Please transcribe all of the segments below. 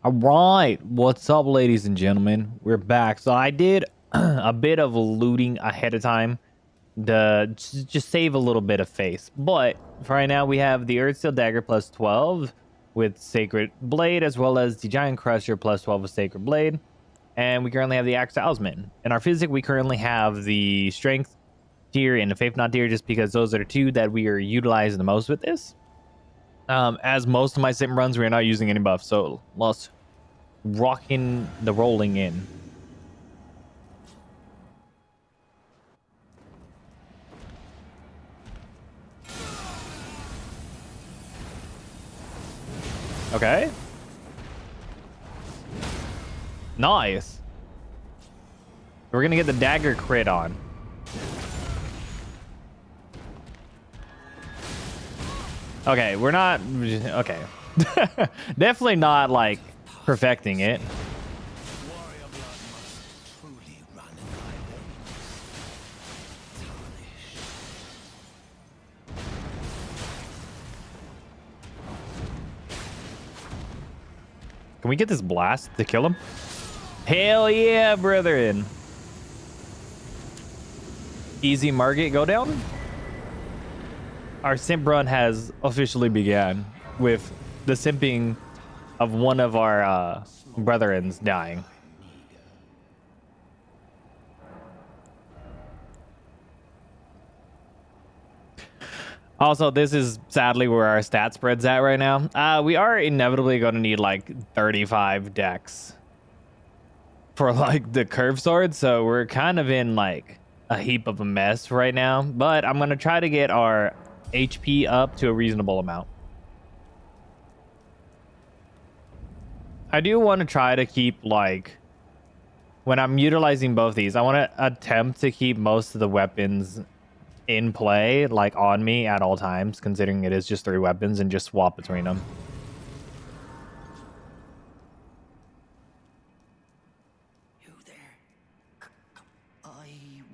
All right, what's up, ladies and gentlemen? We're back. So I did a bit of looting ahead of time to just save a little bit of face. But for right now, we have the Earthsteel Dagger plus 12 with Sacred Blade, as well as the Giant Crusher plus 12 with Sacred Blade. And we currently have the Axe Talisman. In our physic, we currently have the Strength tier and the Faith Not tier, just because those are the two that we are utilizing the most with this. As most of my sim runs, we are not using any buffs, so let's rocking the rolling in. Okay. Nice. We're gonna get the dagger crit on. Okay, we're not okay. Definitely not like perfecting it. Can we get this blast to kill him? Hell yeah, brethren. Easy Morgott go down. Our simp run has officially began with the simping of one of our brethrens dying. Also, this is sadly where our stat spread's at right now. We are inevitably going to need like 35 decks for like the curve sword, so we're kind of in like a heap of a mess right now. But I'm going to try to get our HP up to a reasonable amount. I do want to try to keep like, when I'm utilizing both these, I want to attempt to keep most of the weapons in play, like on me at all times, considering it is just 3 weapons, and just swap between them.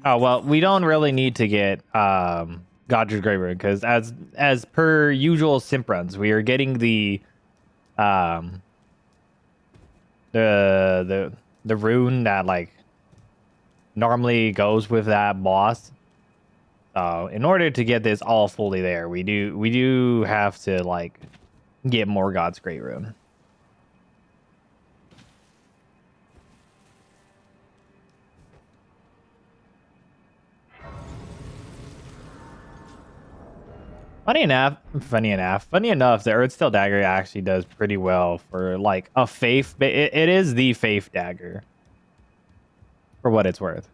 Oh well, we don't really need to get Godred's Grey Rune, because as per usual simp runs, we are getting the rune that like normally goes with that boss. In order to get this all fully there, we do have to like get Morgott's Great Rune. Funny enough, the Earthsteel Dagger actually does pretty well for like a faith. It is the faith dagger for what it's worth.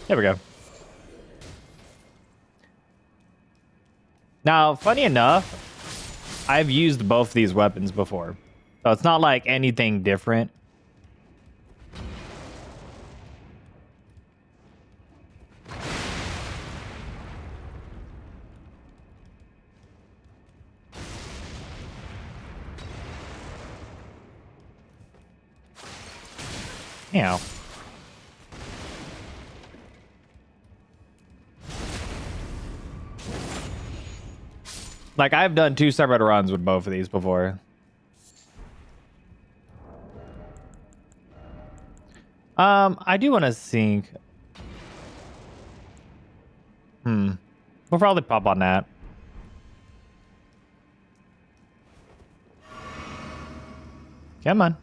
There we go. Now, funny enough, I've used both these weapons before, so it's not like anything different. You know. Like, I've done 2 separate runs with both of these before. I do want to sync. We'll probably pop on that. Come on.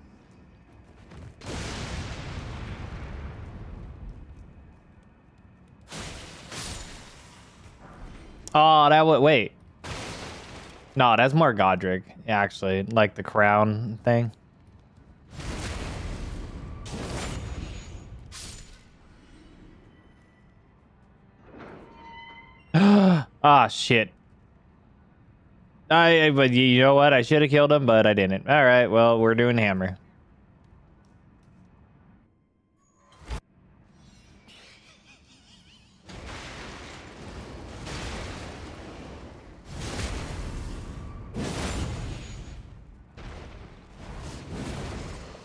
Oh, that would wait. No, that's more Godric, actually, like the crown thing. Ah, shit. But you know what? I should have killed him, but I didn't. All right, well, we're doing hammer.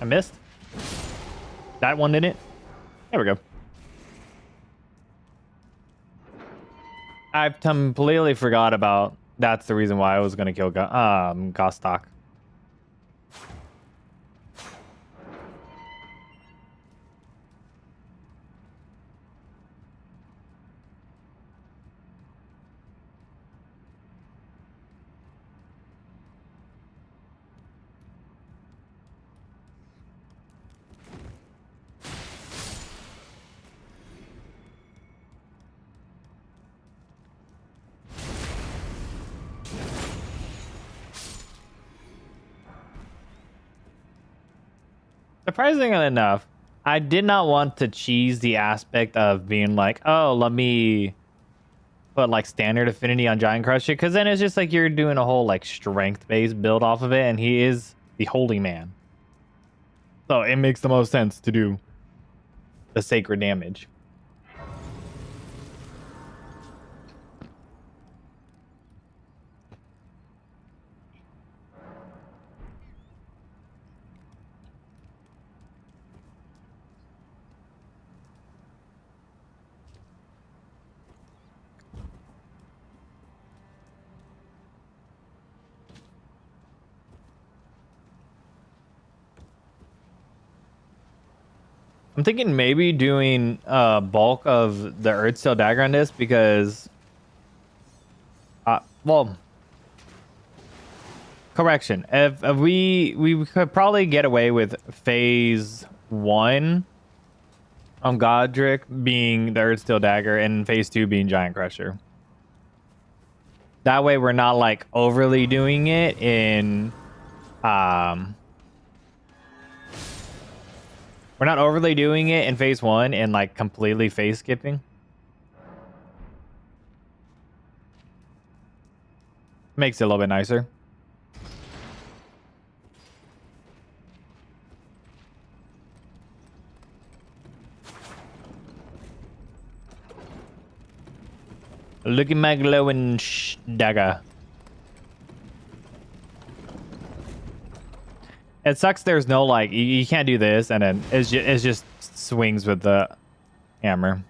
I missed. That one didn't. There we go. I completely forgot about. That's the reason why I was gonna kill Gostok. Surprisingly enough, I did not want to cheese the aspect of being like, oh, let me put like standard affinity on Giant Crusher, because then it's just like you're doing a whole like strength based build off of it, and he is the holy man. So it makes the most sense to do the sacred damage. I'm thinking maybe doing bulk of the Earthsteel dagger on this because well, correction. If we could probably get away with phase 1 on Godric being the Earthsteel dagger and phase 2 being Giant Crusher. That way we're not like overly doing it in we're not overly doing it in phase 1 and like completely phase skipping. Makes it a little bit nicer. Look at my glowing dagger. It sucks there's no like you can't do this and then it's just swings with the hammer.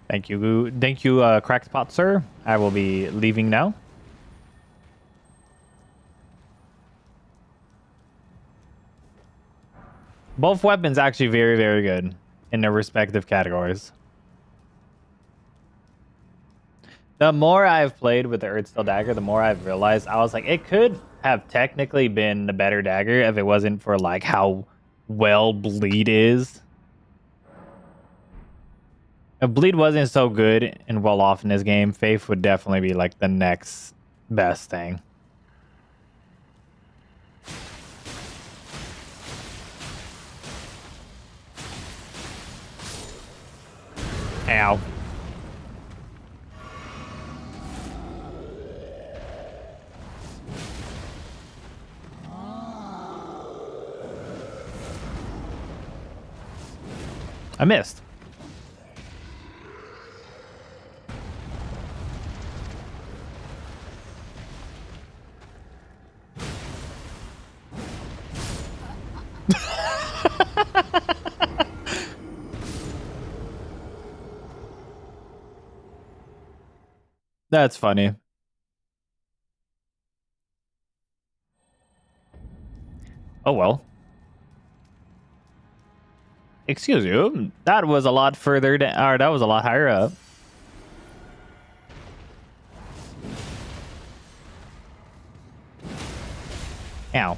Thank you, Cracked Pot, sir. I will be leaving now. Both weapons actually very, very good in their respective categories. The more I've played with the Earthsteel dagger, the more I've realized I was like, it could have technically been the better dagger if it wasn't for like how well bleed is. If bleed wasn't so good and well off in this game, Faith would definitely be like the next best thing. Ow. I missed. That's funny. Oh well. Excuse you. That was a lot further down, or that was a lot higher up. Ow.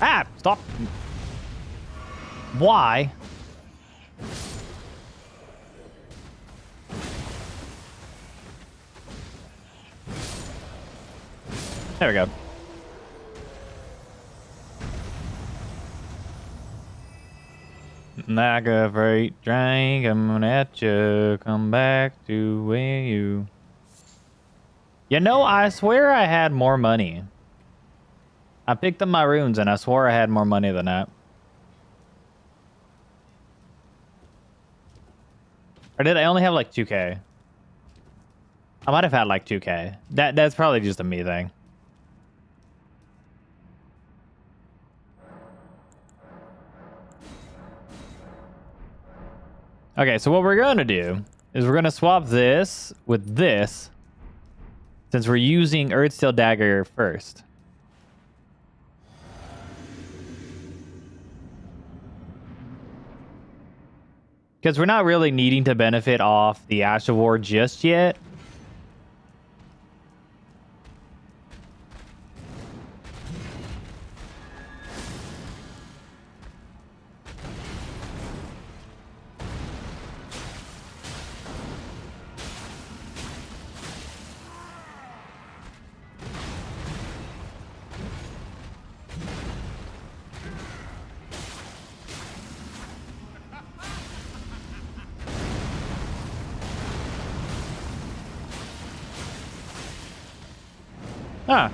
Ah, stop. Why? There we go. Like a freight train coming at you, come back to where you. You know, I swear I had more money. I picked up my runes and I swore I had more money than that. Or did I only have like 2K? I might have had like 2K. That's probably just a me thing. Okay, so what we're going to do is we're going to swap this with this since we're using Earthsteel Dagger first. Because we're not really needing to benefit off the Ash of War just yet. Huh.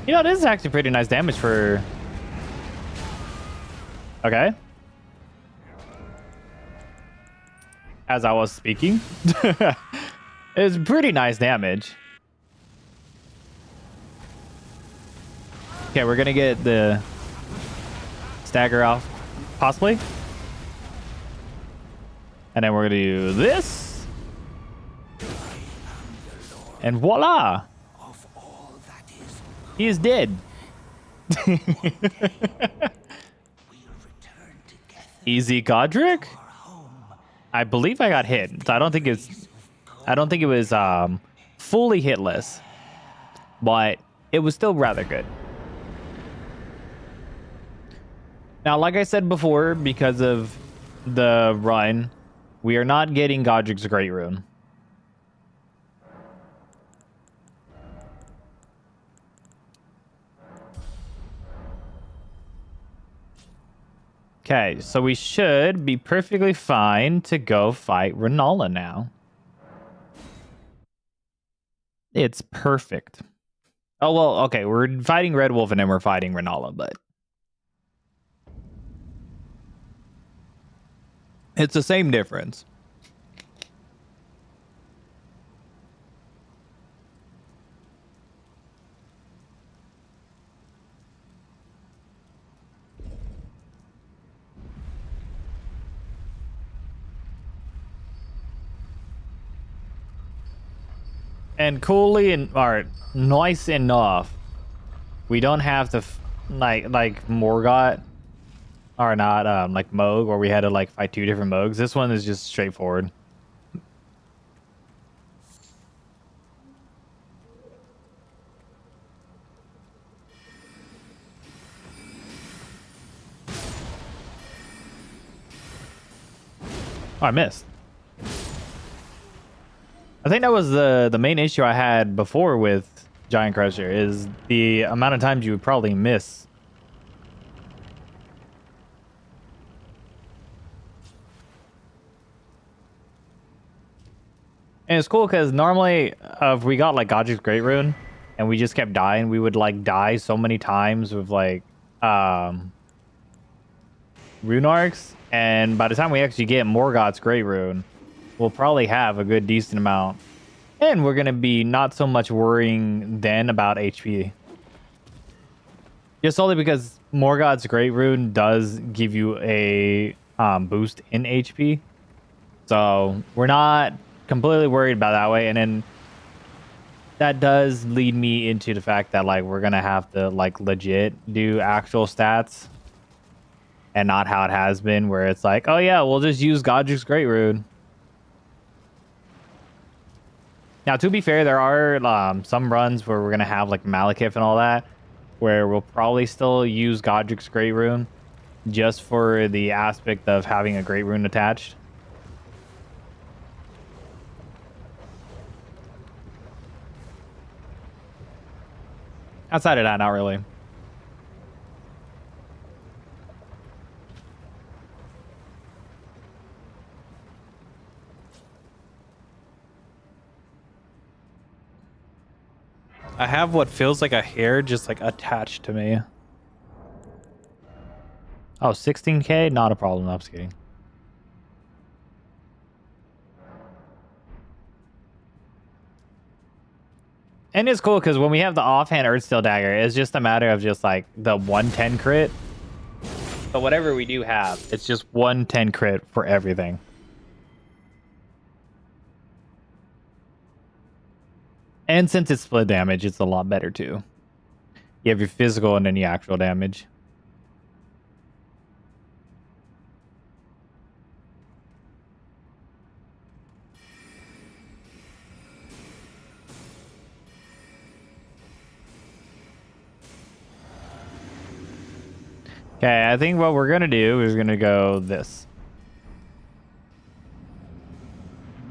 You know, this is actually pretty nice damage for... Okay. As I was speaking. It's pretty nice damage. Okay, we're gonna get the stagger off, possibly. And then we're gonna do this. And voila! He is dead. Easy Godric? I believe I got hit. So I don't think it was fully hitless. But it was still rather good. Now, like I said before, because of the run, we are not getting Godric's Great Rune. Okay, so we should be perfectly fine to go fight Renala now. It's perfect. Oh, well, okay, we're fighting Red Wolf and then we're fighting Renala, but... it's the same difference. And coolly and or nice enough, we don't have to like Morgott or not like Moog, where we had to like fight 2 different Moogs. This one is just straightforward. Oh, I missed. I think that was the main issue I had before with Giant Crusher, is the amount of times you would probably miss. And it's cool because normally if we got like Godric's Great Rune and we just kept dying, we would like die so many times with like rune arcs, and by the time we actually get Morgott's Great Rune, we'll probably have a good decent amount. And we're going to be not so much worrying then about HP. Just solely because Morgott's Great Rune does give you a boost in HP. So we're not completely worried about that way. And then that does lead me into the fact that like we're going to have to like legit do actual stats. And not how it has been, where it's like, oh yeah, we'll just use Godric's Great Rune. Now, to be fair, there are some runs where we're going to have like Malekith and all that, where we'll probably still use Godric's Great Rune just for the aspect of having a Great Rune attached. Outside of that, not really. I have what feels like a hair just like attached to me. Oh, 16K? Not a problem. I'm just kidding. And it's cool because when we have the offhand Earthsteel Dagger, it's just a matter of just like the 110 crit. So whatever we do have, it's just 110 crit for everything. And since it's split damage, it's a lot better too. You have your physical and then your actual damage. Okay, I think what we're going to do is going to go this.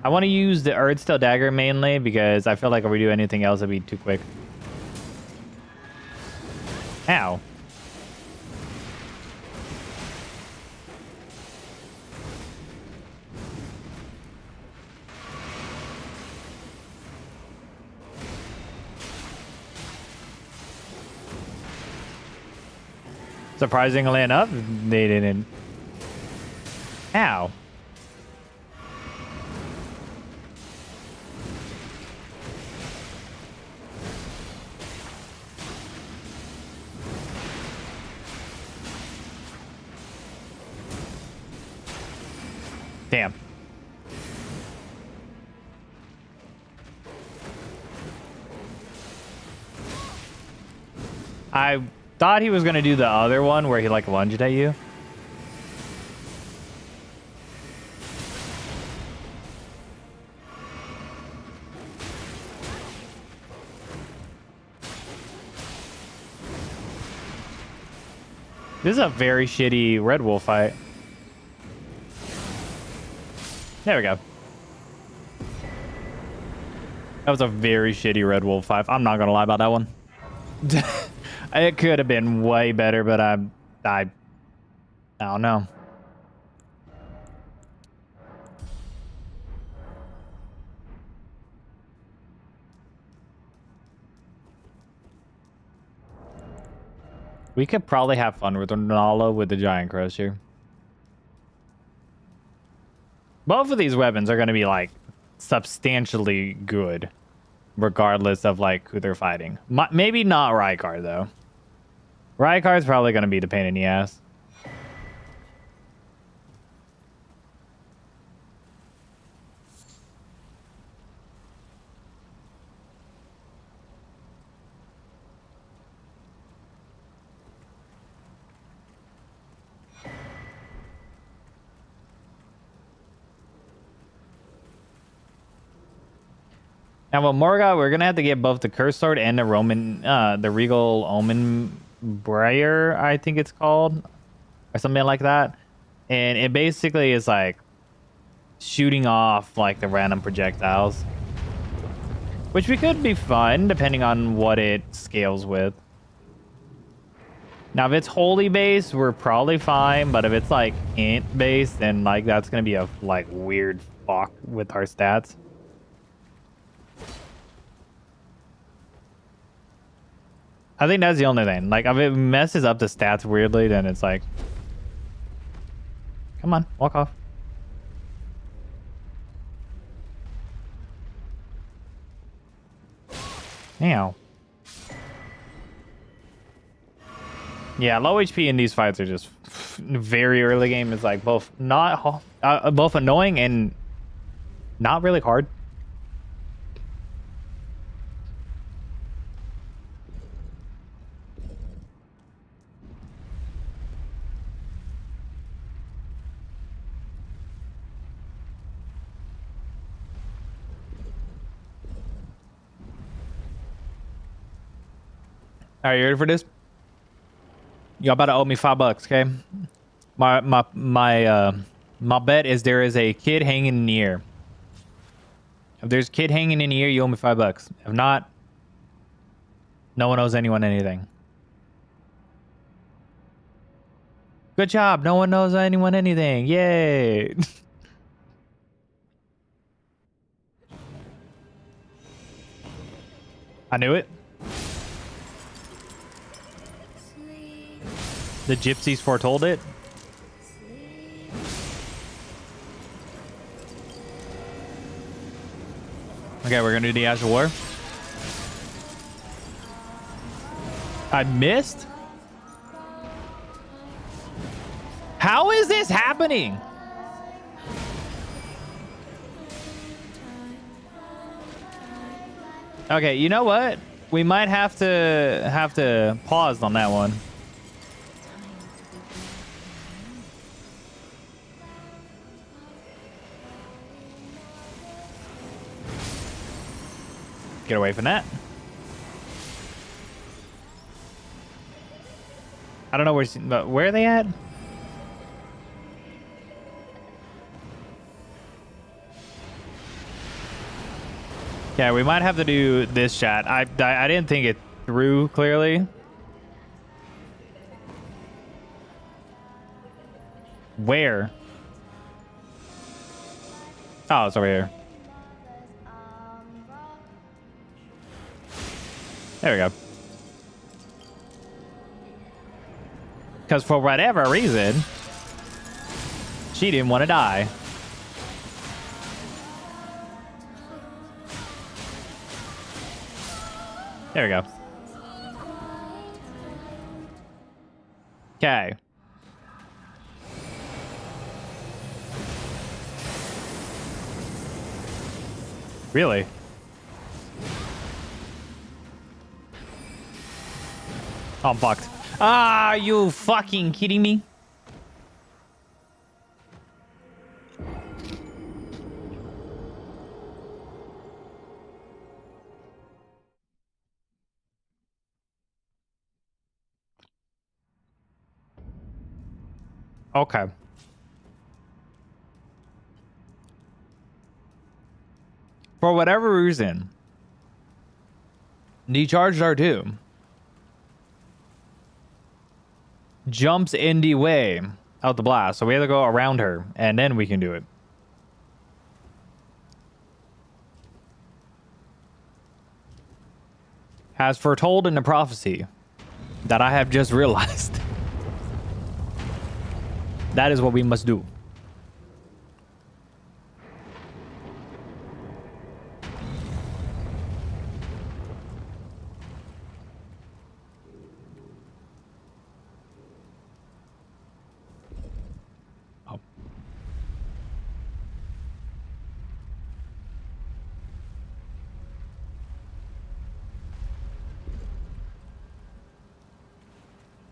I want to use the Earthsteel Dagger mainly because I feel like if we do anything else, it'd be too quick. Ow. Surprisingly enough, they didn't. Ow. Damn. I thought he was going to do the other one where he like lunged at you. This is a very shitty Red Wolf fight. There we go. That was a very shitty Red Wolf fight. I'm not going to lie about that one. It could have been way better, but I don't know. We could probably have fun with Ronaldo with the Giant Crusher. Both of these weapons are going to be like substantially good, regardless of like who they're fighting. Maybe not Rykar though. Rykar's probably going to be the pain in the ass. Now with Morgott, we're gonna have to get both the Curse Sword and the Regal Omen Briar, I think it's called, or something like that. And it basically is like shooting off like the random projectiles, which we could be fun depending on what it scales with. Now if it's holy base, we're probably fine, but if it's like int base, then like that's gonna be a like weird fuck with our stats. I think that's the only thing. Like, if it messes up the stats weirdly, then it's like... Come on, walk off. Ow. Yeah, low HP in these fights are just very early game. Is like both both annoying and not really hard. Are you ready for this? Y'all about to owe me $5, okay? My bet is there is a kid hanging in the air. If there's a kid hanging in the air, you owe me $5. If not, no one owes anyone anything. Good job. No one owes anyone anything. Yay. I knew it. The gypsies foretold it. Okay, we're gonna do the Azure War. I missed? How is this happening? Okay, you know what? We might have to pause on that one. Get away from that. I don't know where are they at? Yeah, we might have to do this shot. I didn't think it through clearly. Where? Oh, it's over here. There we go. Because for whatever reason, she didn't want to die. There we go. Okay. Really? Oh, I'm fucked. Ah, are you fucking kidding me? Okay. For whatever reason, decharged R2 jumps in the way out the blast, so we have to go around her, and then we can do it. As foretold in the prophecy that I have just realized, that is what we must do.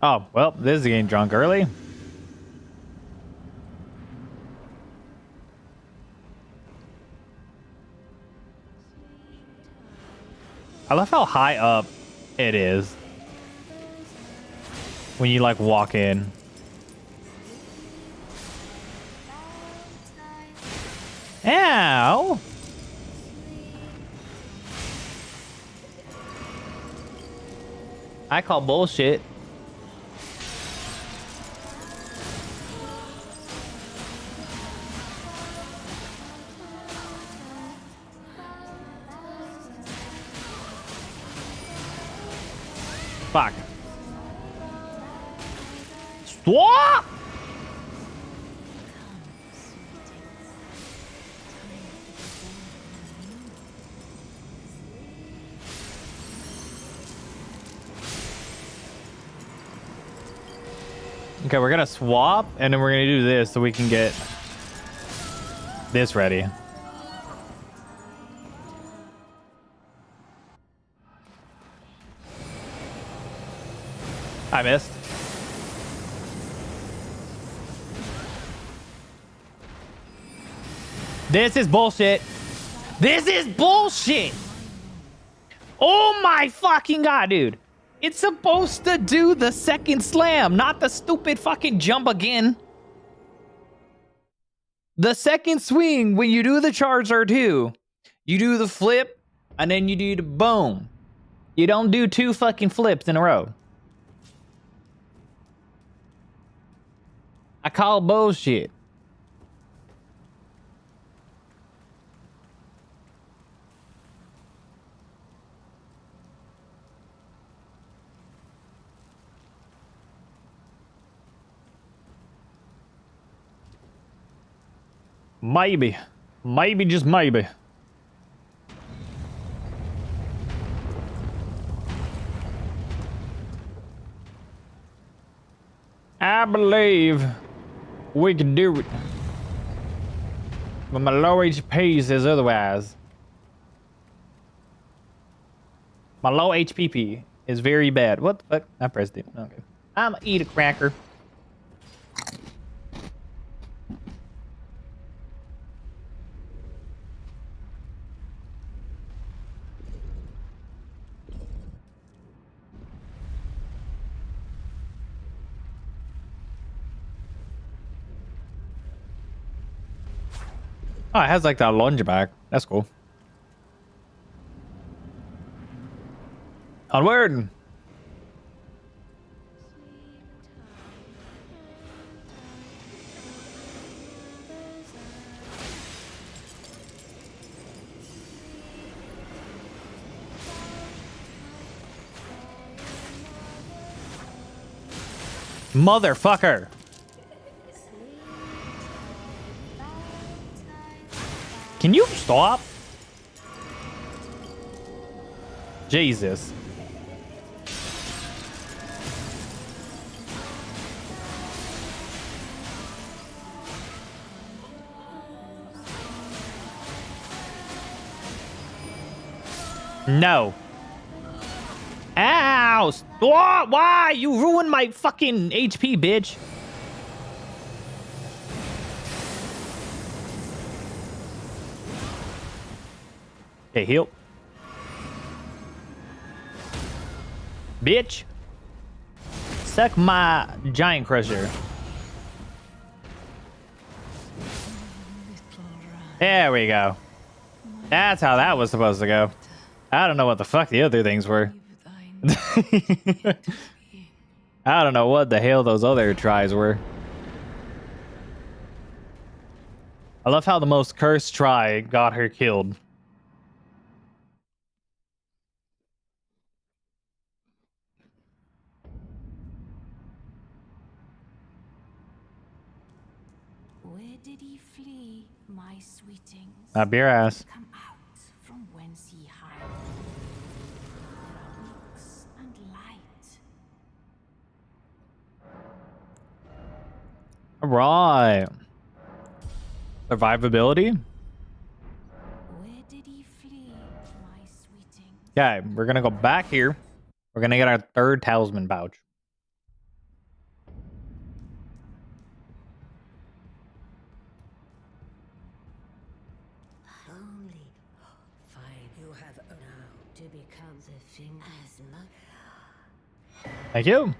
Oh, well, this is getting drunk early. I love how high up it is when you, like, walk in. Ow! I call bullshit. Fuck. Stop! Okay, we're gonna swap, and then we're gonna do this so we can get this ready. I missed. This is bullshit. This is bullshit. Oh my fucking god, dude. It's supposed to do the second slam, not the stupid fucking jump again. The second swing, when you do the charge R2, you do the flip, and then you do the boom. You don't do two fucking flips in a row. I call bullshit. Maybe. Maybe, just maybe. believe we can do it. But my low HP says otherwise. My low HPP is very bad. What the fuck? I pressed it. Okay. I'm gonna eat a cracker. Oh, it has like that lunge back. That's cool. Onward. Motherfucker. Can you stop? Jesus. No. Ow! Stop! Why? You ruined my fucking HP, bitch. Okay, heal. Bitch. Suck my giant crusher. There we go. That's how that was supposed to go. I don't know what the fuck the other things were. I don't know what the hell those other tries were. I love how the most cursed try got her killed. Where did he flee, my sweetings? Up your ass. Come out from whence ye hide. There are nooks and light. All right. Survivability. Where did he flee, my sweetings? Okay, we're gonna go back here. We're gonna get our third talisman pouch. Only fine you have now to become the thing as much. Thank you.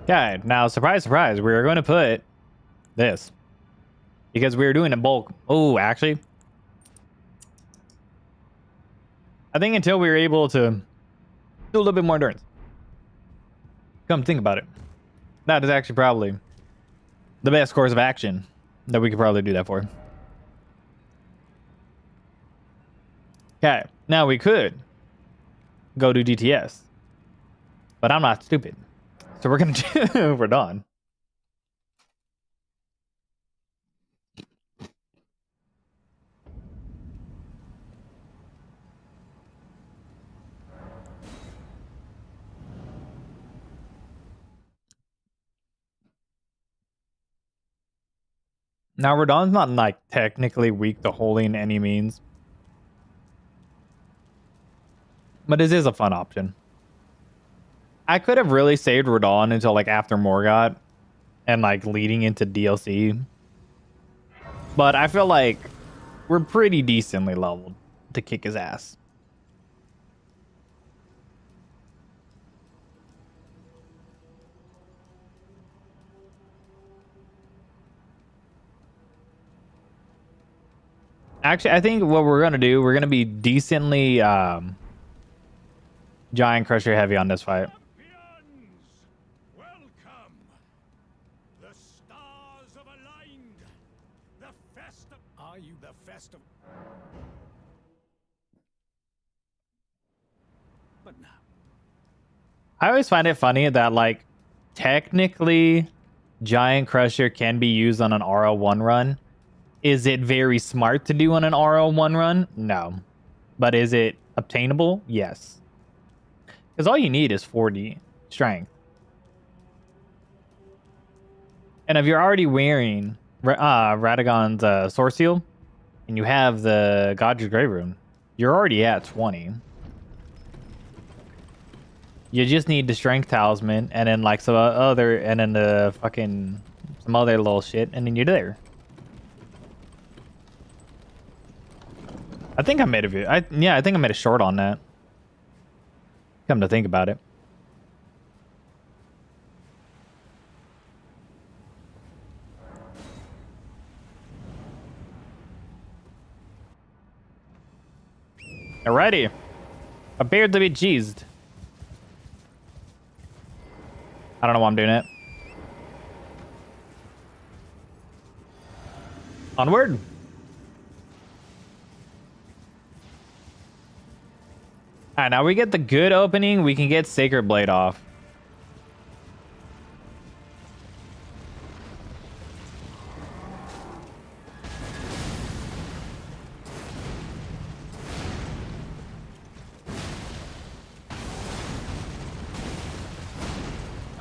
Okay, now surprise, surprise, we're going to put this because we're doing a bulk. Oh, actually, I think until we were able to do a little bit more endurance. Come think about it, that is actually probably the best course of action that we could probably do that for. Okay, now we could go to DTS, but I'm not stupid. So we're gonna do we're done. Now Radon's not like technically weak to holy in any means, but it is a fun option. I could have really saved Radon until like after Morgott and like leading into DLC. But I feel like we're pretty decently leveled to kick his ass. Actually, I think what we're going to do, we're going to be decently Giant Crusher heavy on this fight. Welcome. The stars have aligned. The festival. Are you the festival? But now. I always find it funny that like technically Giant Crusher can be used on an RL1 run. Is it very smart to do on an RL1 run? No. But is it obtainable? Yes. Because all you need is 40 strength. And if you're already wearing Radagon's Source Seal, and you have the God's Grave Rune, you're already at 20. You just need the Strength Talisman, and then like some other, and then the fucking some other little shit, and then you're there. I think I made a video. I think I made a short on that. Come to think about it. Alrighty. Prepared to be cheesed. I don't know why I'm doing it. Onward. Alright, now we get the good opening. We can get Sacred Blade off.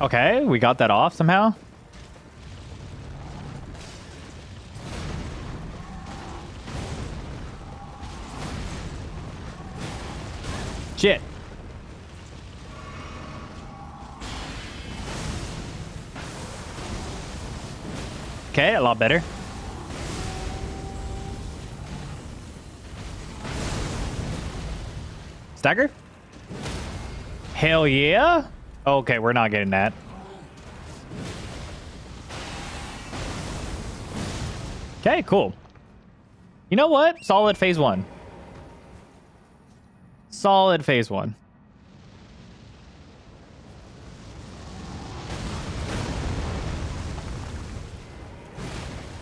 Okay, we got that off somehow. Shit. Okay, a lot better. Stagger? Hell yeah. Okay, we're not getting that. Okay, cool. You know what? Solid phase 1. Solid phase 1.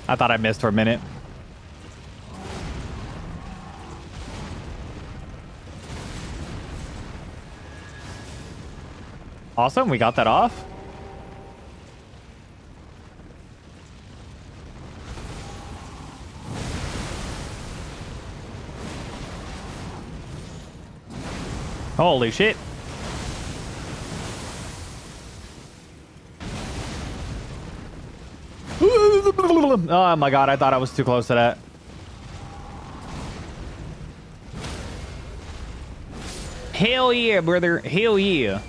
I thought I missed for a minute. Awesome, we got that off. Holy shit. Oh my god, I thought I was too close to that. Hell yeah, brother. Hell yeah.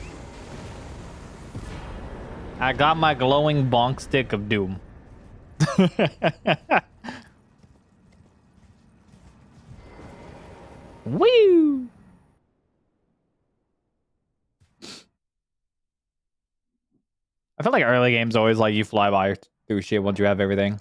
I got my glowing bonk stick of doom. Woo! I feel like early games always like you fly by through shit once you have everything.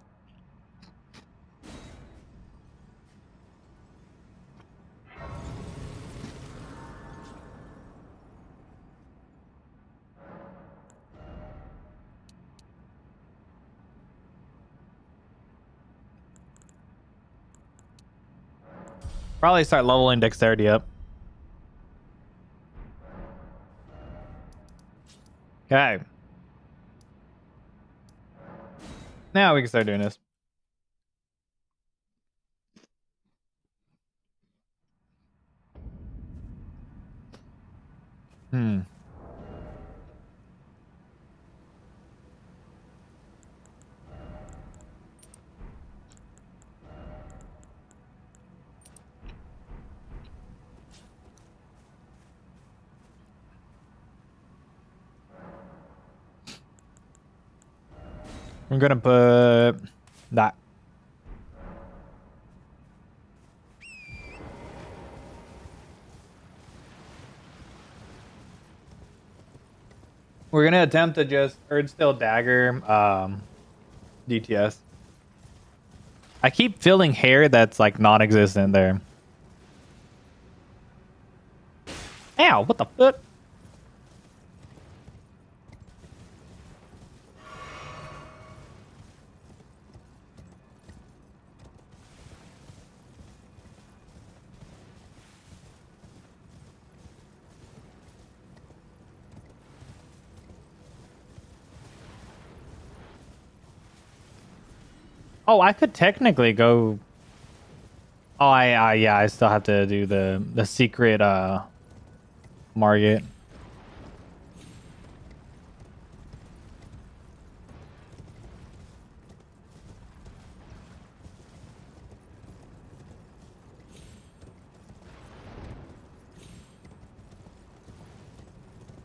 Probably start leveling dexterity up. Okay. Now we can start doing this. Hmm. I'm gonna put that. We're gonna attempt to just Erdstill Dagger DTS. I keep feeling hair that's like non-existent there. Ow, what the fuck? Oh, I could technically go. Oh, yeah, I still have to do the secret Morgott.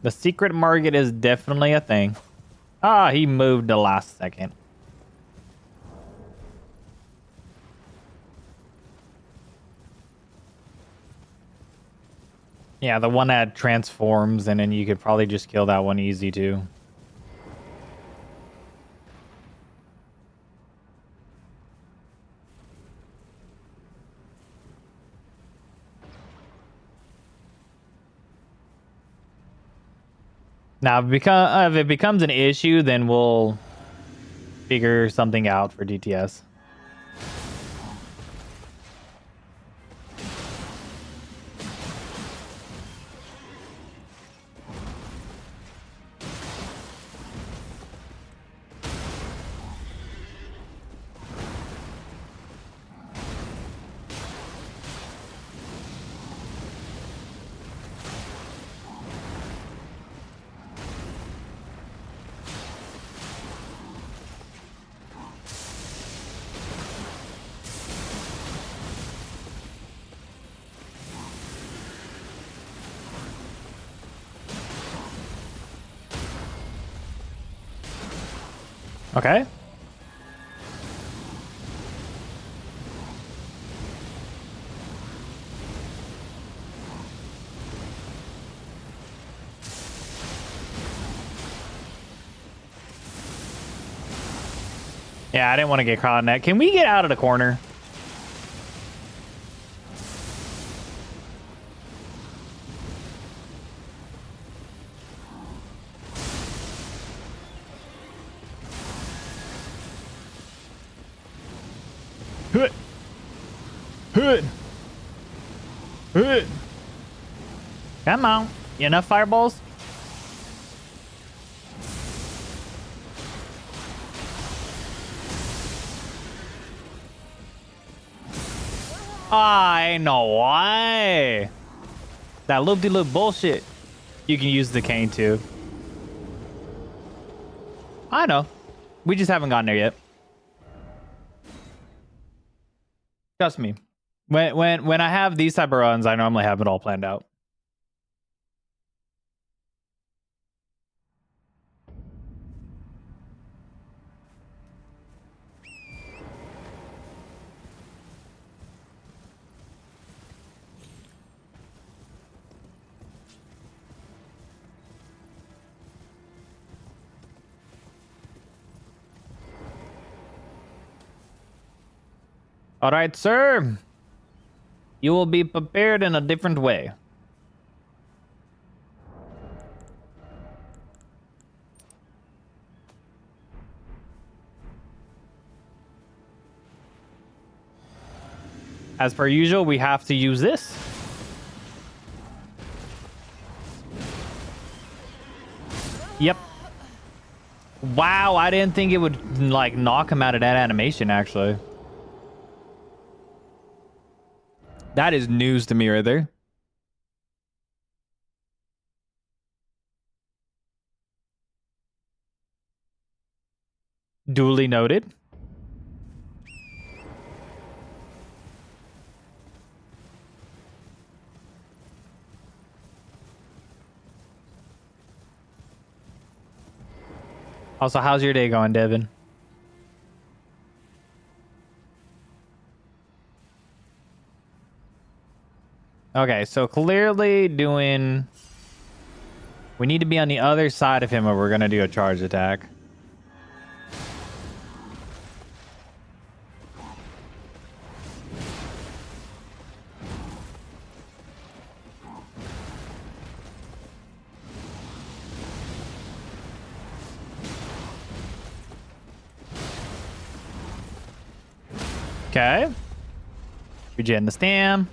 The secret Morgott is definitely a thing. Ah, he moved the last second. Yeah, the one that transforms, and then you could probably just kill that one easy too. Now, if it becomes an issue, then we'll figure something out for DTS. Okay. Yeah, I didn't want to get caught in that. Can we get out of the corner? Hood. Hood. Hood. Come on. Enough fireballs? I know why. That loop-de-loop bullshit. You can use the cane too. I know. We just haven't gotten there yet. Trust me. When I have these type of runs, I normally have it all planned out. All right, sir. You will be prepared in a different way. As per usual, we have to use this. Yep. Wow, I didn't think it would like knock him out of that animation, actually. That is news to me right there. Duly noted. Also, how's your day going, Devin? Okay, so clearly doing... We need to be on the other side of him or we're going to do a charge attack. Okay. Regen the stam.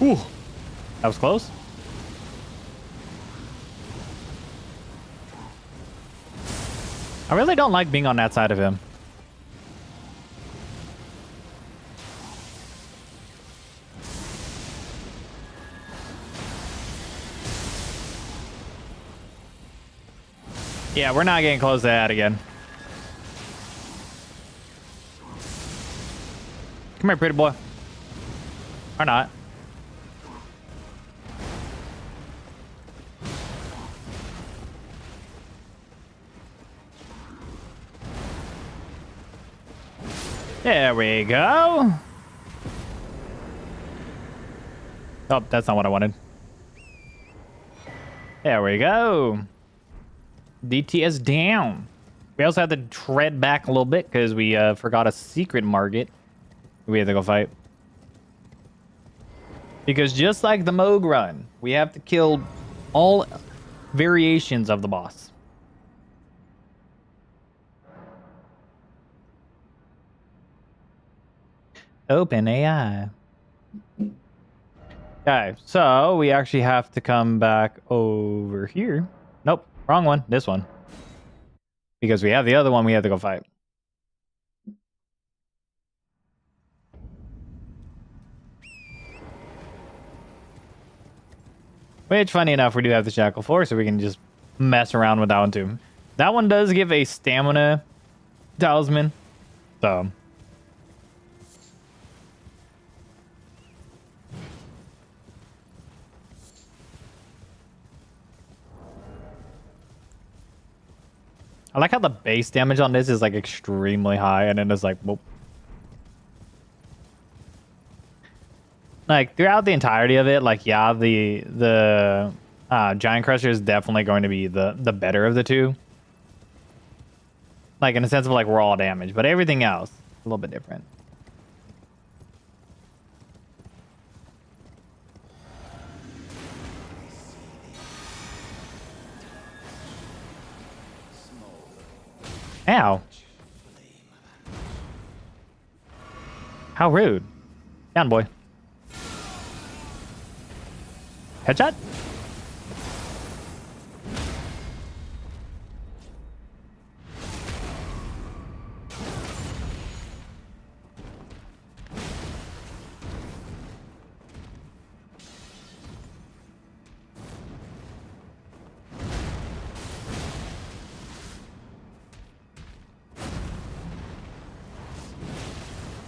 Ooh, that was close. I really don't like being on that side of him. Yeah, we're not getting close to that again. Come here, pretty boy. Or not. There we go. Oh, that's not what I wanted. There we go. DTS down. We also had to tread back a little bit because we forgot a secret Morgott. We had to go fight. Because just like the Moog run, we have to kill all variations of the boss. Open AI. Okay, so we actually have to come back over here. Nope, wrong one. This one. Because we have the other one we have to go fight. Which, funny enough, we do have the Shackle 4, so we can just mess around with that one too. That one does give a stamina talisman, so... I like how the base damage on this is like extremely high, and then it's like, whoop. Like throughout the entirety of it, like yeah, the Giant Crusher is definitely going to be the better of the two. Like in the sense of like raw damage, but everything else a little bit different. Ow. How rude. Down, boy. Headshot?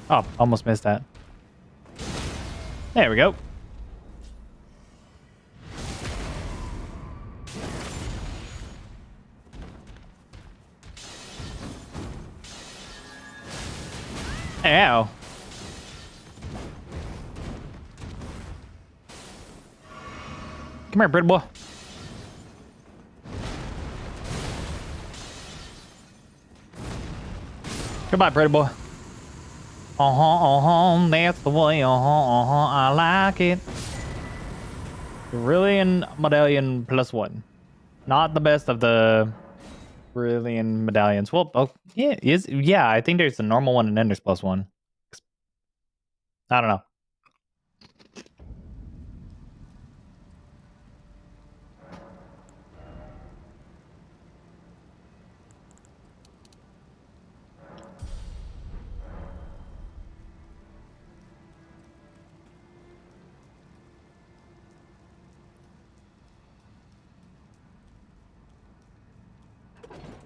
Oh, almost missed that. There we go. Ow. Come here, pretty boy. Goodbye, pretty boy. That's the way, I like it. Brilliant medallion +1. Not the best of the brilliant medallions. Well, oh, yeah, I think there's a normal one and then there's +1. I don't know.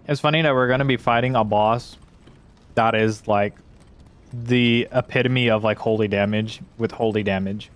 It's funny that we're going to be fighting a boss that is like the epitome of like holy damage with holy damage.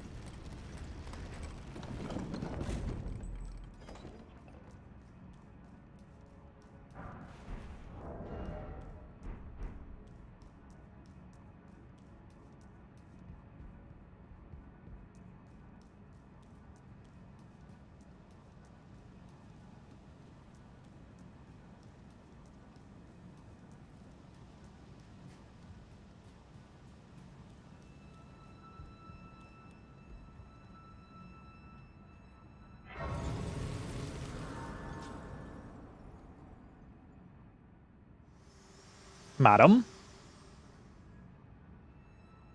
Madam?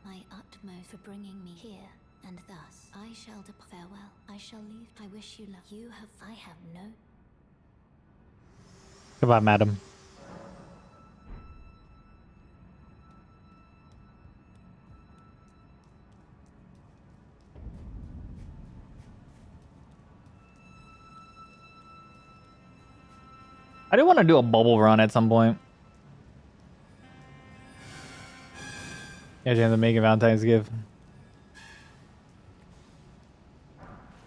My utmost for bringing me here, and thus I shall farewell. I shall leave. I wish you luck. I have no. Goodbye, madam. I do want to do a bubble run at some point. Yeah, chance of making Valentine's gift.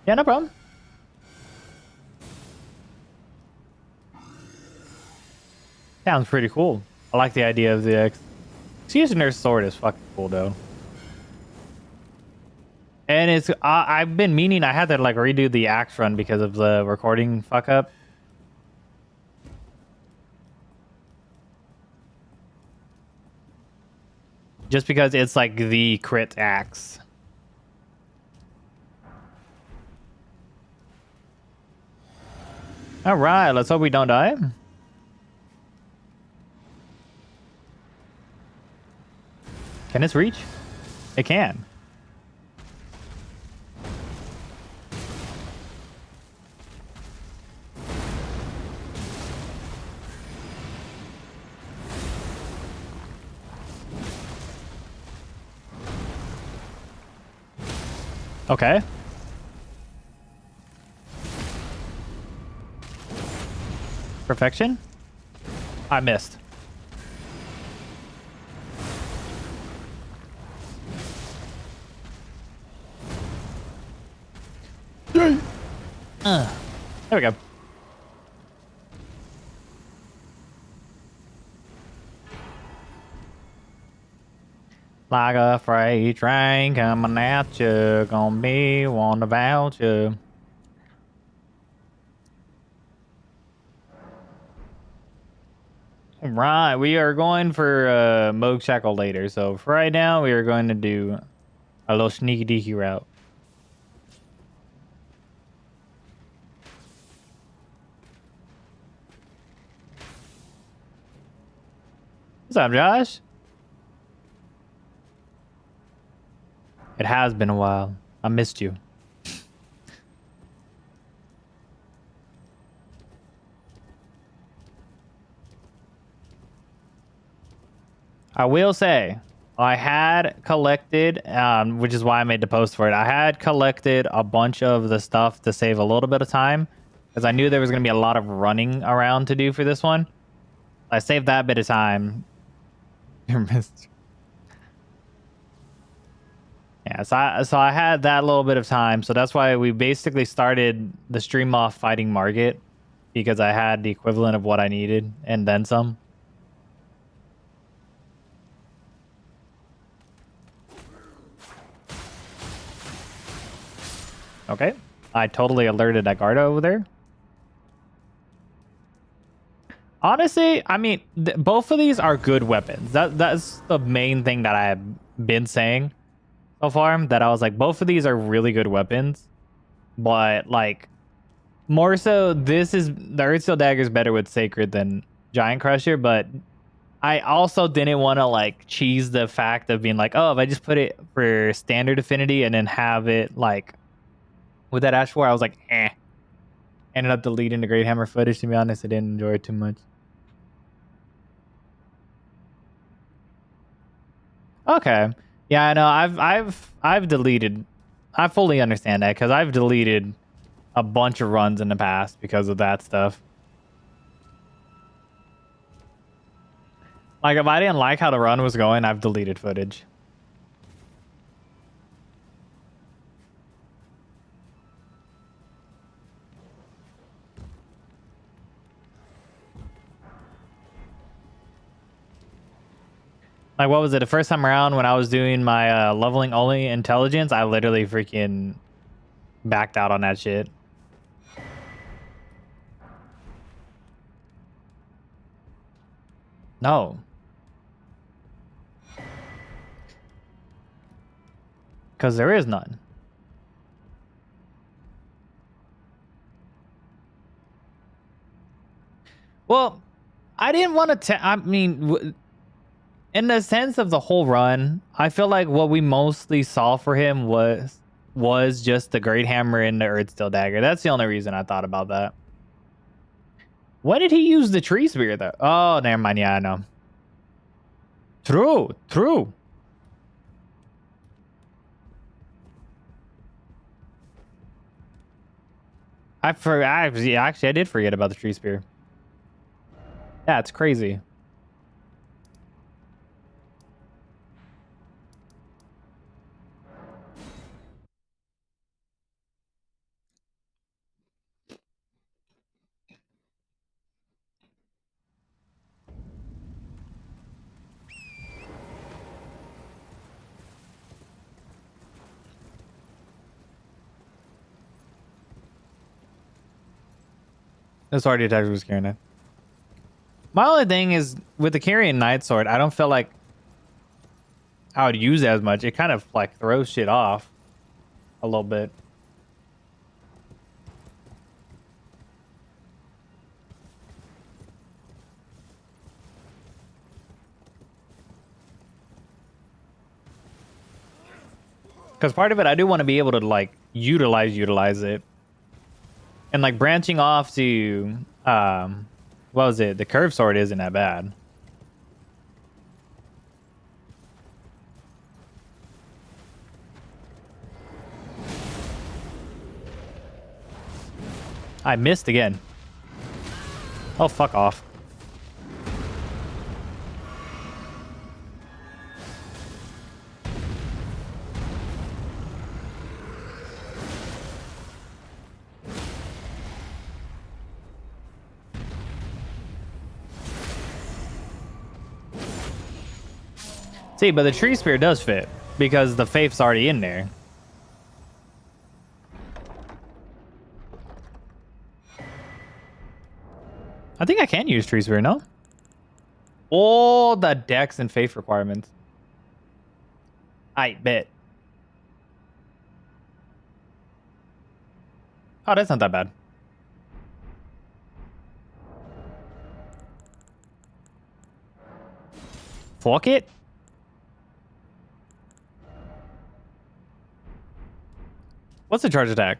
Yeah, no problem. Sounds pretty cool. I like the idea of the X. Season's sword is fucking cool though. And it's I've been meaning I had to like redo the axe run because of the recording fuck up. Just because it's like the crit axe. All right, let's hope we don't die. Can this reach? It can. Okay. Perfection? I missed. There we go. Like a freight train coming at you, gonna be one about you. Right, we are going for Moog Shackle later. So for right now, we are going to do a little sneaky deaky route. What's up, Josh? It has been a while. I missed you. I will say, I had collected, which is why I made the post for it. I had collected a bunch of the stuff to save a little bit of time because I knew there was going to be a lot of running around to do for this one. I saved that bit of time. You missed. Yeah, so I had that little bit of time, so that's why we basically started the stream off fighting Morgott because I had the equivalent of what I needed and then some. Okay, I totally alerted that guard over there. Honestly, I mean, both of these are good weapons. That's the main thing that I have been saying so far. That I was like, both of these are really good weapons, but like more so, this is the Earthsteel Dagger is better with Sacred than Giant Crusher. But I also didn't want to like cheese the fact of being like, oh, if I just put it for standard affinity and then have it like with that Ash 4, I was like, eh. Ended up deleting the Great Hammer footage. To be honest, I didn't enjoy it too much. Okay. Yeah, I know. I've deleted. I fully understand that because I've deleted a bunch of runs in the past because of that stuff. Like if I didn't like how the run was going, I've deleted footage. Like, what was it? The first time around when I was doing my leveling only intelligence, I literally freaking backed out on that shit. No. Because there is none. Well, I didn't want to... I mean... in the sense of the whole run, I feel like what we mostly saw for him was just the Great Hammer and the Earthsteel Dagger. That's the only reason I thought about that. When did he use the Tree Spear, though? Oh, never mind. Yeah, I know. True. Actually, I did forget about the Tree Spear. That's crazy. This already attacked was carrying it. My only thing is with the carrying Night Sword, I don't feel like I would use it as much. It kind of like throws shit off a little bit. Because part of it, I do want to be able to like utilize it, and like branching off to what was it? The curved sword isn't that bad. I missed again. Oh, fuck off. See, but the tree spear does fit because the faith's already in there. I think I can use tree spear, no? All the dex and faith requirements. I bet. Oh, that's not that bad. Fuck it. What's the charge attack?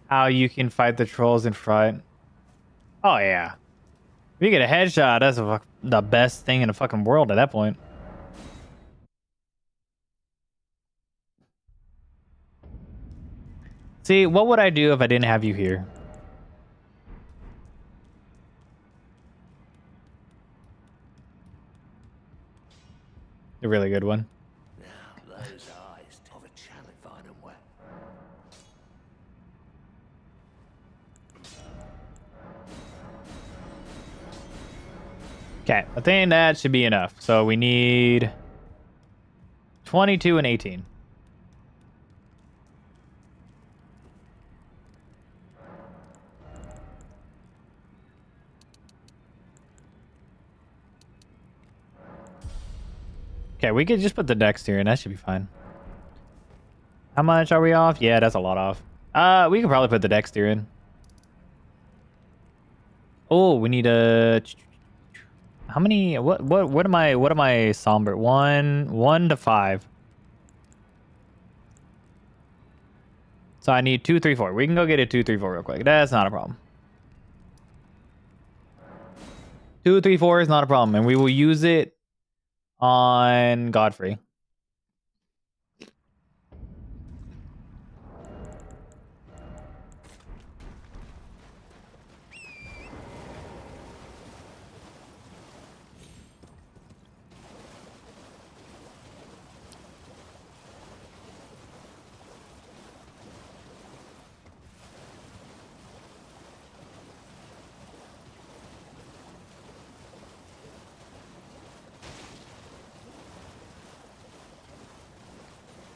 How you can fight the trolls in front. Oh, yeah. If you get a headshot, that's the best thing in the fucking world at that point. See, what would I do if I didn't have you here? A really good one. Now those eyes of a challenge find them wet. Okay, I think that should be enough. So we need 22 and 18. Okay, we could just put the dex here and that should be fine. How much are we off? Yeah, that's a lot off. We could probably put the dex tier in. Oh, we need a... How many? What am I somber? 1 to 5. So I need 2, 3, 4. We can go get a 2, 3, 4 real quick. That's not a problem. 2, 3, 4 is not a problem, and we will use it on Godfrey.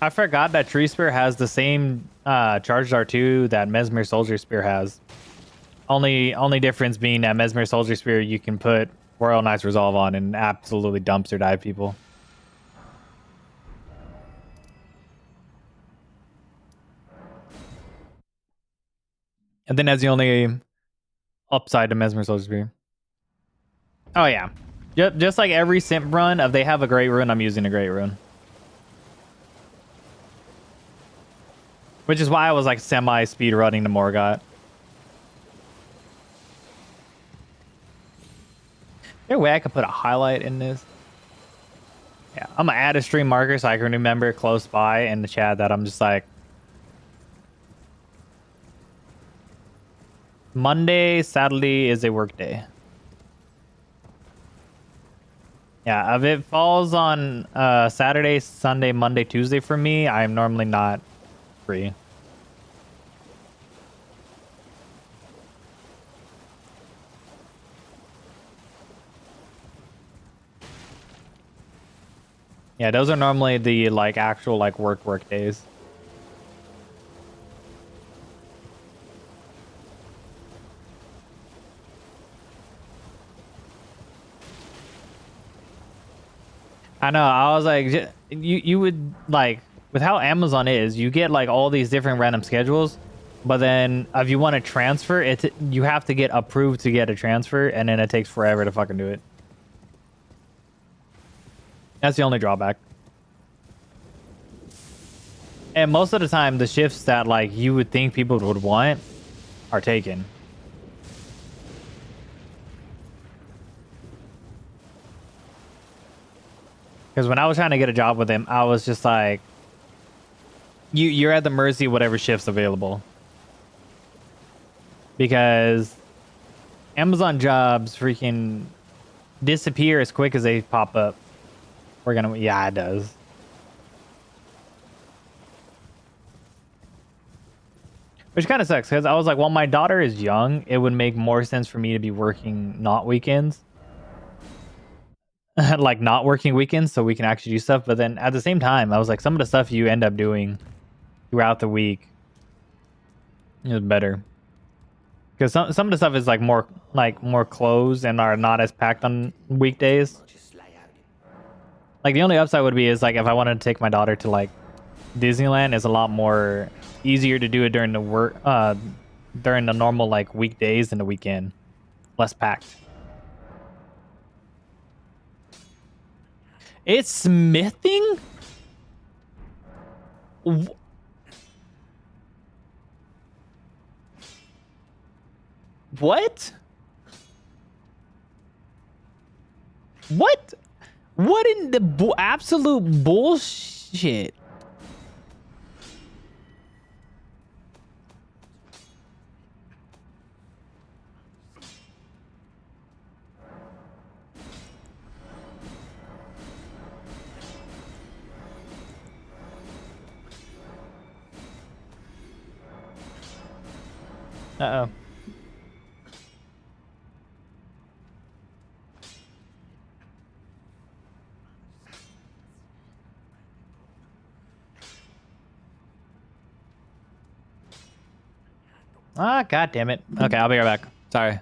I forgot that Tree Spear has the same charged R2 that Mesmer Soldier Spear has. Only difference being that Mesmer Soldier Spear you can put Royal Knight's Resolve on and absolutely dumpster dive people. And then that's the only upside to Mesmer Soldier Spear. Oh yeah. Just like every simp run, if they have a great rune, I'm using a great rune. Which is why I was like semi-speed running the Morgott. Is there a way I could put a highlight in this? Yeah, I'm gonna add a stream marker so I can remember close by in the chat that I'm just like Monday, Saturday is a work day. Yeah, if it falls on Saturday, Sunday, Monday, Tuesday for me, I'm normally not free. Yeah, those are normally the like actual like work days. I know. I was like, you would like with how Amazon is, you get like all these different random schedules, but then if you want to transfer it, you have to get approved to get a transfer, and then it takes forever to fucking do it. That's the only drawback. And most of the time, the shifts that like you would think people would want are taken. Because when I was trying to get a job with him, I was just like, you're at the mercy of whatever shift's available. Because Amazon jobs freaking disappear as quick as they pop up. Yeah, it does. Which kind of sucks because I was like, well, my daughter is young. It would make more sense for me to be working not weekends. Like not working weekends so we can actually do stuff. But then at the same time, I was like, some of the stuff you end up doing throughout the week is better. Because some of the stuff is like more closed and are not as packed on weekdays. Like the only upside would be is like if I wanted to take my daughter to like Disneyland, is a lot more easier to do it during the during the normal like weekdays than the weekend. Less packed. It's smithing? What? What? What in the absolute bullshit? Uh-oh. Ah, god damn it. Okay, I'll be right back. Sorry.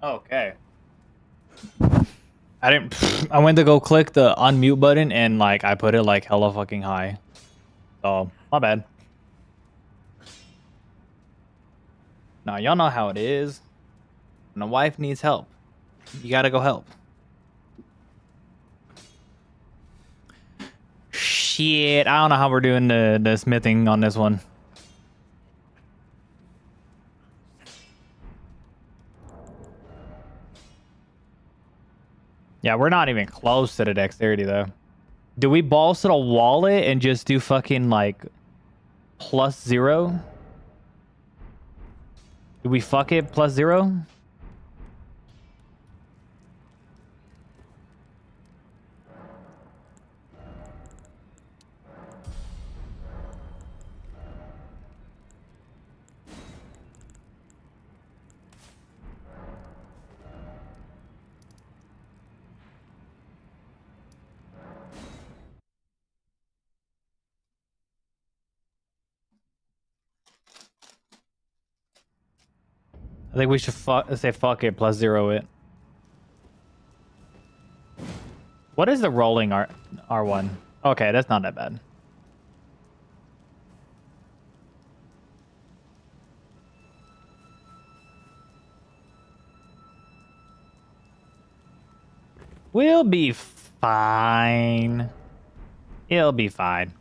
Okay. I didn't. I went to go click the unmute button and like I put it like hella fucking high. So my bad. Now y'all know how it is. When a wife needs help, you gotta go help. Shit, I don't know how we're doing the smithing on this one. Yeah, we're not even close to the dexterity though. Do we balls to the wallet and just do fucking like +0? Do we fuck it +0? I think we should say fuck it +0 it. What is the rolling R1? Okay, that's not that bad. We'll be fine. It'll be fine.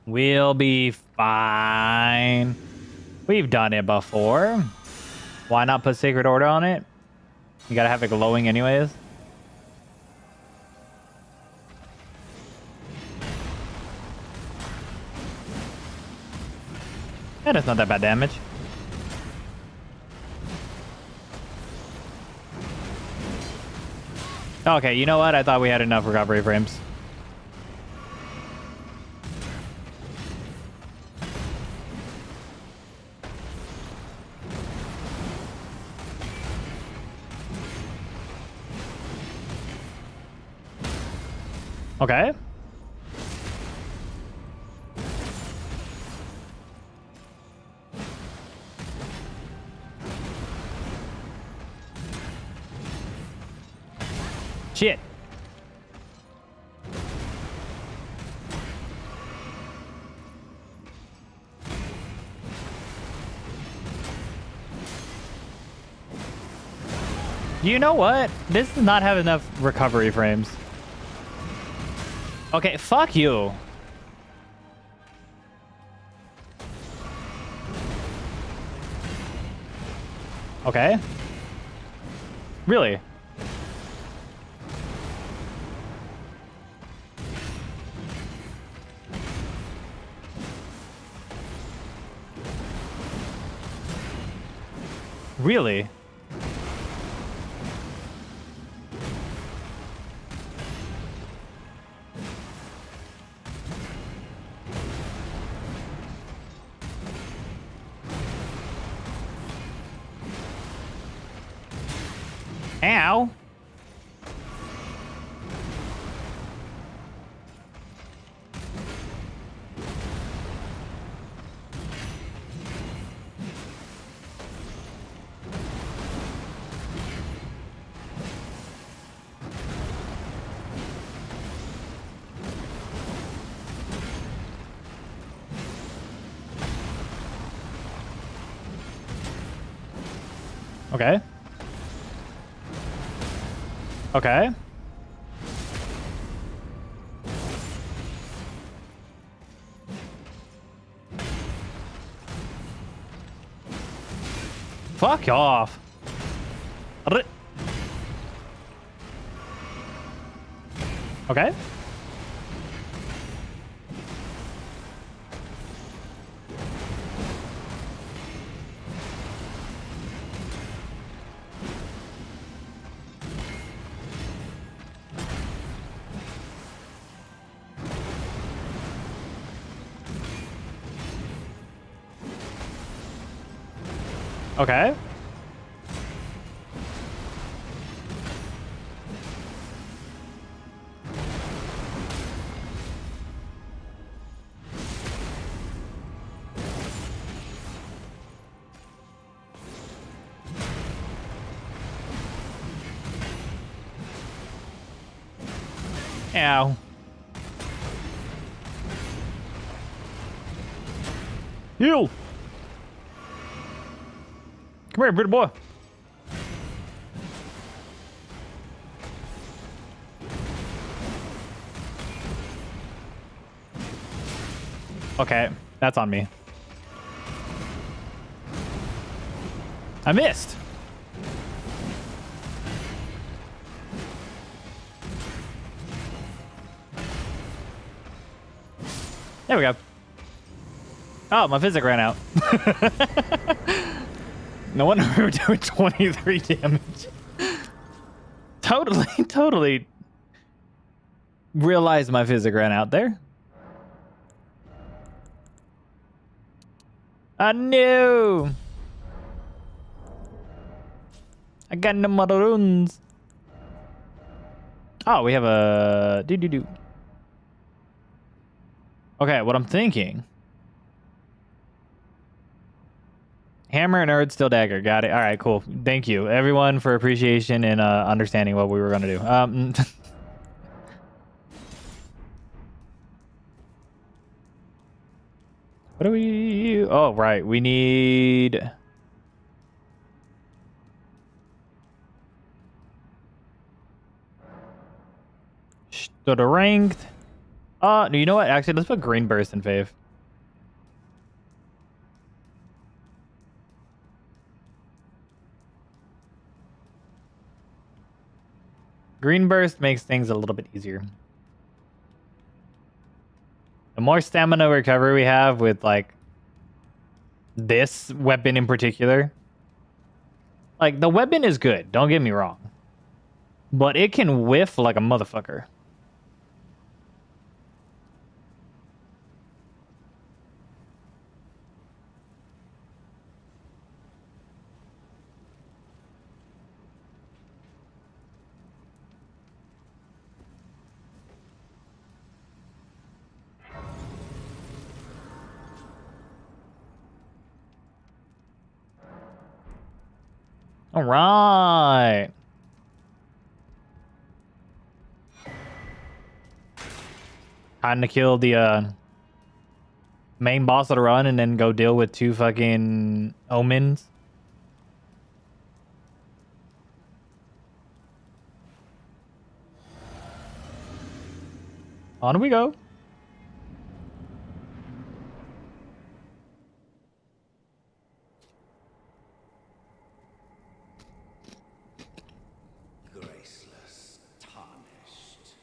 We'll be fine. We've done it before. Why not put Sacred Order on it? You gotta have it glowing anyways. Yeah, that's not that bad damage. Okay, you know what? I thought we had enough recovery frames. Okay. Shit. You know what? This does not have enough recovery frames. Okay, fuck you. Okay. Really? Really? Ow. Okay. Okay. Fuck off. Okay. Okay. Ow. Heal. Come here, pretty boy. Okay, that's on me. I missed. There we go. Oh, my physic ran out. No wonder we were doing 23 damage. Totally realized my physic ran out there. I knew. I got no more runes. Oh, we have a do. Okay, what I'm thinking. Hammer, nerd, steel dagger. Got it. All right, cool. Thank you, everyone, for appreciation and understanding what we were going to do. What do we... Oh, right. We need... So the ranked... you know what? Actually, let's put green burst in fave. Green burst makes things a little bit easier. The more stamina recovery we have with, like, this weapon in particular. Like, the weapon is good. Don't get me wrong. But it can whiff like a motherfucker. All right. Time to kill the main boss of the run and then go deal with 2 fucking omens. On we go. Graceless, tarnished.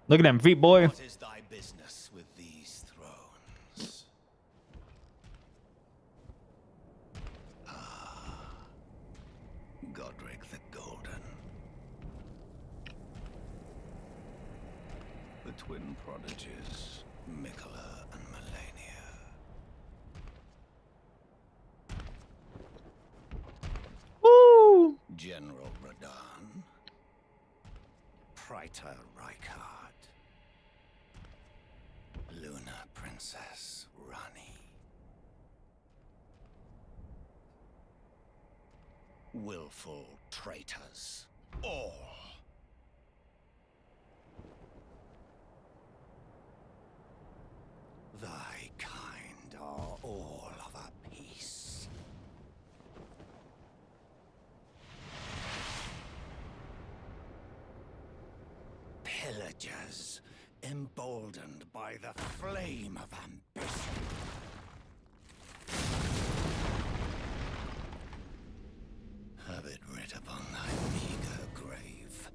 Look at them feet, boy. What is thy business with these thrones? Godric the Golden. The twin prodigies, Mikola and Melania. Woo! General Radahn. Praetor Rykard. Luna Princess Rani. Willful traitors, all. Thy kind are all of a piece. Pillagers, emboldened by the flame of ambition. Have it writ upon thy meager grave.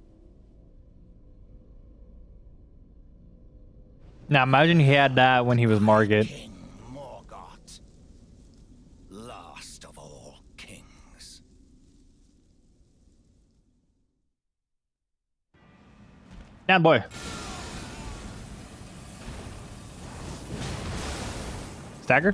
Now imagine he had that when he was Morgott. King Morgott, last of all kings. Down, boy. Stagger.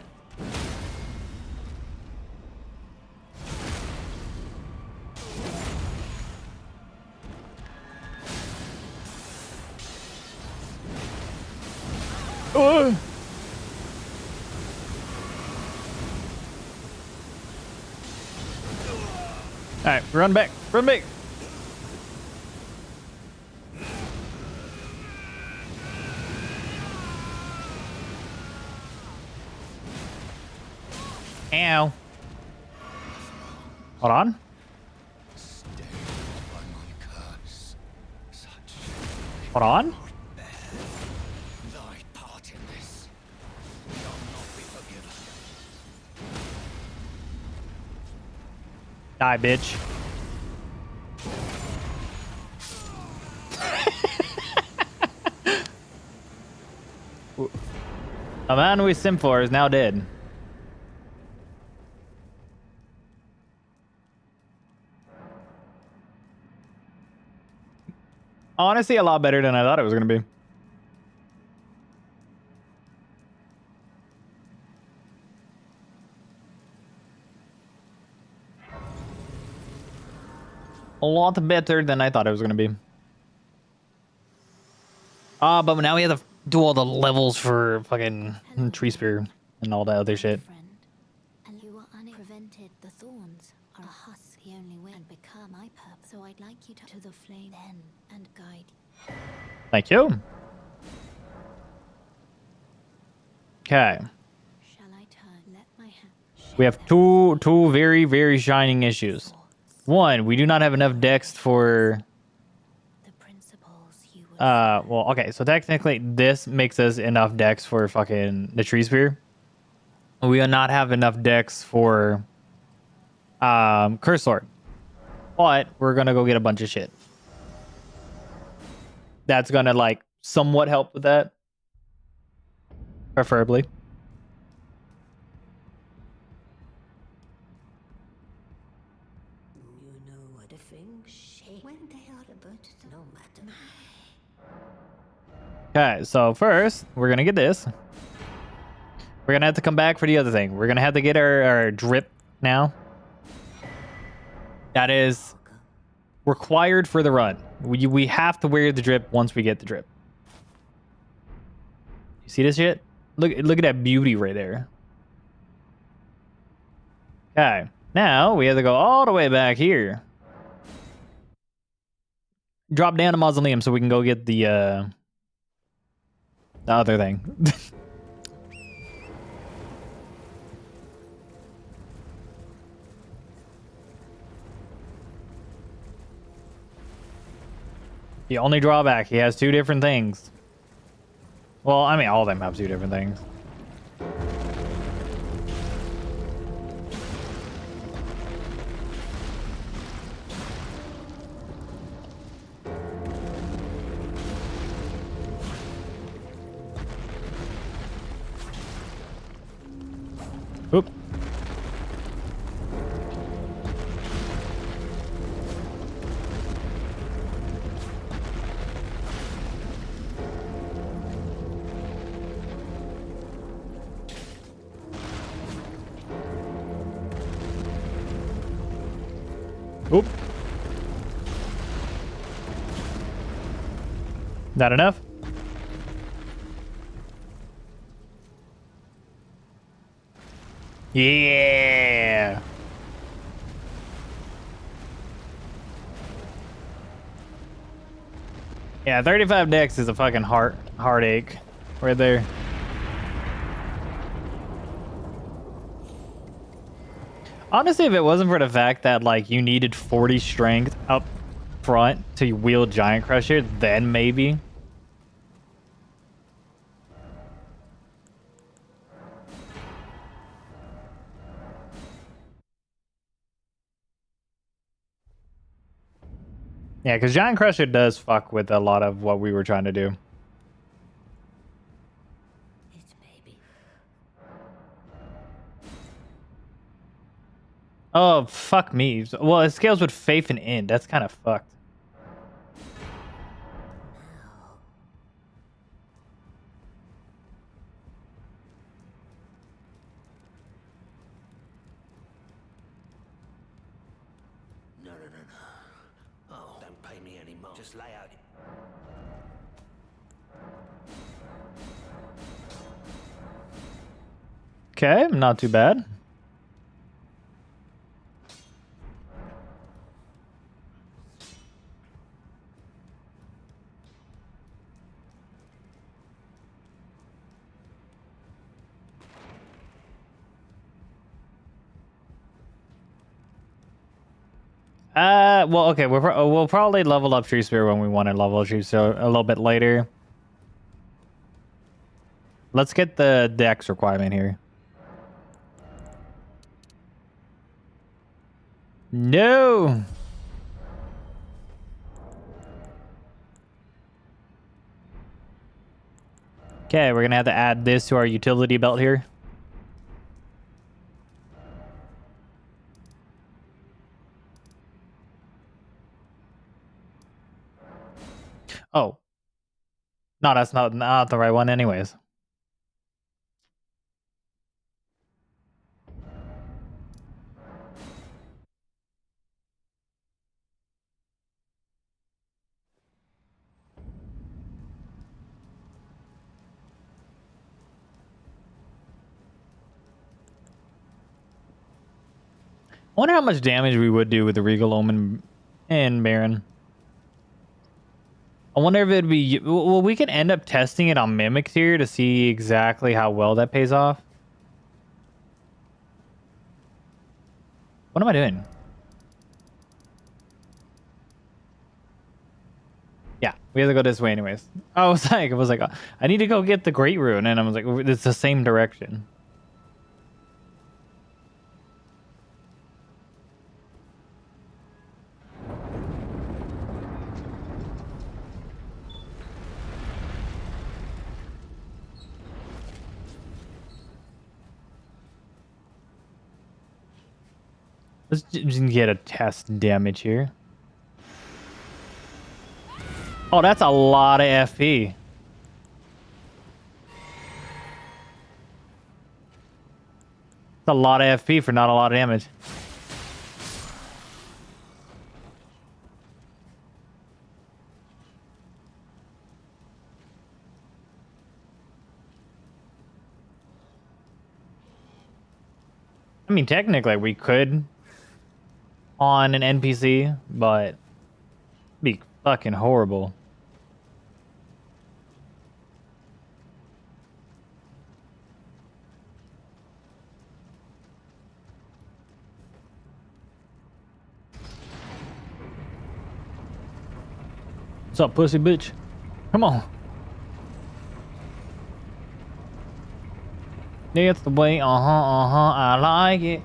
All right, run back, run back. Ow. Hold on. Hold on. Thy part in this shall not be forgiven. Die, bitch. A man we simp for is now dead. Honestly, a lot better than I thought it was going to be. A lot better than I thought it was going to be. But now we have to do all the levels for fucking tree spear and all that other shit. Friend, and you are unprevented. The thorns are a husk, the only way and become my purpose. So I'd like you to the flame then and guide. Thank you. Okay. Shall I turn? Let my hand. We have two very, very shining issues. One, we do not have enough dex for... The principles you would well, okay, so technically this makes us enough dex for fucking the tree spear. We will not have enough dex for curse sword. But we're gonna go get a bunch of shit. That's gonna like somewhat help with that. Preferably. You know what a thing shake when they are about to no matter. Okay, so first we're gonna get this. We're gonna have to come back for the other thing. We're gonna have to get our drip now. That is required for the run. We have to wear the drip once we get the drip. You see this shit? Look at that beauty right there. Okay, now we have to go all the way back here. Drop down a mausoleum so we can go get the other thing. The only drawback, he has two different things. Well, I mean, all of them have two different things. Oop. Oop. Not enough? Yeah. Yeah, 35 dex is a fucking heartache right there. Honestly, if it wasn't for the fact that like you needed 40 strength up front to wield Giant Crusher, then maybe. Yeah, because Giant Crusher does fuck with a lot of what we were trying to do. It may be. Oh, fuck me. Well, it scales with faith and end. That's kind of fucked. pay me any more. Just lay out. Okay, not too bad. Well, okay, we'll probably level up Tree Spear when we want to level up Tree Spear a little bit later. Let's get the Dex requirement here. No! Okay, we're gonna have to add this to our utility belt here. Oh. No, that's not the right one anyways. I wonder how much damage we would do with the Regal Omen and Baron. I wonder if it'd be... Well, we could end up testing it on Mimics here to see exactly how well that pays off. What am I doing? Yeah, we have to go this way anyways. I was like, I need to go get the Great Rune, and I was like, it's the same direction. Let's just get a test damage here. Oh, that's a lot of FP. That's a lot of FP for not a lot of damage. I mean, technically we could on an NPC, but it'd be fucking horrible. What's up, pussy bitch? Come on. That's the way. I like it.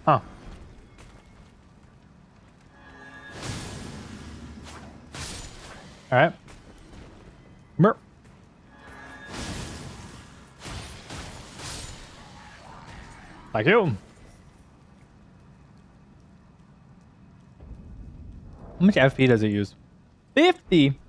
Huh. All right. Merp. Like you. How much FP does it use? 50.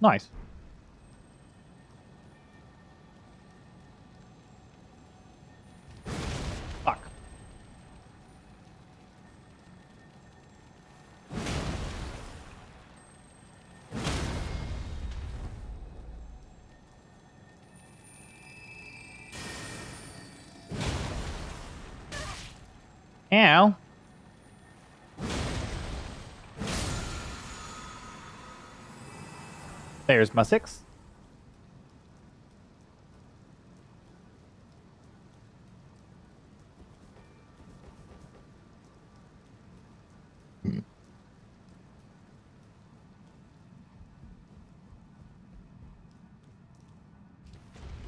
Nice. Fuck. Ow. There's my 6.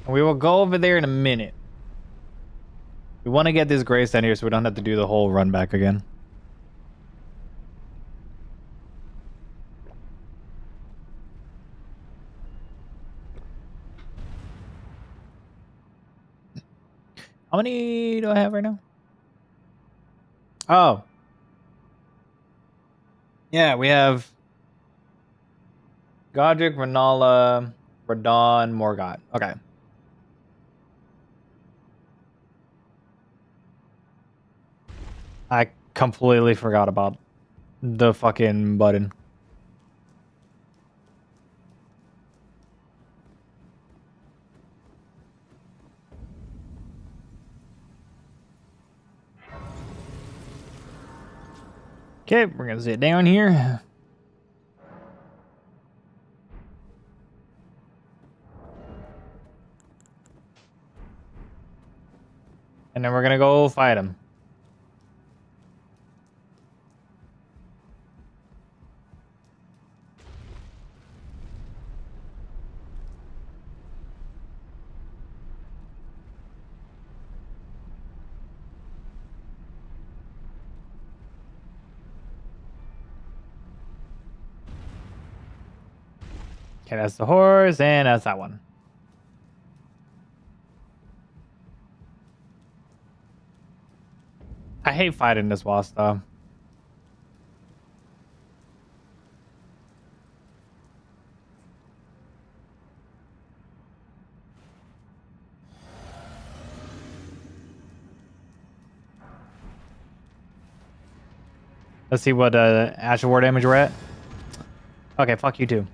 We will go over there in a minute. We want to get this gray stand here so we don't have to do the whole run back again. How many do I have right now? Oh. Yeah, we have Godric, Renala, Radon, Morgott. Okay. I completely forgot about the fucking button. Okay, we're gonna sit down here. And then we're gonna go fight him. Okay, that's the horse, and that's that one. I hate fighting this boss, though. Let's see what Asher War damage we're at. Okay, fuck you too.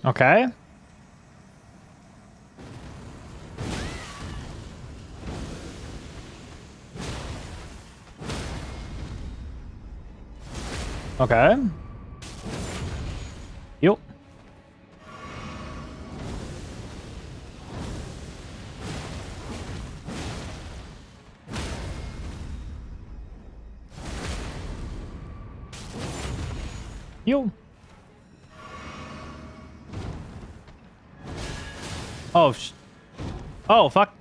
Okay. Okay. Yep. Yep. Oh, oh, fuck.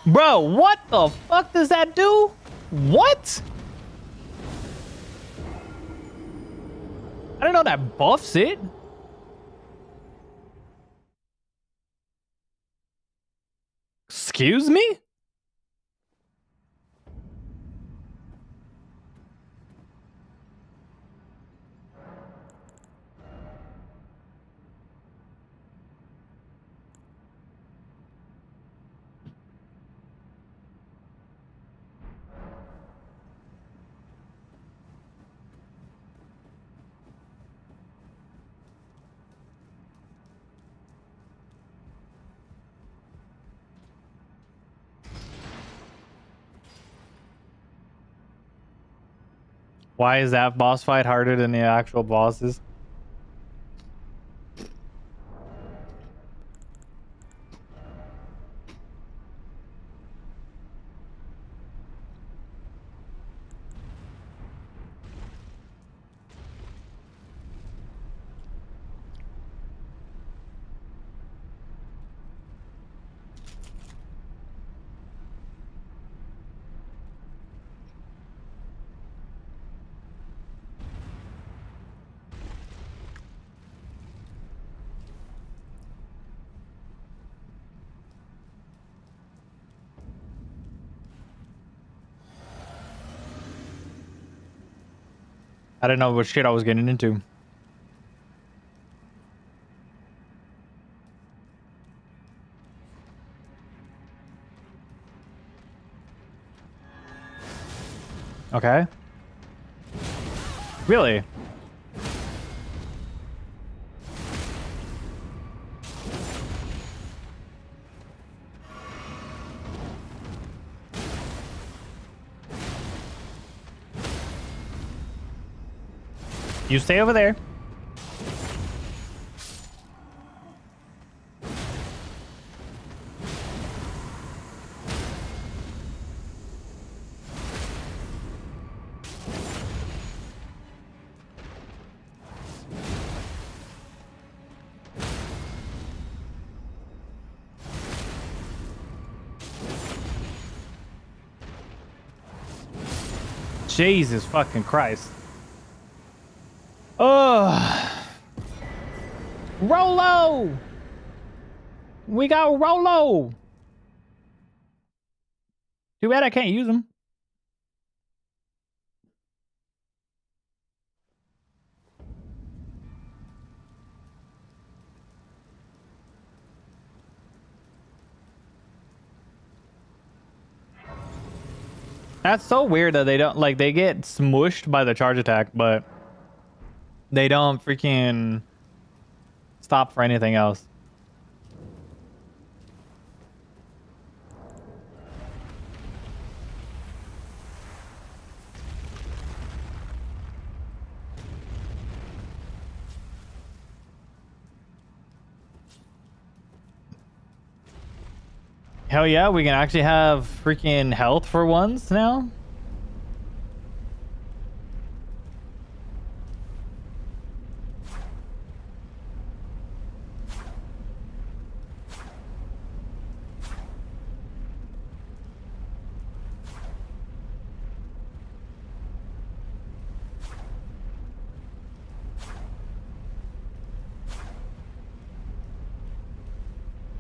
Bro, what the fuck does that do? What? I don't know that buffs it. Excuse me? Why is that boss fight harder than the actual bosses? I didn't know what shit I was getting into. Okay. Really? You stay over there. Jesus fucking Christ. Oh. Rolo! We got Rolo! Too bad I can't use him. That's so weird that they don't, like, they get smushed by the charge attack, but they don't freaking stop for anything else. Hell yeah, we can actually have freaking health for once now.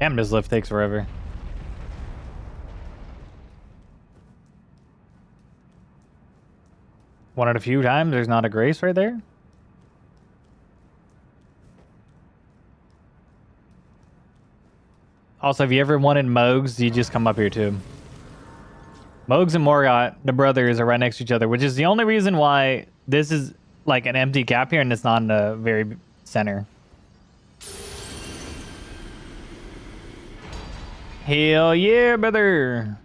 Damn, this lift takes forever. One of the few times there's not a grace right there. Also, if you ever wanted Mogs, you just come up here too. Mogs and Morgott, the brothers, are right next to each other, which is the only reason why this is like an empty gap here and it's not in the very center. Hell yeah, brother.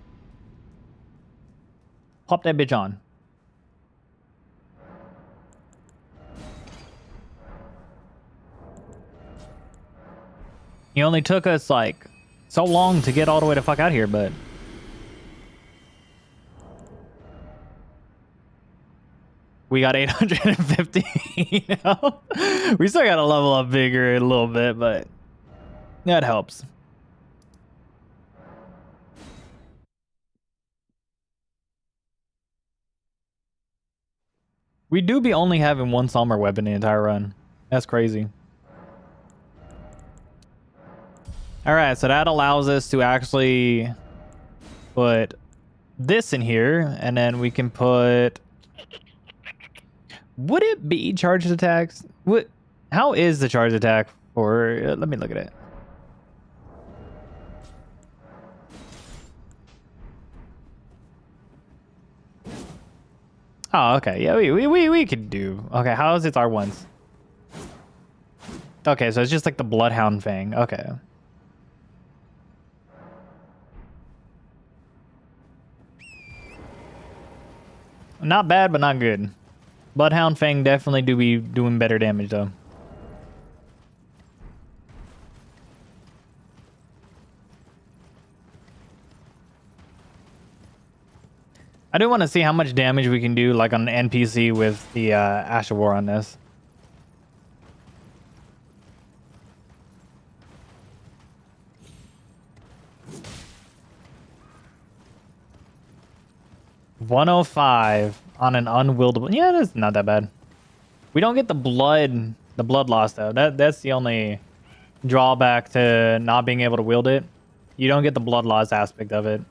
Pop that bitch on. It only took us like so long to get all the way to fuck out here, but we got 850. You know? We still gotta level up bigger a little bit, but that helps. We do be only having one summer weapon the entire run. That's crazy. Alright, so that allows us to actually put this in here, and then we can put... Would it be charged attacks? What? How is the charge attack for... let me look at it. Oh, okay. Yeah, we could do... Okay, how is it our ones? Okay, so it's just like the Bloodhound Fang. Okay. Not bad, but not good. Bloodhound Fang definitely do be doing better damage, though. I do want to see how much damage we can do, like, on an NPC with the Ash of War on this. $105 on an unwieldable. Yeah, that's not that bad. We don't get the blood loss though. That's the only drawback to not being able to wield it. You don't get the blood loss aspect of it.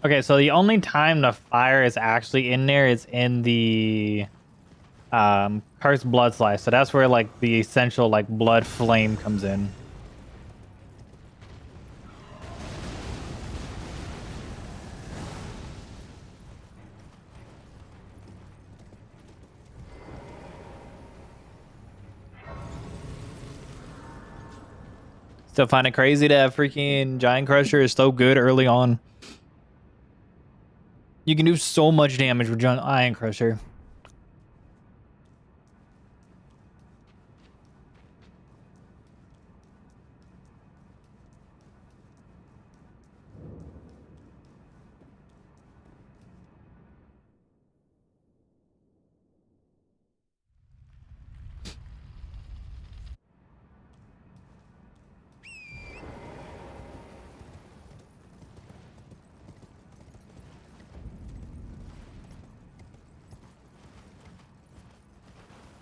Okay, so the only time the fire is actually in there is in the cursed blood slice. So that's where like the essential like blood flame comes in. Still find it crazy that freaking Giant Crusher is so good early on. You can do so much damage with Giant Crusher.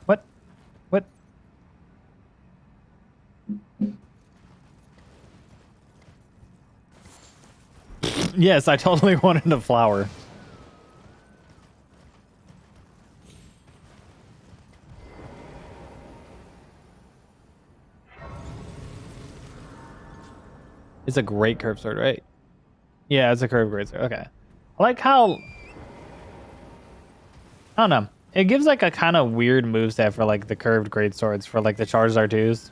What? What? Yes, I totally wanted a flower. It's a great curved sword, right? Yeah, it's a curved great sword. Okay. I like how... I don't know. It gives like a kind of weird moveset for like the curved great swords for like the charged R2s.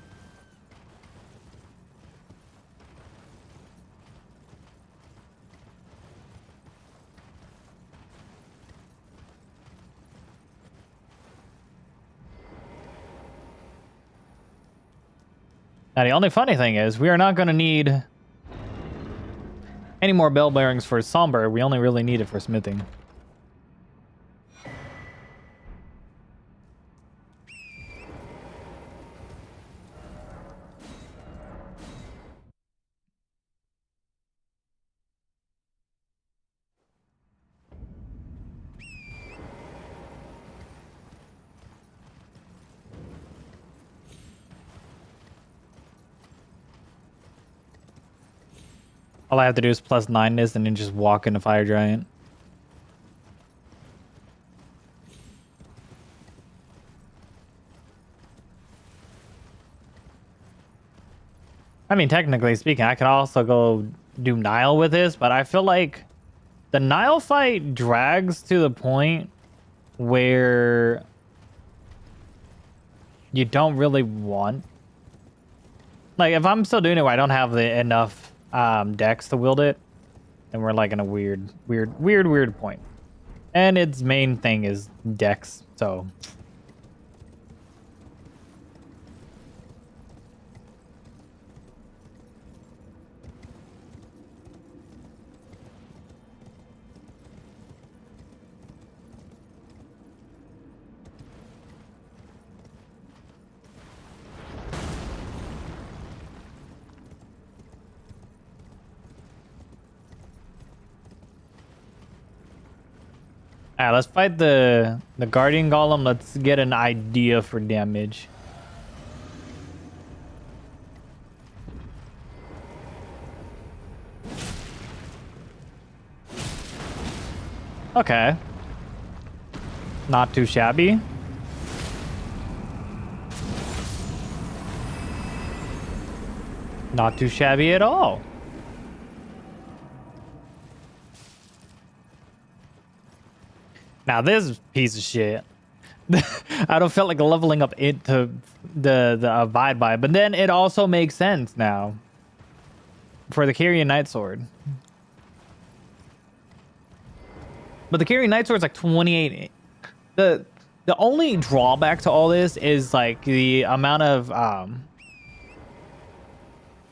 Now the only funny thing is we are not going to need any more bell bearings for Somber. We only really need it for smithing. All I have to do is +9 this and then just walk into Fire Giant. I mean, technically speaking, I could also go do Nile with this, but I feel like the Nile fight drags to the point where you don't really want... Like, if I'm still doing it where I don't have enough decks to wield it, then we're like in a weird point. And its main thing is decks, so... Alright, let's fight the Guardian Golem. Let's get an idea for damage. Okay. Not too shabby. Not too shabby at all. Now this piece of shit, I don't feel like leveling up into the Abide by, but then it also makes sense now for the Carrion Night Sword. But the Carrion Night Sword is like 28. The only drawback to all this is like the amount of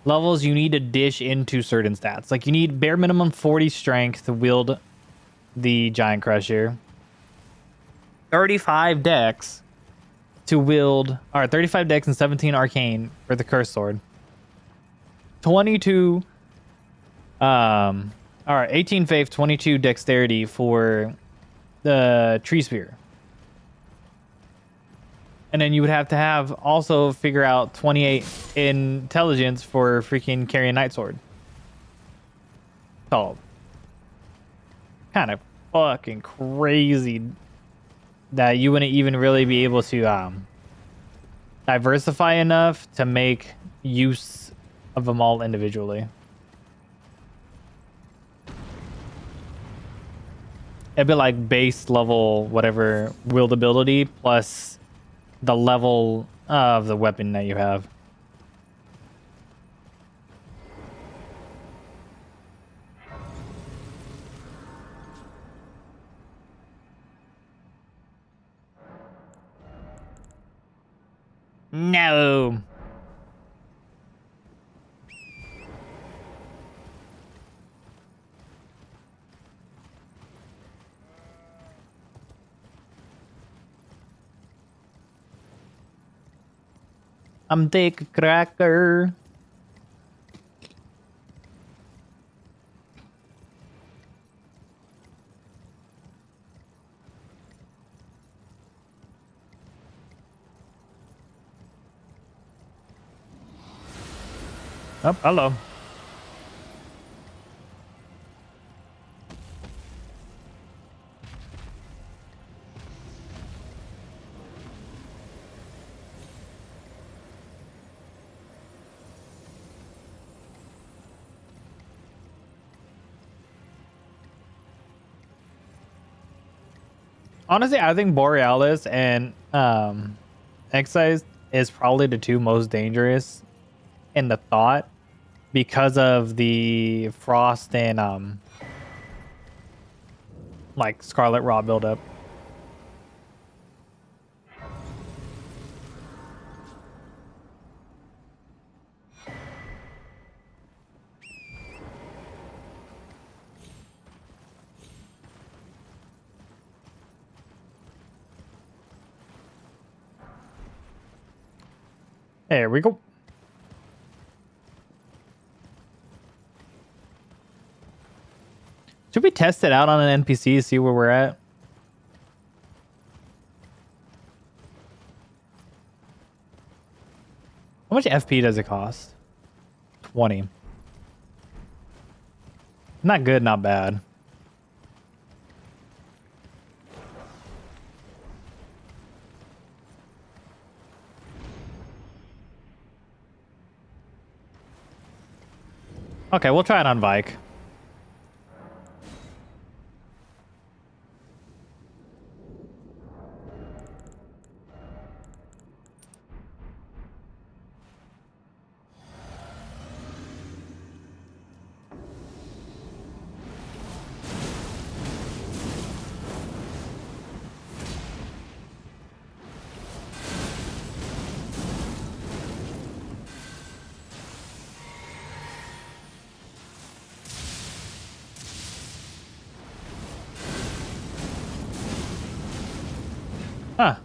levels you need to dish into certain stats. Like you need bare minimum 40 strength to wield the Giant Crusher. 35 dex to wield, or 35 dex and 17 arcane for the Curse Sword. 22, or 18 faith, 22 dexterity for the Tree Spear. And then you would have to have also figure out 28 intelligence for freaking Carrion Night Sword. So, kind of fucking crazy that you wouldn't even really be able to diversify enough to make use of them all individually. It'd be like base level whatever wieldability plus the level of the weapon that you have. No. I'm Dick Cracker. Oh, hello. Honestly, I think Borealis and Excise is probably the two most dangerous in the thought because of the Frost and like Scarlet Raw buildup. There we go. Should we test it out on an NPC, see where we're at? How much FP does it cost? 20. Not good, not bad. Okay, we'll try it on Vike. Huh.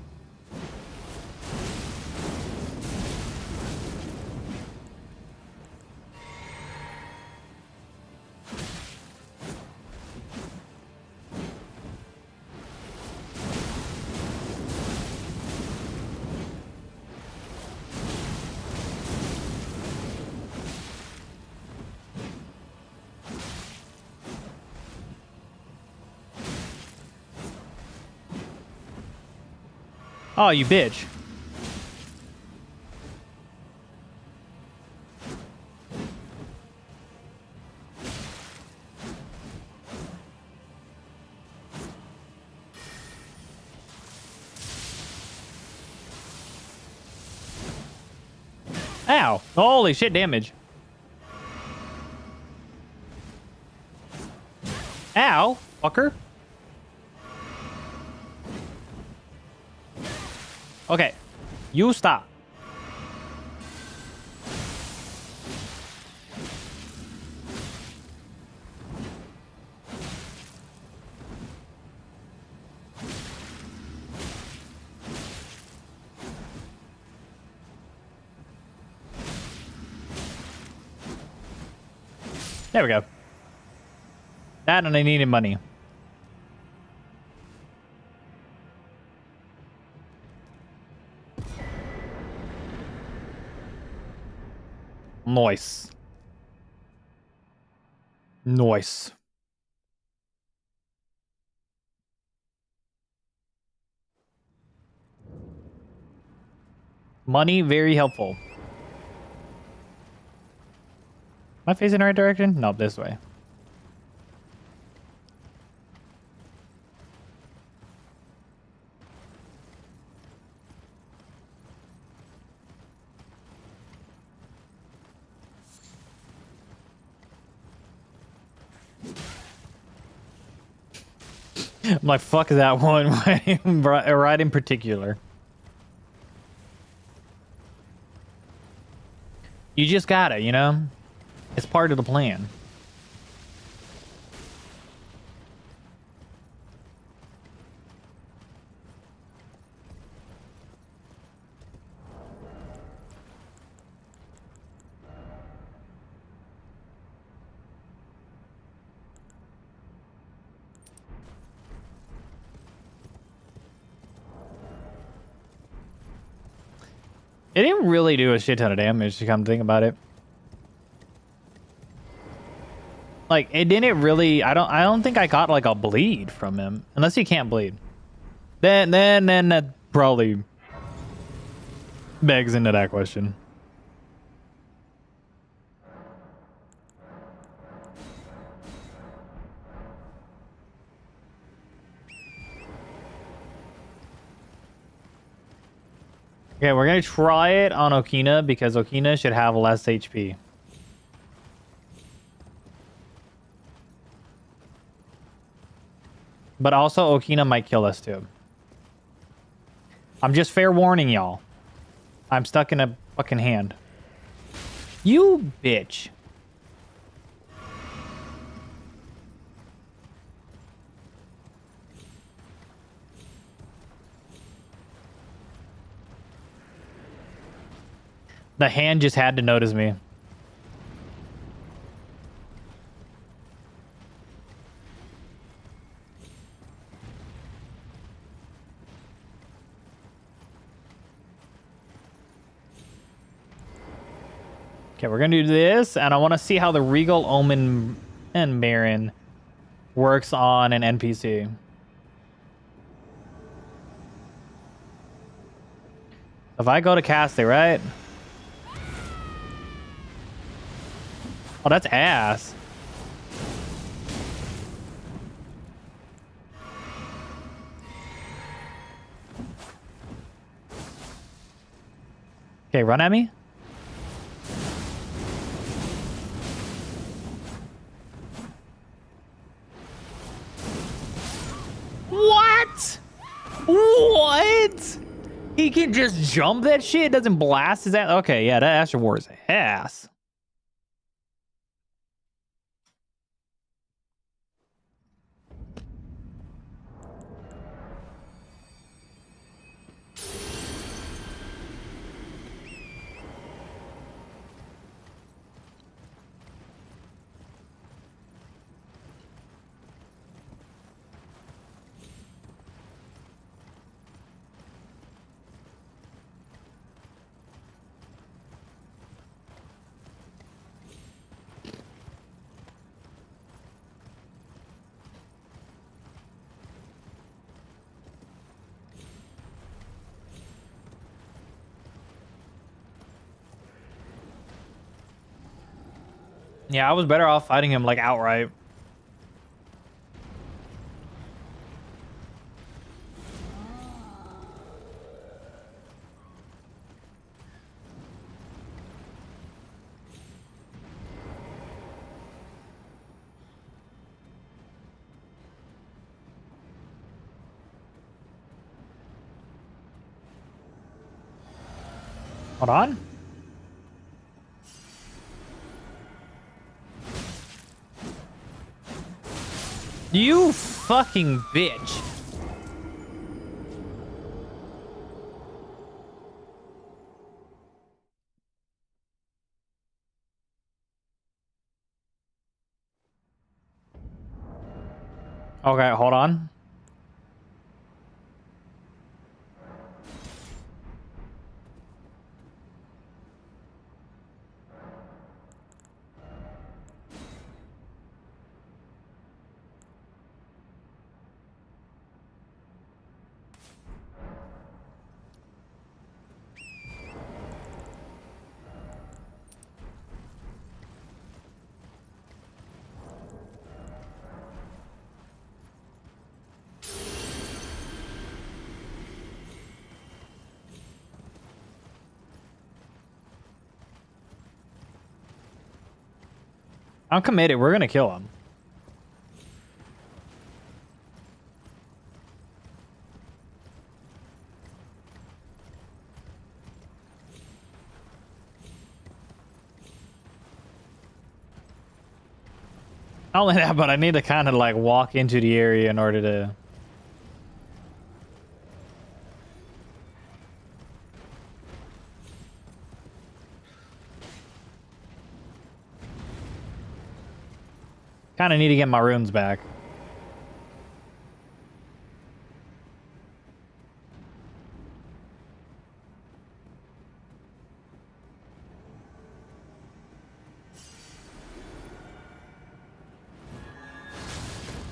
Oh, you bitch. Ow. Holy shit damage. Ow, fucker. Okay, you stop. There we go. That and I needed money. Nice. Nice. Money, very helpful. Am I facing the right direction? No, this way. I'm like, fuck that one right in particular. You just gotta, you know? It's part of the plan. It didn't really do a shit ton of damage to come to think about it. Like, it didn't really. I don't think I got like a bleed from him, unless he can't bleed. Then that probably begs into that question. Okay, we're gonna try it on Okina because Okina should have less HP. But also Okina might kill us too. I'm just fair warning y'all. I'm stuck in a fucking hand. You bitch. The hand just had to notice me. Okay, we're gonna do this, and I want to see how the Regal Omen and Baron works on an NPC. If I go to cast it, right? Oh, that's ass. Okay, run at me. What? What? He can just jump that shit? It doesn't blast his ass? Okay, yeah, that Astro War is ass. Yeah, I was better off fighting him like outright. Hold on. You fucking bitch. Okay, hold on. I'm committed. We're gonna kill him. Not only that, but I need to kind of like walk into the area in order to. Kind of need to get my runes back.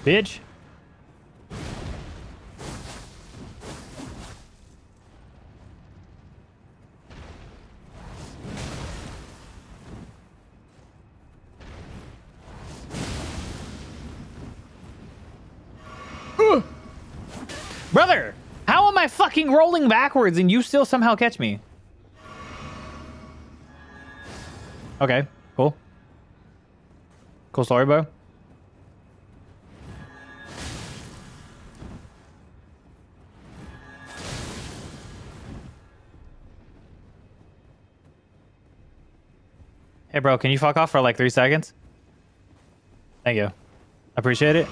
Bitch. Brother, how am I fucking rolling backwards and you still somehow catch me? Okay, cool. Cool story, bro. Hey, bro, can you fuck off for like 3 seconds? Thank you. Appreciate it.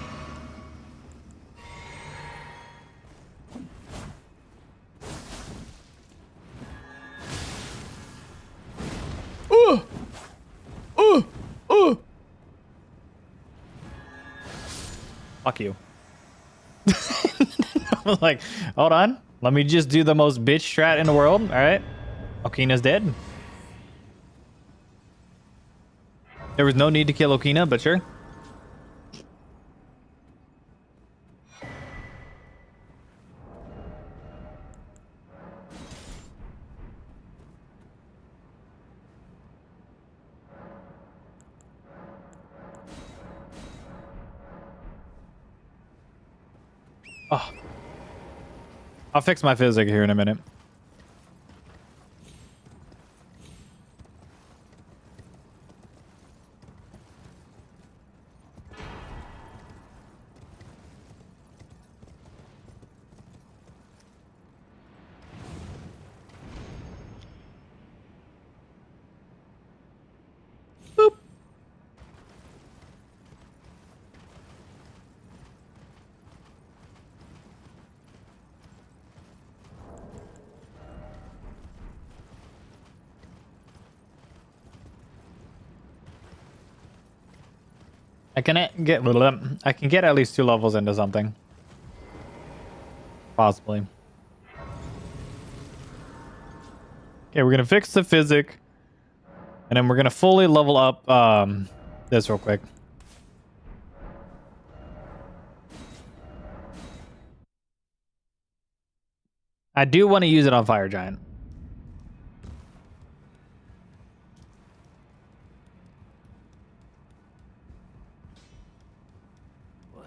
Fuck you. I'm like, hold on. Let me just do the most bitch strat in the world. All right. Okina's dead. There was no need to kill Okina, but sure. Oh. I'll fix my physics here in a minute. Boop. I can get at least 2 levels into something. Possibly. Okay, we're gonna fix the physics. And then we're gonna fully level up this real quick. I do want to use it on Fire Giant. Well,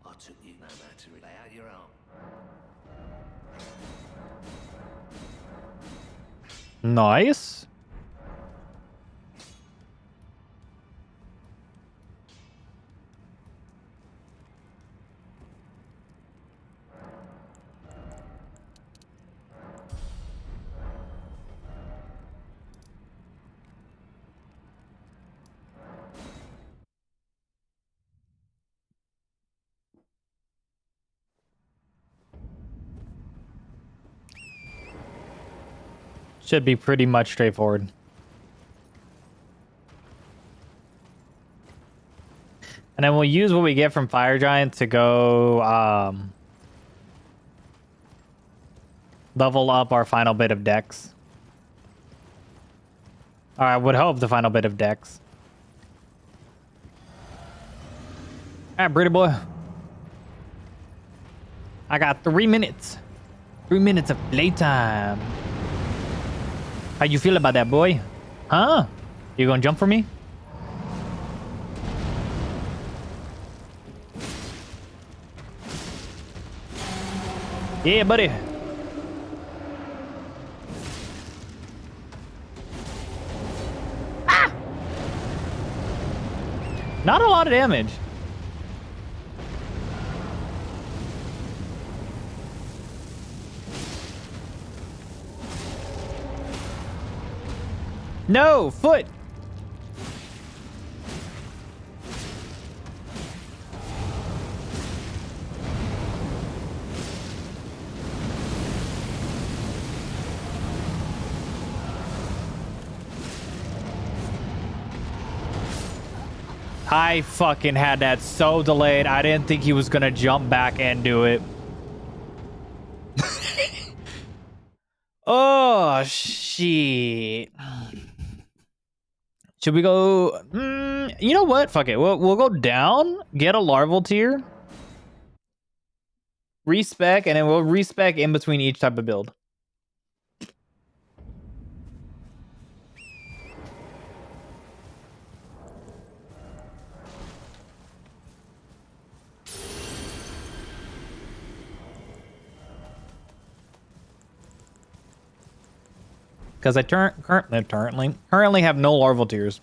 I took you no matter lay out your own. Nice. Should be pretty much straightforward. And then we'll use what we get from Fire Giant to go level up our final bit of Dex. Or I would hope the final bit of Dex. Alright, pretty boy. I got 3 minutes. 3 minutes of playtime. How you feel about that, boy? Huh? You gonna jump for me? Yeah, buddy. Ah! Not a lot of damage. No, foot. I fucking had that so delayed. I didn't think he was gonna jump back and do it. Oh, shit. Should we go? You know what? Fuck it. We'll go down, get a larval tier, respec, and then we'll respec in between each type of build. Because I currently have no larval tiers.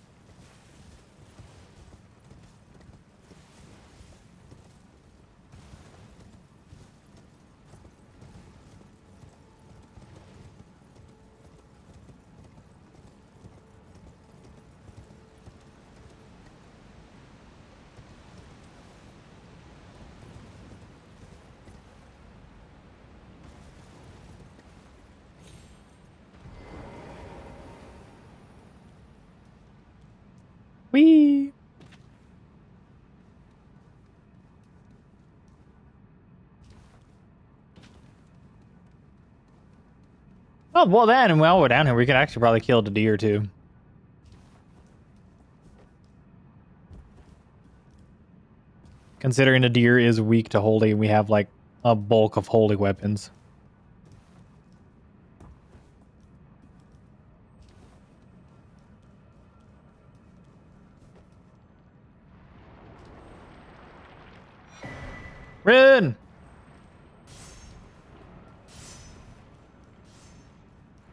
Whee! Oh, well then, while we're down here, we could actually probably kill the deer too. Considering the deer is weak to holy, we have like a bulk of holy weapons. Run!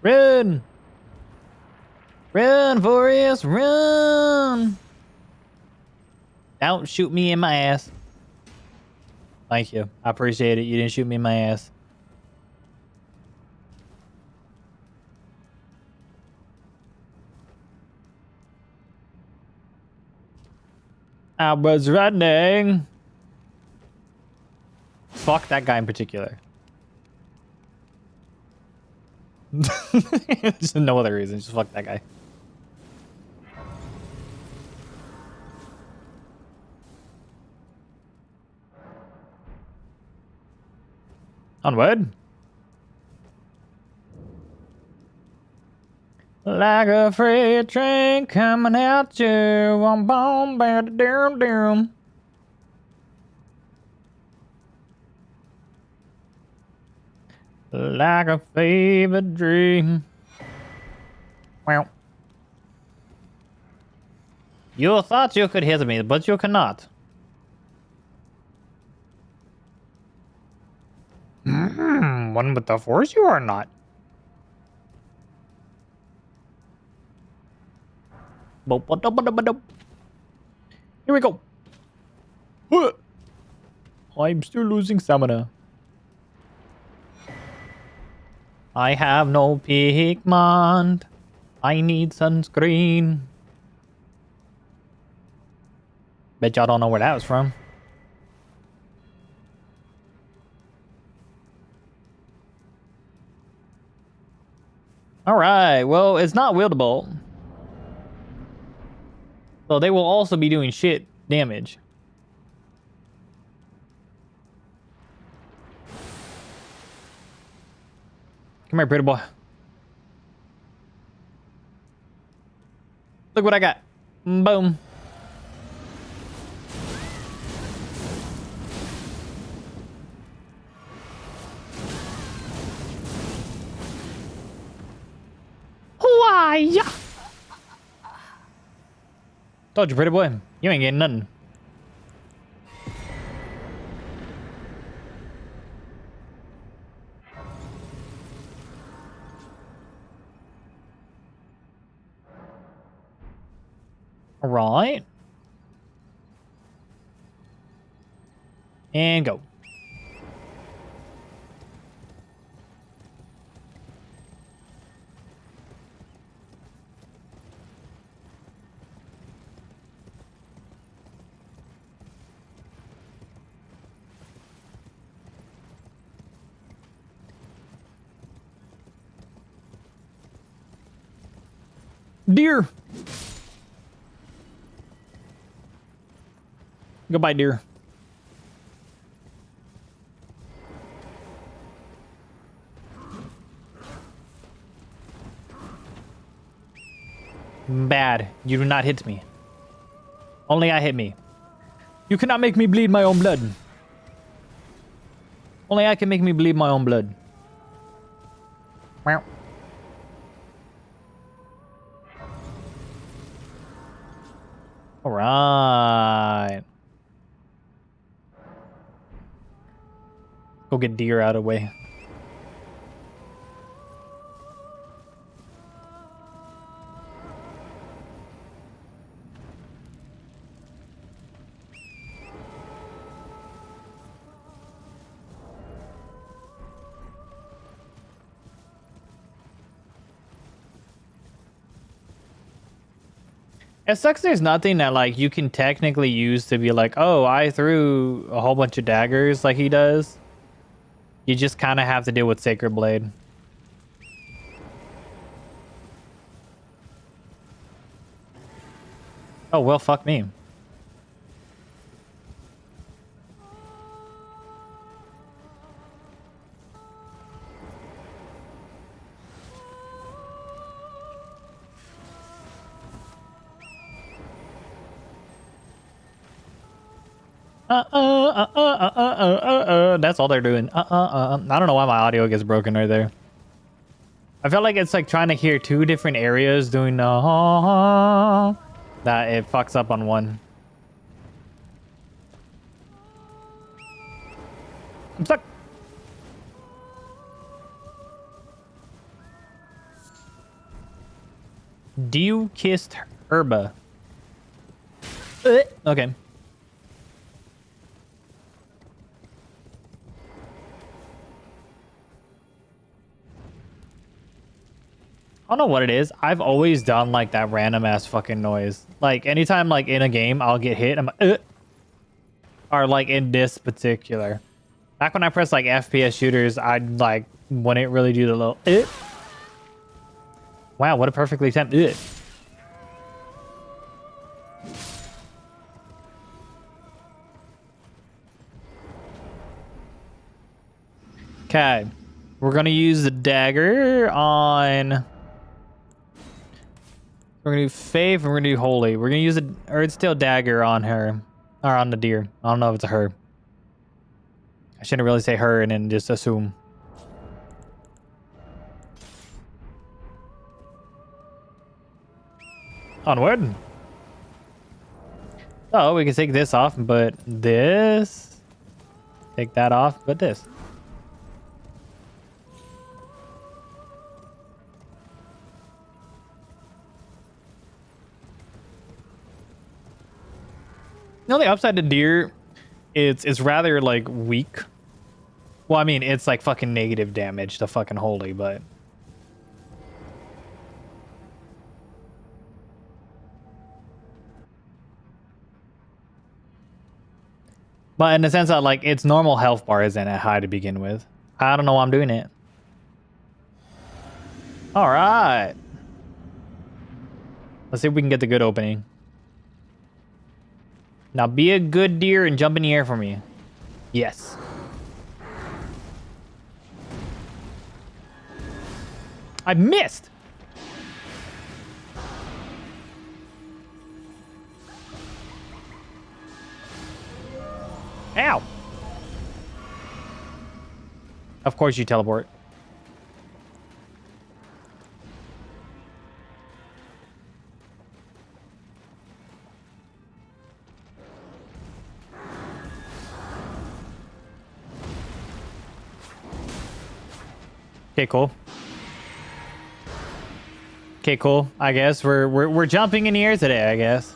Run! Run, Forrest, run! Don't shoot me in my ass. Thank you. I appreciate it. You didn't shoot me in my ass. I was running. Fuck that guy in particular. Just no other reason. Just fuck that guy. Onward. Like a freight train coming at you. I'm boom, bam, doom, doom. Like a favorite dream. Well, you thought you could hit me, but you cannot. One with the force, you are not. Here we go. I'm still losing stamina. I have no pigment. I need sunscreen. Bet y'all don't know where that was from. Alright, well, it's not wieldable. So they will also be doing shit damage. Come here, pretty boy. Look what I got. Boom. Why? Told you, pretty boy. You ain't getting nothing. All right. And go. Deer. Goodbye, dear. Bad. You do not hit me. Only I hit me. You cannot make me bleed my own blood. Only I can make me bleed my own blood. Meow. All right. Go get deer out of the way. It sucks there's nothing that like you can technically use to be like, oh, I threw a whole bunch of daggers like he does. You just kind of have to deal with Sacred Blade. Oh, well, fuck me. That's all they're doing. I don't know why my audio gets broken right there. I felt like it's like trying to hear two different areas doing that it fucks up on one. I'm stuck. Dew kissed Herba. Okay. I don't know what it is. I've always done like that random ass fucking noise. Like anytime like in a game I'll get hit, I'm like, or like in this particular. Back when I press like FPS shooters, I'd like wouldn't really do the little Wow, what a perfectly timed Okay. We're gonna use the dagger on. We're gonna do Faith and we're gonna do Holy. We're gonna use a Earth Steel dagger on her. Or on the deer. I don't know if it's a her. I shouldn't really say her and then just assume. Onward. Oh, we can take this off, but this. Take that off, but this. You know, the upside to deer, it's rather like weak. Well, I mean, it's like fucking negative damage to fucking Holy, but. But in the sense that like its normal health bar isn't at high to begin with. I don't know why I'm doing it. All right. Let's see if we can get the good opening. Now be a good deer and jump in the air for me. Yes. I missed. Ow. Of course you teleport. Okay, cool. Okay, cool. I guess we're jumping in the air today, I guess.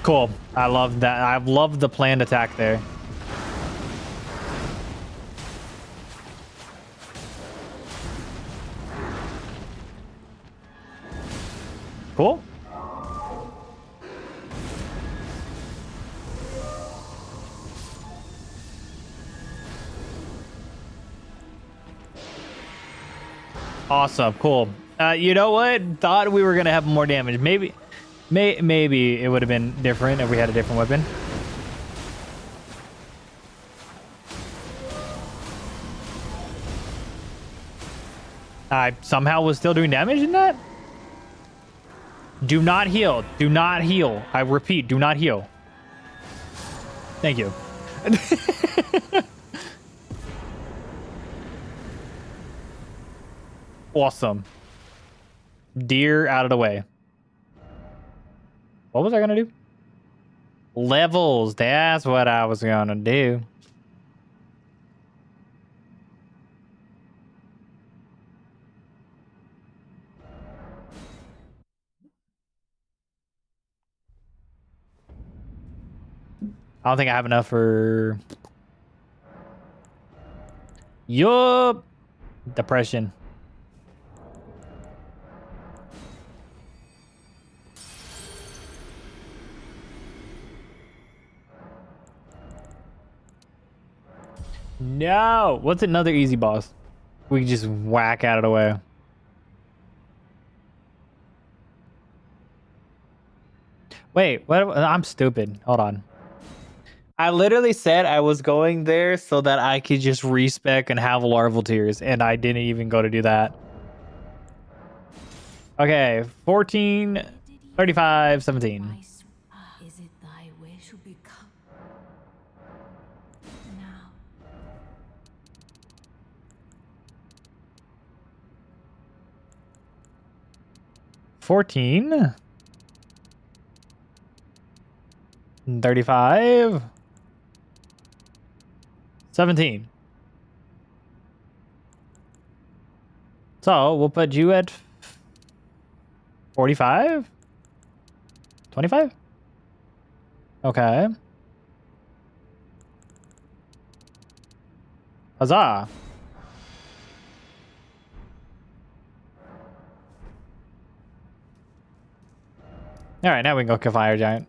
Cool. I love that. I love the planned attack there. Cool. Awesome. Cool. You know what? Thought we were going to have more damage. Maybe it would have been different if we had a different weapon. I somehow was still doing damage in that? Do not heal. Do not heal. I repeat, do not heal. Thank you. Awesome. Deer out of the way. What was I gonna do? Levels. That's what I was gonna do. I don't think I have enough for... Yup. Depression. No. What's another easy boss? We can just whack out of the way. Wait, what? I'm stupid. Hold on. I literally said I was going there so that I could just respec and have larval tears, and I didn't even go to do that. Okay, 14, 35, 17. Is it thy wish to become now? 14. 35. 17. So we'll put you at 45? 25? Okay. Huzzah. Alright, now we can go kill Fire Giant.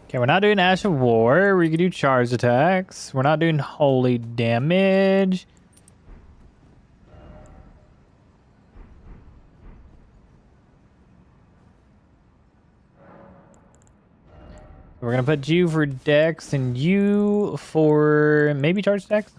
Okay, we're not doing Ash of War. We can do charge attacks. We're not doing holy damage. We're gonna put you for Dex and you for maybe charge attacks.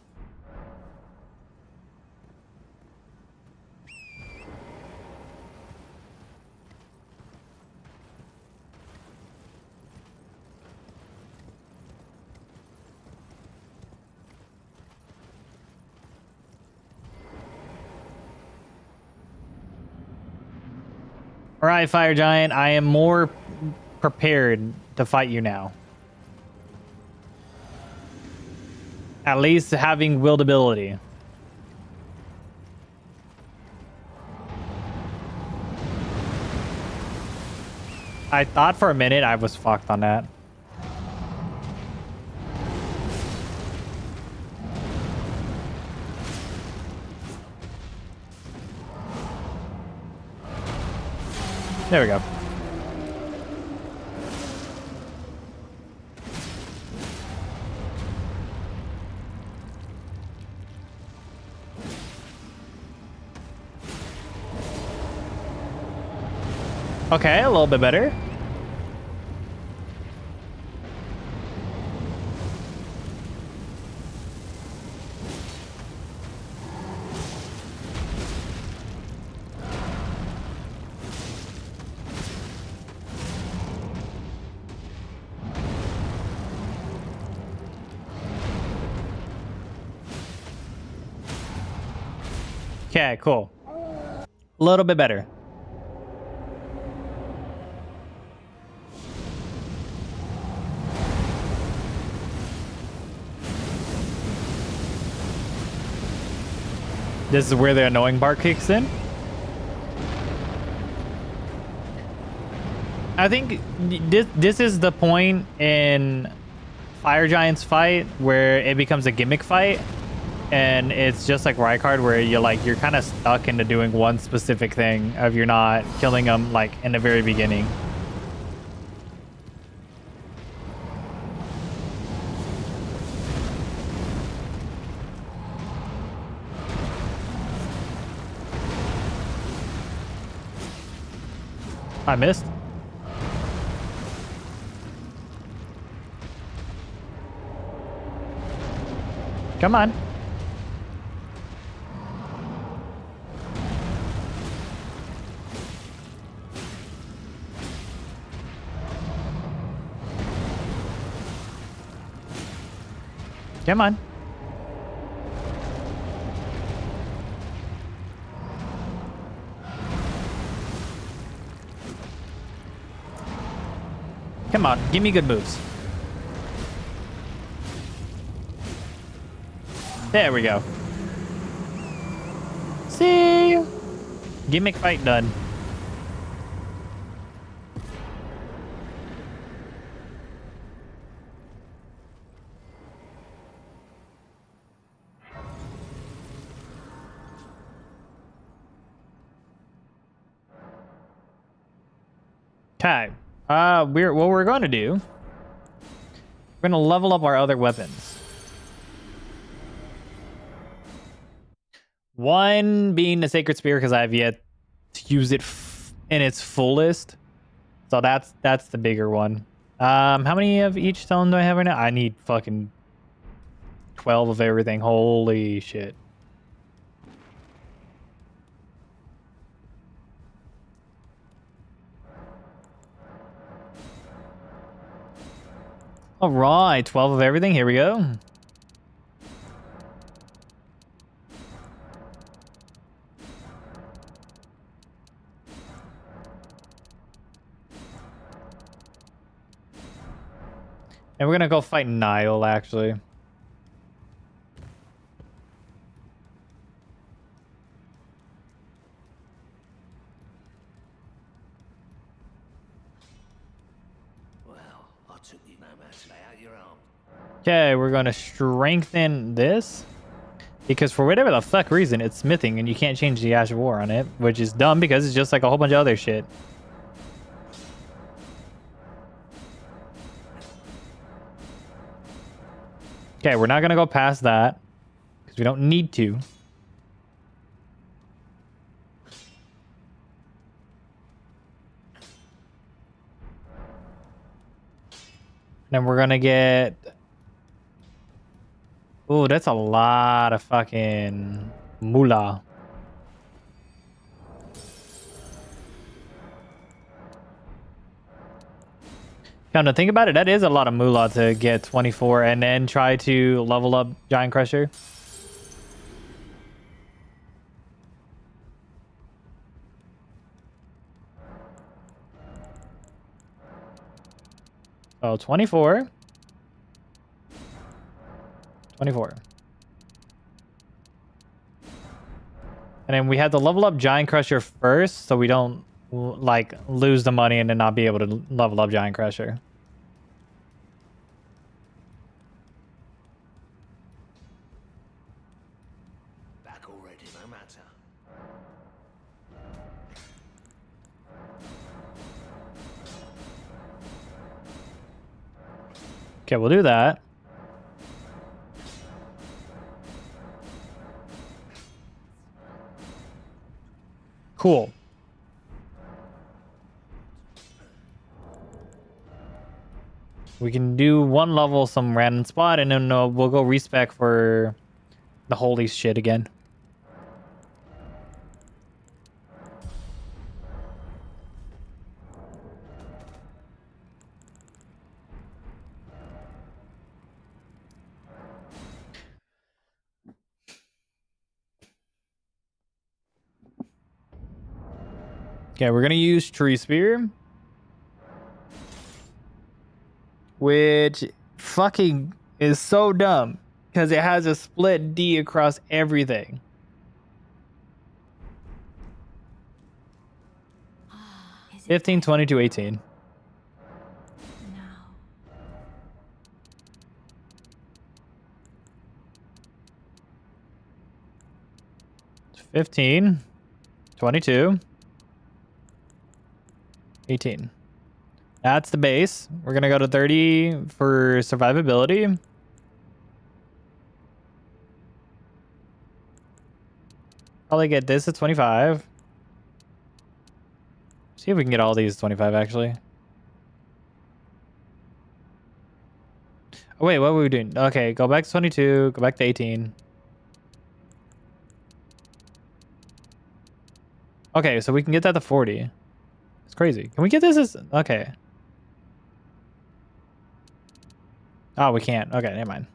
All right, Fire Giant, I am more prepared to fight you now. At least having willed ability. I thought for a minute I was fucked on that. There we go. Okay, a little bit better. Okay, cool. A little bit better. This is where the annoying part kicks in. I think this is the point in Fire Giant's fight where it becomes a gimmick fight. And it's just like Rykard, where you're kind of stuck into doing one specific thing if you're not killing them like in the very beginning. I missed. Come on. Come on. Come on, give me good moves. There we go. See? Gimmick fight done. Okay. What we're going to do, we're going to level up our other weapons. One being the Sacred Spear, because I've yet to use it in its fullest. So that's the bigger one. How many of each stone do I have right now? I need fucking 12 of everything. Holy shit. All right, 12 of everything. Here we go. And we're gonna go fight Nile, actually. Well, I took you no matter. Lay out your arm. Okay, we're gonna strengthen this. Because for whatever the fuck reason, it's smithing and you can't change the Ash of War on it. Which is dumb because it's just like a whole bunch of other shit. Okay, we're not gonna go past that. Because we don't need to. Then we're gonna get... Ooh, that's a lot of fucking moolah. Come to think about it, that is a lot of moolah to get 24 and then try to level up Giant Crusher. Oh, 24. 24. And then we had to level up Giant Crusher first so we don't like lose the money and then not be able to level up Giant Crusher. Back already, no matter. Okay, we'll do that. Cool. We can do one level some random spot and then we'll go respec for the holy shit again. Okay, we're gonna use Tree Spear. Which fucking is so dumb. Because it has a split D across everything. Is it 15, 22, 18. now? 15, 22, 18. That's the base. We're going to go to 30 for survivability. Probably get this at 25. See if we can get all these 25 actually. Oh, wait, what were we doing? Okay, go back to 22, go back to 18. Okay, so we can get that to 40. It's crazy. Can we get this as... Okay. Oh, we can't. Okay, never mind.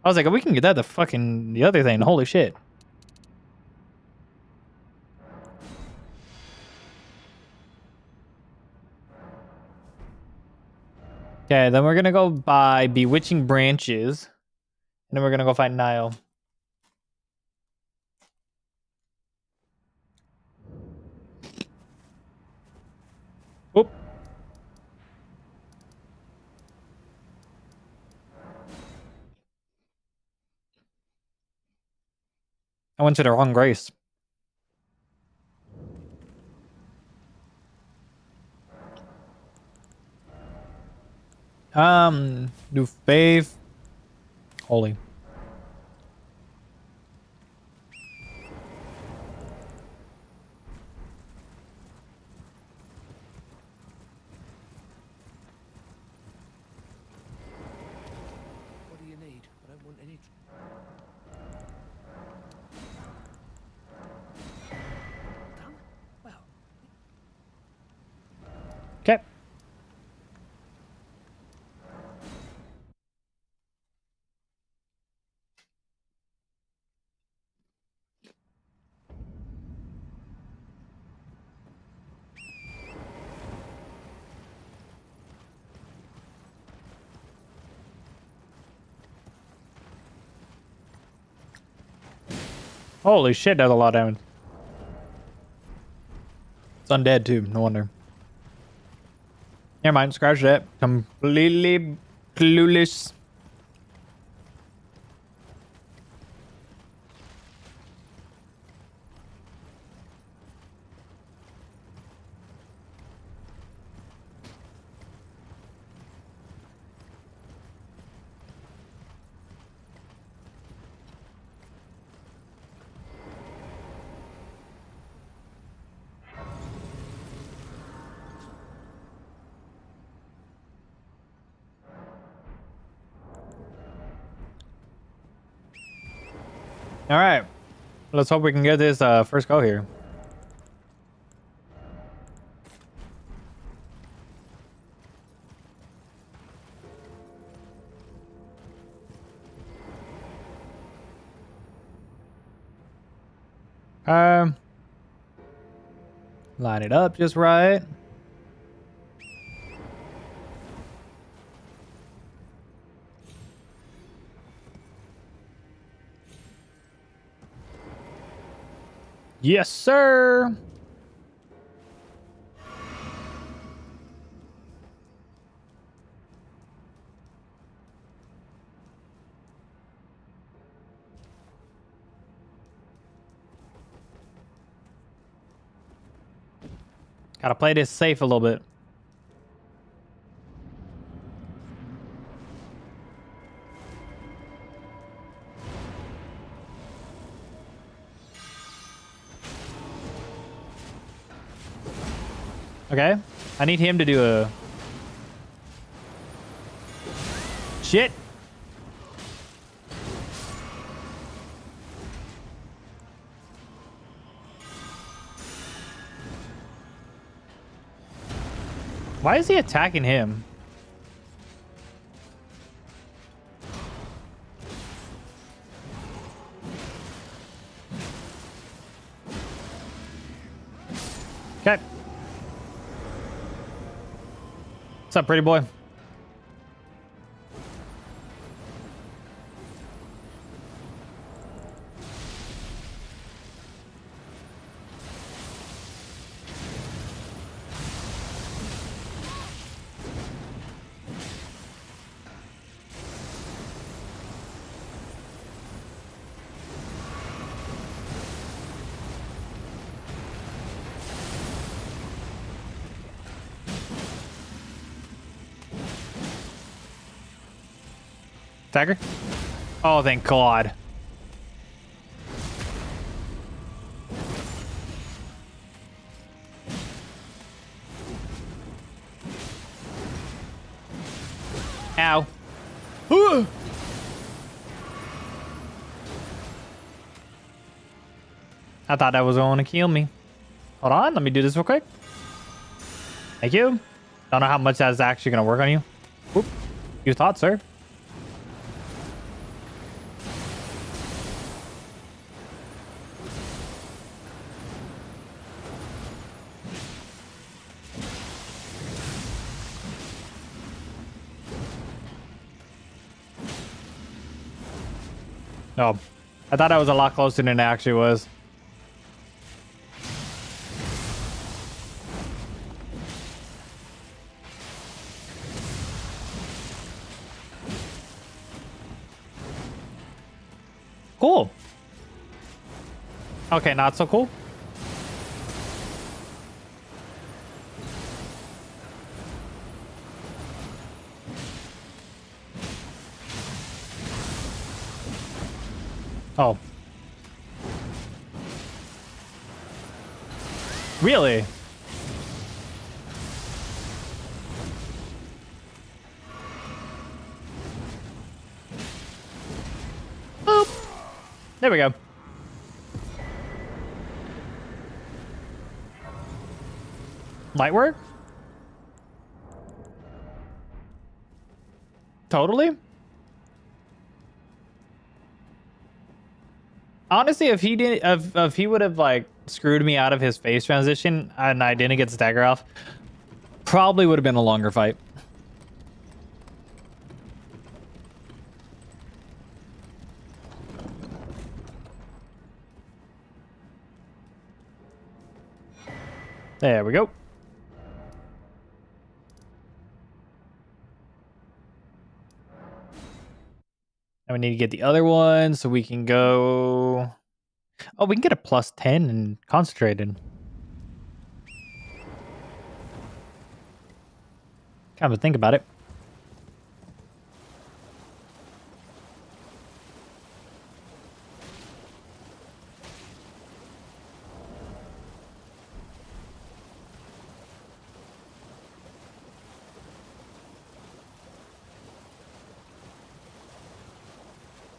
I was like, we can get that to fucking the other thing. Holy shit. Okay, then we're gonna go buy Bewitching Branches. And then we're gonna go find Nile. Oop. I went to the wrong race. Do faith. Holy. What do you need? I don't want any. Done? Well, Okay. Holy shit, that's a lot of damage. It's undead too, no wonder. Never mind, scratch that. Completely clueless. All right, let's hope we can get this first go here. Line it up just right. Yes, sir. Gotta play this safe a little bit. Okay, I need him to do a... Shit. Why is he attacking him? Okay. What's up, pretty boy? Dagger. Oh, thank God. Ow. I thought that was going to kill me. Hold on, let me do this real quick. Thank you. Don't know how much that's actually going to work on you. Oop. You thought, sir. Oh, I thought I was a lot closer than it actually was. Cool. Okay, not so cool. Oh. Really? Boop. There we go. Light work? Totally. Honestly, if he didn't, if he would have like screwed me out of his phase transition and I didn't get the stagger off, probably would have been a longer fight. There we go. And we need to get the other one so we can go. Oh, we can get a +10 and concentrated. Kind of think about it.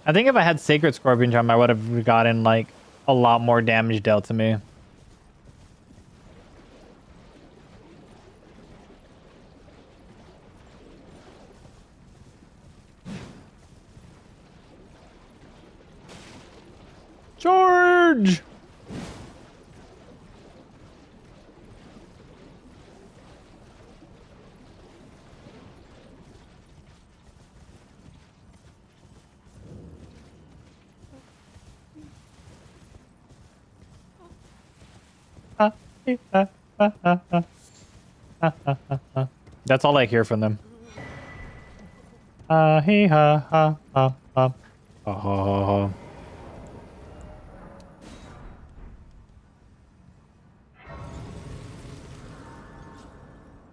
I think if I had Sacred Scorpion Charm, I would have gotten like a lot more damage dealt to me. Charge! That's all I hear from them. Hee ha ha ha ha. Oh.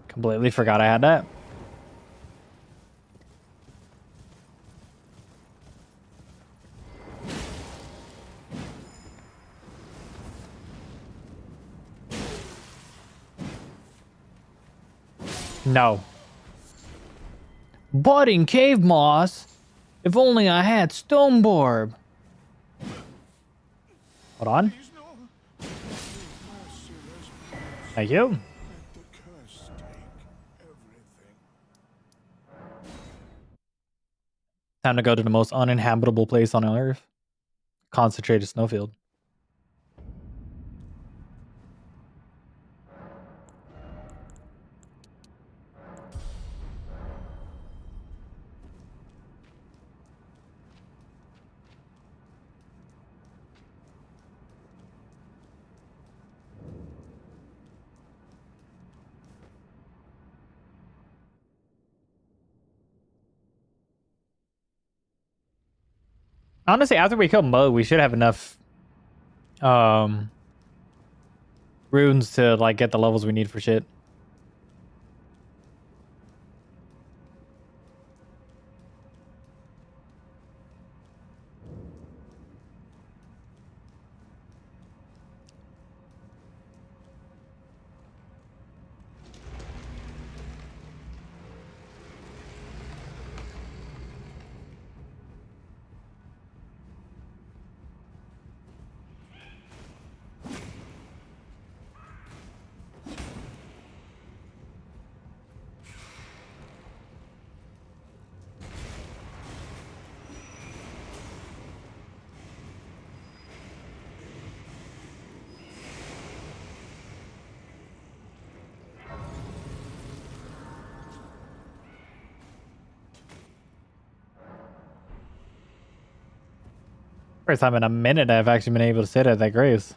Completely forgot I had that. No. Budding cave moss. If only I had Stoneborb. Hold on. Thank you. Time to go to the most uninhabitable place on Earth. Concentrated snowfield. Honestly, after we kill Mo, we should have enough runes to like get the levels we need for shit. First time in a minute I've actually been able to sit at that grace.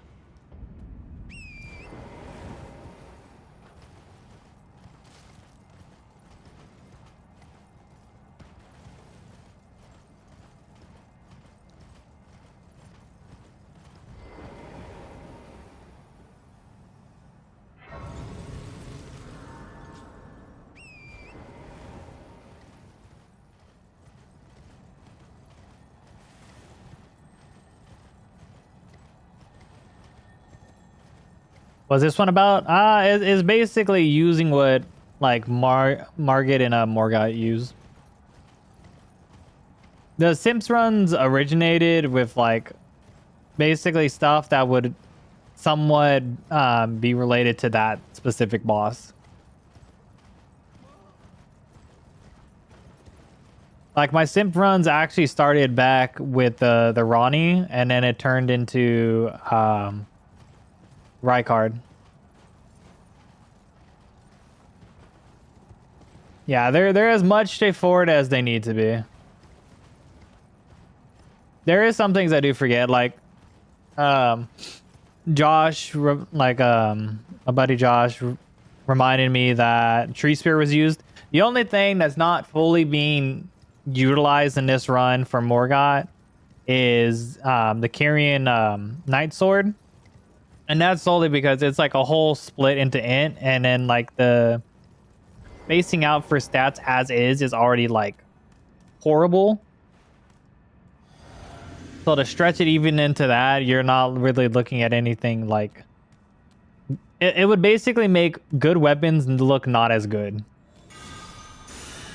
What's this one about? It's basically using what like Morgott and Morgott use. The Simps runs originated with like basically stuff that would somewhat be related to that specific boss. Like my Simp runs actually started back with the Ronnie, and then it turned into Rykard. Yeah, they're as much straightforward as they need to be. There is some things I do forget, like Josh, a buddy Josh reminded me that Tree Spear was used. The only thing that's not fully being utilized in this run for Morgott is the Carrion Night Sword. And that's solely because it's like a whole split into int, and then like the spacing out for stats as is already like horrible. So to stretch it even into that, you're not really looking at anything like... It would basically make good weapons look not as good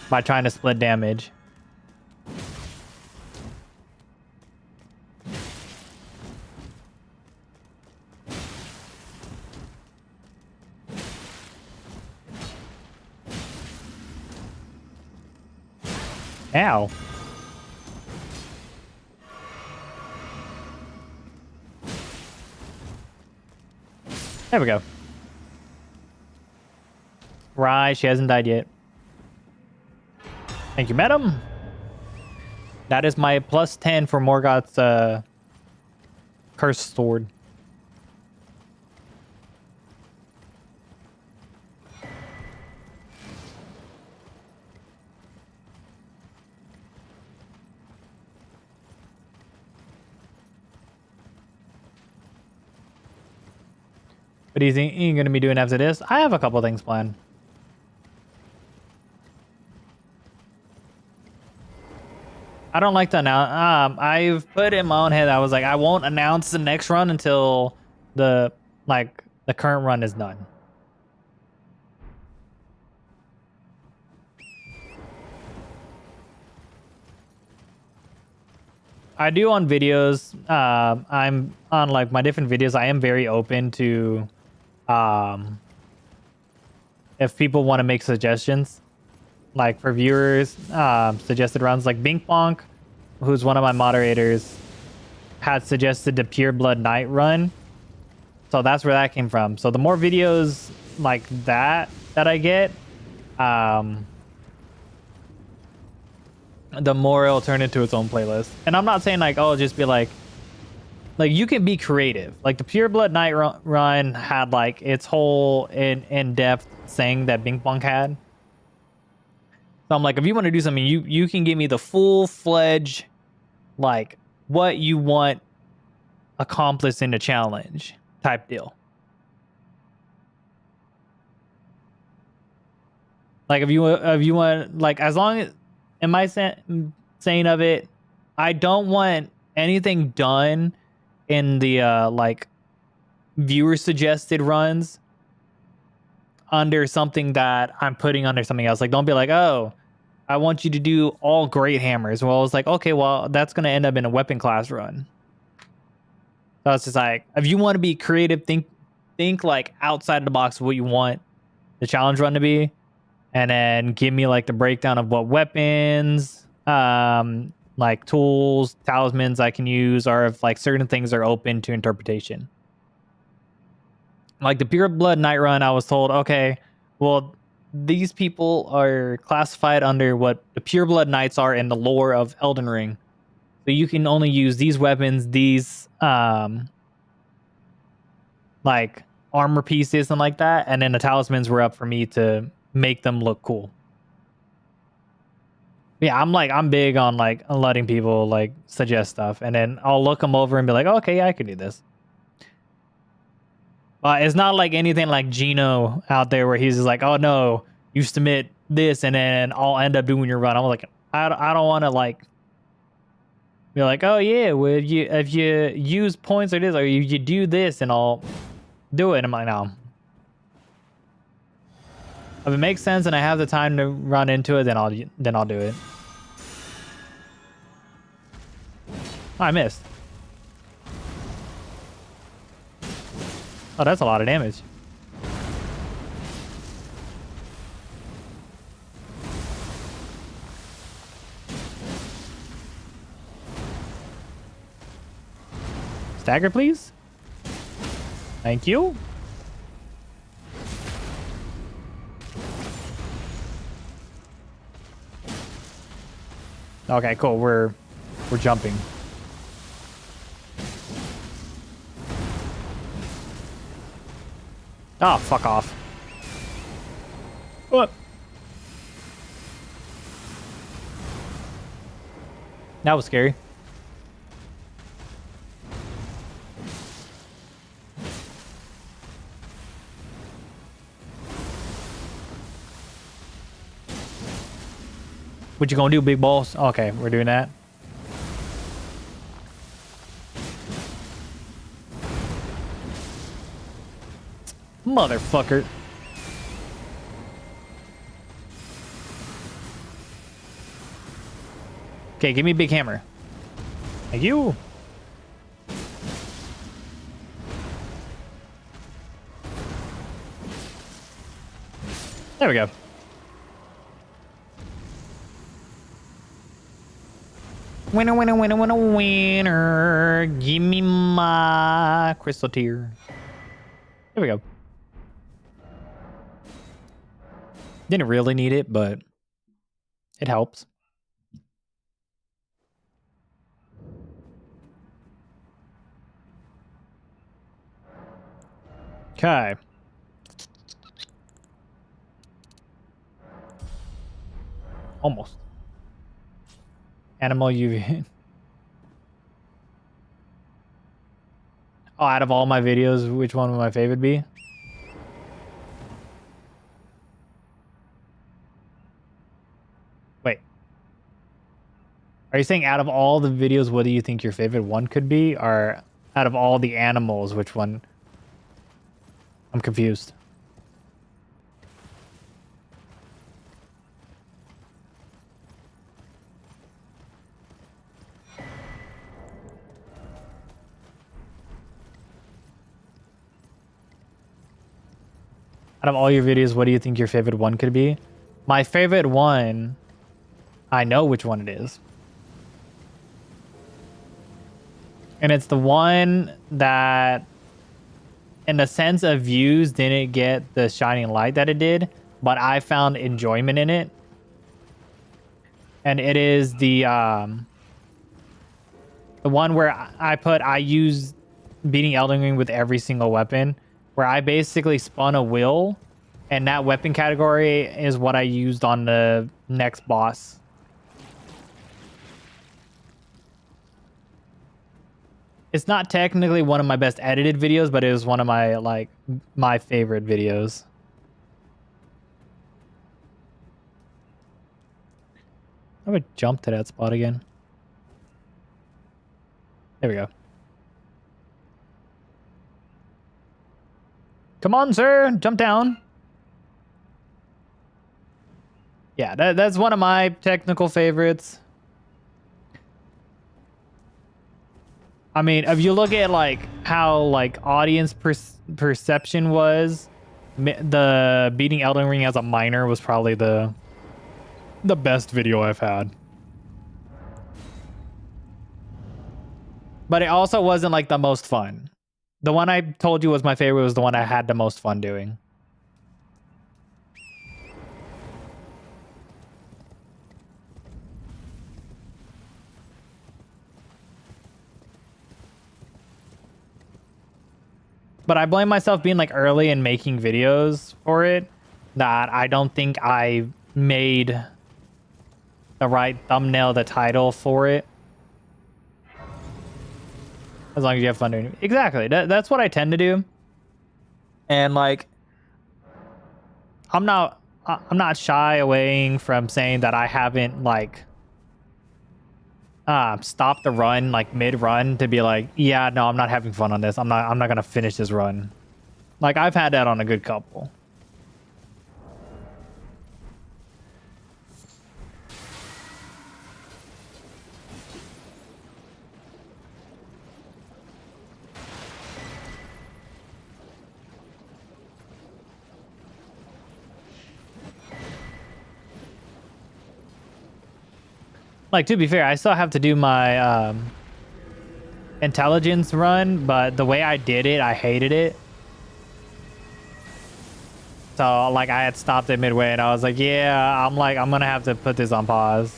by trying to split damage. Ow. There we go. Right, she hasn't died yet. Thank you, madam. That is my plus 10 for Morgott's cursed sword. But he's ain't going to be doing after this. I have a couple things planned. I don't like to announce. I've put in my own head, I was like, I won't announce the next run until the current run is done. I do on videos. I'm on like my different videos. I am very open to if people want to make suggestions, like for viewers, suggested runs. Like Bink Bonk, who's one of my moderators, had suggested the Pure Blood Knight run. So that's where that came from. So the more videos like that I get, the more it'll turn into its own playlist. And I'm not saying like, oh, just be like you can be creative. Like the Pure Blood Knight run had like its whole in-depth thing that Bink Bonk had. So I'm like, if you want to do something, you can give me the full-fledged, like what you want accomplished in the challenge type deal. Like if you want, like, as long as, am I saying of it, I don't want anything done in the like viewer suggested runs under something that I'm putting under something else. Like, don't be like, oh, I want you to do all great hammers. Well, it's like, okay, well, that's going to end up in a weapon class run. So it's just like, if you want to be creative, think like outside of the box of what you want the challenge run to be, and then give me like the breakdown of what weapons, like tools, talismans I can use, or if like certain things are open to interpretation. Like the Pure Blood Knight run, I was told, okay, well, these people are classified under what the Pure Blood Knights are in the lore of Elden Ring. So you can only use these weapons, these like armor pieces and like that, and then the talismans were up for me to make them look cool. Yeah, I'm big on like letting people like suggest stuff, and then I'll look them over and be like, okay, yeah, I could do this. It's not like anything like Gino out there where he's just like, oh no, you submit this and then I'll end up doing your run. I'm like, I don't want to like be like, oh yeah, would you if you use points or this or you do this and I'll do it. And I'm like, no. If it makes sense and I have the time to run into it, then I'll do it. Oh, I missed. Oh, that's a lot of damage. Stagger, please. Thank you. Okay, cool. We're jumping. Oh, fuck off. What? That was scary. What you gonna do, big balls? Okay, we're doing that. Motherfucker. Okay, give me a big hammer. Thank you. There we go. Winner, winner, winner, winner, winner. Give me my crystal tier. There we go. Didn't really need it, but it helps. Okay. Almost. Animal UV. Oh, out of all my videos, which one would my favorite be? Wait. Are you saying out of all the videos, what do you think your favorite one could be? Or out of all the animals, which one? I'm confused. Out of all your videos, what do you think your favorite one could be? My favorite one, I know which one it is. And it's the one that, in the sense of views, didn't get the shining light that it did, but I found enjoyment in it. And it is the one where I use beating Elden Ring with every single weapon, where I basically spun a wheel, and that weapon category is what I used on the next boss. It's not technically one of my best edited videos, but it was one of my my favorite videos. I would jump to that spot again. There we go. Come on, sir. Jump down. Yeah, that's one of my technical favorites. I mean, if you look at like how like audience perception was, the beating Elden Ring as a minor was probably the best video I've had. But it also wasn't like the most fun. The one I told you was my favorite was the one I had the most fun doing. But I blame myself being like early in making videos for it, that I don't think I made the right thumbnail, the title for it. As long as you have fun doing it. Exactly. That's what I tend to do. And like, I'm not shy away from saying that I haven't like stopped the run like mid run to be like, yeah, no, I'm not having fun on this. I'm not gonna finish this run. Like I've had that on a good couple. Like, to be fair, I still have to do my intelligence run, but the way I did it, I hated it. So, like, I had stopped it midway, and I was like, yeah, I'm gonna have to put this on pause.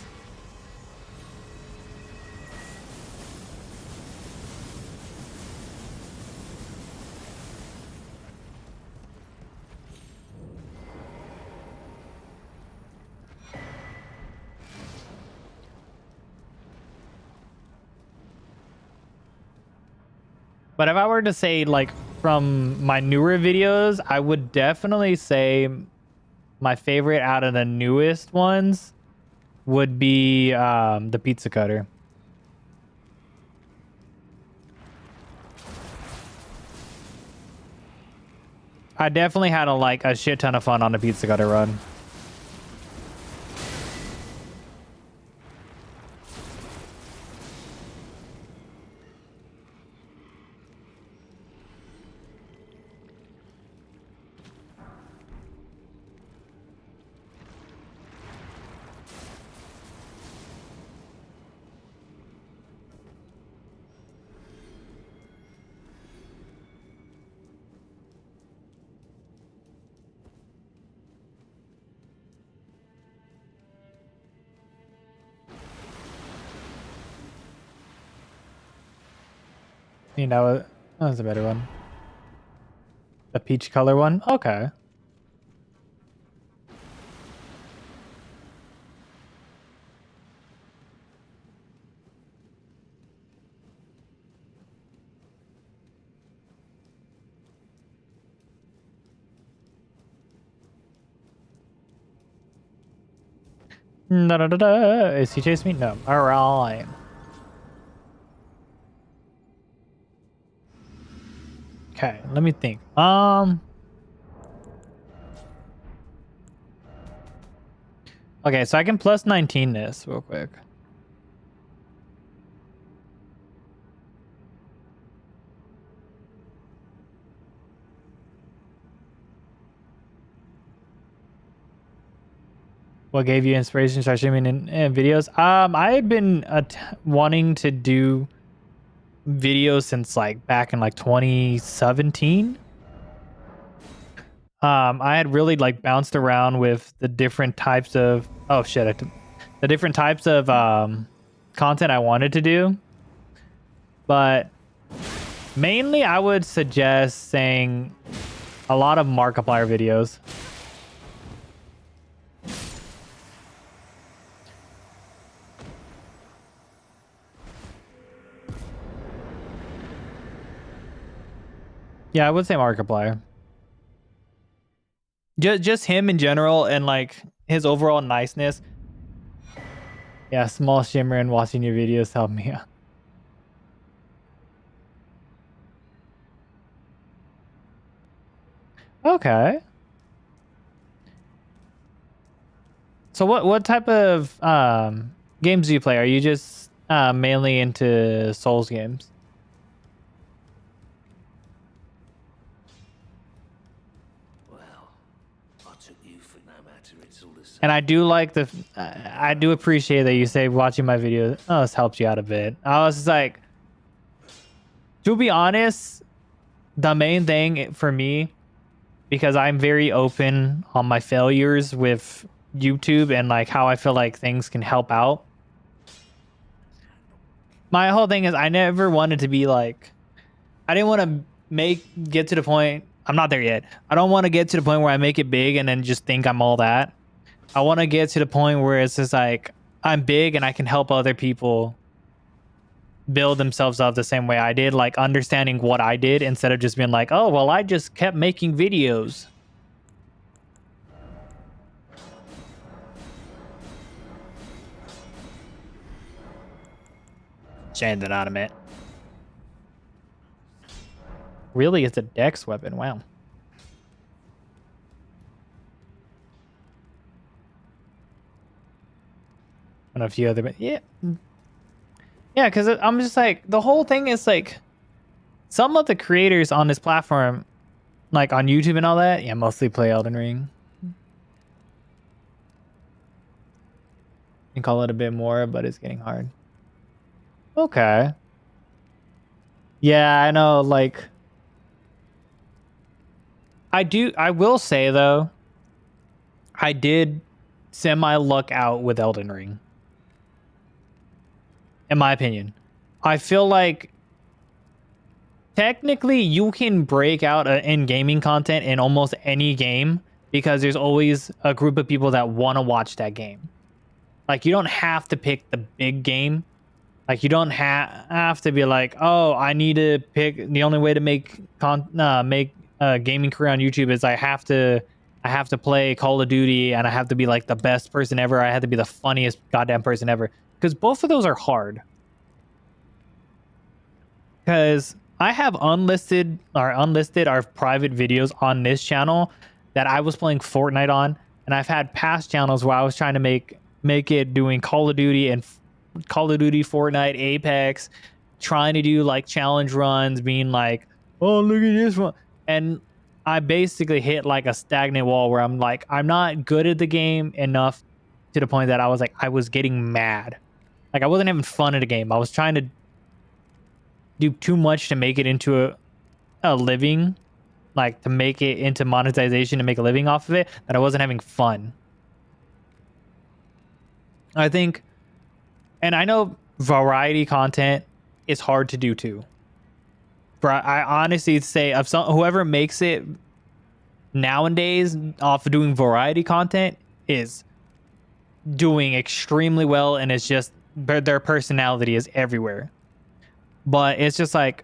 But if I were to say, like, from my newer videos, I would definitely say my favorite out of the newest ones would be the pizza cutter. I definitely had a shit ton of fun on the pizza cutter run. You know, that was a better one. The peach color one? Okay. Da da da da. Is he chasing me? No. All right. Okay, let me think. Okay, so I can plus 19 this real quick. What gave you inspiration to start streaming in videos? I've been wanting to do videos since like back in like 2017. I had really like bounced around with the different types of the different types of content I wanted to do, but mainly I would suggest saying a lot of Markiplier videos. Yeah, I would say Markiplier. Just him in general and like his overall niceness. Yeah, small shimmer and watching your videos help me out. Okay. So what type of games do you play? Are you just mainly into Souls games? And I do like I do appreciate that you say watching my videos, oh, this helps you out a bit. I was just like, to be honest, the main thing for me, because I'm very open on my failures with YouTube and like how I feel like things can help out. My whole thing is I never wanted to be like, I didn't want to get to the point. I'm not there yet. I don't want to get to the point where I make it big and then just think I'm all that. I want to get to the point where it's just like I'm big and I can help other people build themselves up the same way I did, like understanding what I did instead of just being like, oh, well, I just kept making videos. Shame that on it. Really, it's a dex weapon. Wow. And a few other, but yeah. Yeah, because I'm just like, the whole thing is like, some of the creators on this platform, like on YouTube and all that, yeah, mostly play Elden Ring. You can call it a bit more, but it's getting hard. Okay. Yeah, I know, like, I will say though, I did semi luck out with Elden Ring. In my opinion. I feel like technically you can break out in gaming content in almost any game because there's always a group of people that want to watch that game. Like, you don't have to pick the big game. Like, you don't have to be like, oh, I need to pick the only way to make a gaming career on YouTube is I have to play Call of Duty and I have to be like the best person ever. I have to be the funniest goddamn person ever. Because both of those are hard. Because I have unlisted our private videos on this channel that I was playing Fortnite on, and I've had past channels where I was trying to make it doing Call of Duty and Call of Duty, Fortnite, Apex, trying to do like challenge runs, being like, oh, look at this one. And I basically hit like a stagnant wall where I'm like, I'm not good at the game enough to the point that I was like, I was getting mad. Like, I wasn't having fun at the game. I was trying to do too much to make it into a living, like to make it into monetization, to make a living off of it, that I wasn't having fun. I think, and I know variety content is hard to do too. But I honestly say whoever makes it nowadays off of doing variety content is doing extremely well, and it's just their personality is everywhere. But it's just like,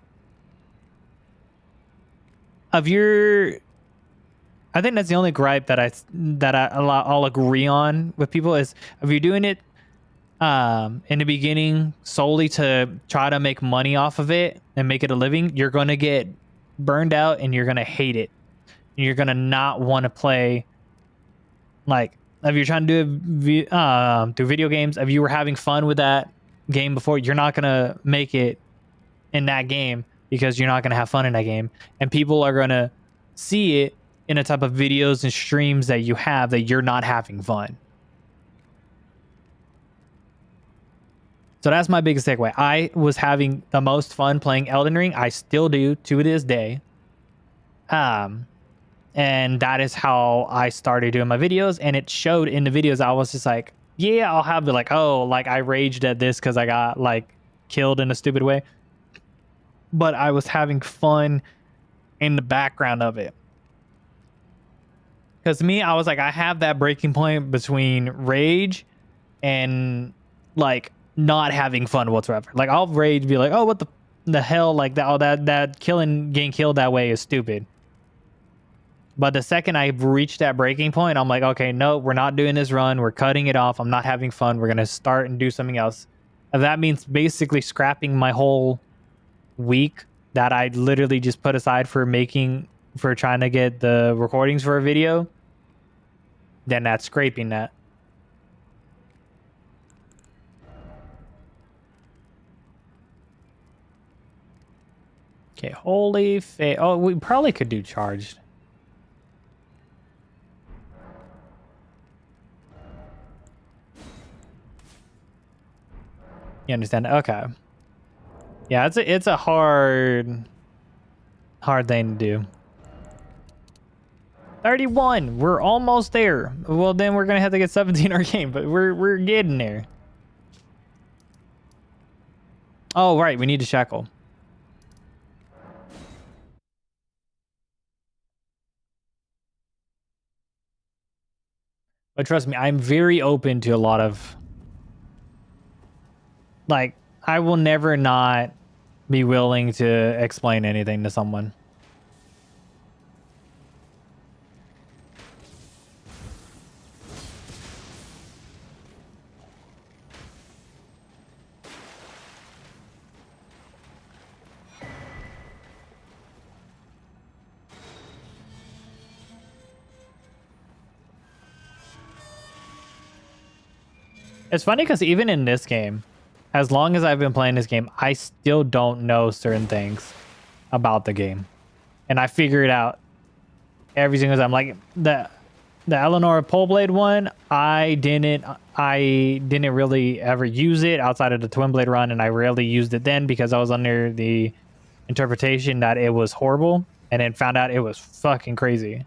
I think that's the only gripe that I'll agree on with people is if you're doing it in the beginning solely to try to make money off of it and make it a living, you're going to get burned out and you're going to hate it. And you're going to not want to play. Like, if you're trying to do video games, if you were having fun with that game before, you're not going to make it in that game because you're not going to have fun in that game. And people are going to see it in a type of videos and streams that you have that you're not having fun. So that's my biggest takeaway. I was having the most fun playing Elden Ring. I still do to this day. And that is how I started doing my videos. And it showed in the videos. I was just like, yeah, I'll have the like, oh, like I raged at this because I got like killed in a stupid way. But I was having fun in the background of it. Because me, I was like, I have that breaking point between rage and like not having fun whatsoever. Like, I'll rage, be like, oh, what the hell, like that, oh, that getting killed that way is stupid. But the second I reach that breaking point, I'm like, okay, no, we're not doing this run. We're cutting it off. I'm not having fun. We're gonna start and do something else. And that means basically scrapping my whole week that I literally just put aside for trying to get the recordings for a video. Then that's scraping that. Okay, holy oh, we probably could do charged. You understand? Okay. Yeah, it's a hard thing to do. 31. We're almost there. Well, then we're gonna have to get 17 our game, but we're getting there. Oh, right. We need to shackle. But trust me, I'm very open to a lot of, like, I will never not be willing to explain anything to someone. It's funny because even in this game, as long as I've been playing this game, I still don't know certain things about the game. And I figure it out every single time. Like the Eleanor Pole Blade one, I didn't really ever use it outside of the Twin Blade run, and I rarely used it then because I was under the interpretation that it was horrible, and then found out it was fucking crazy.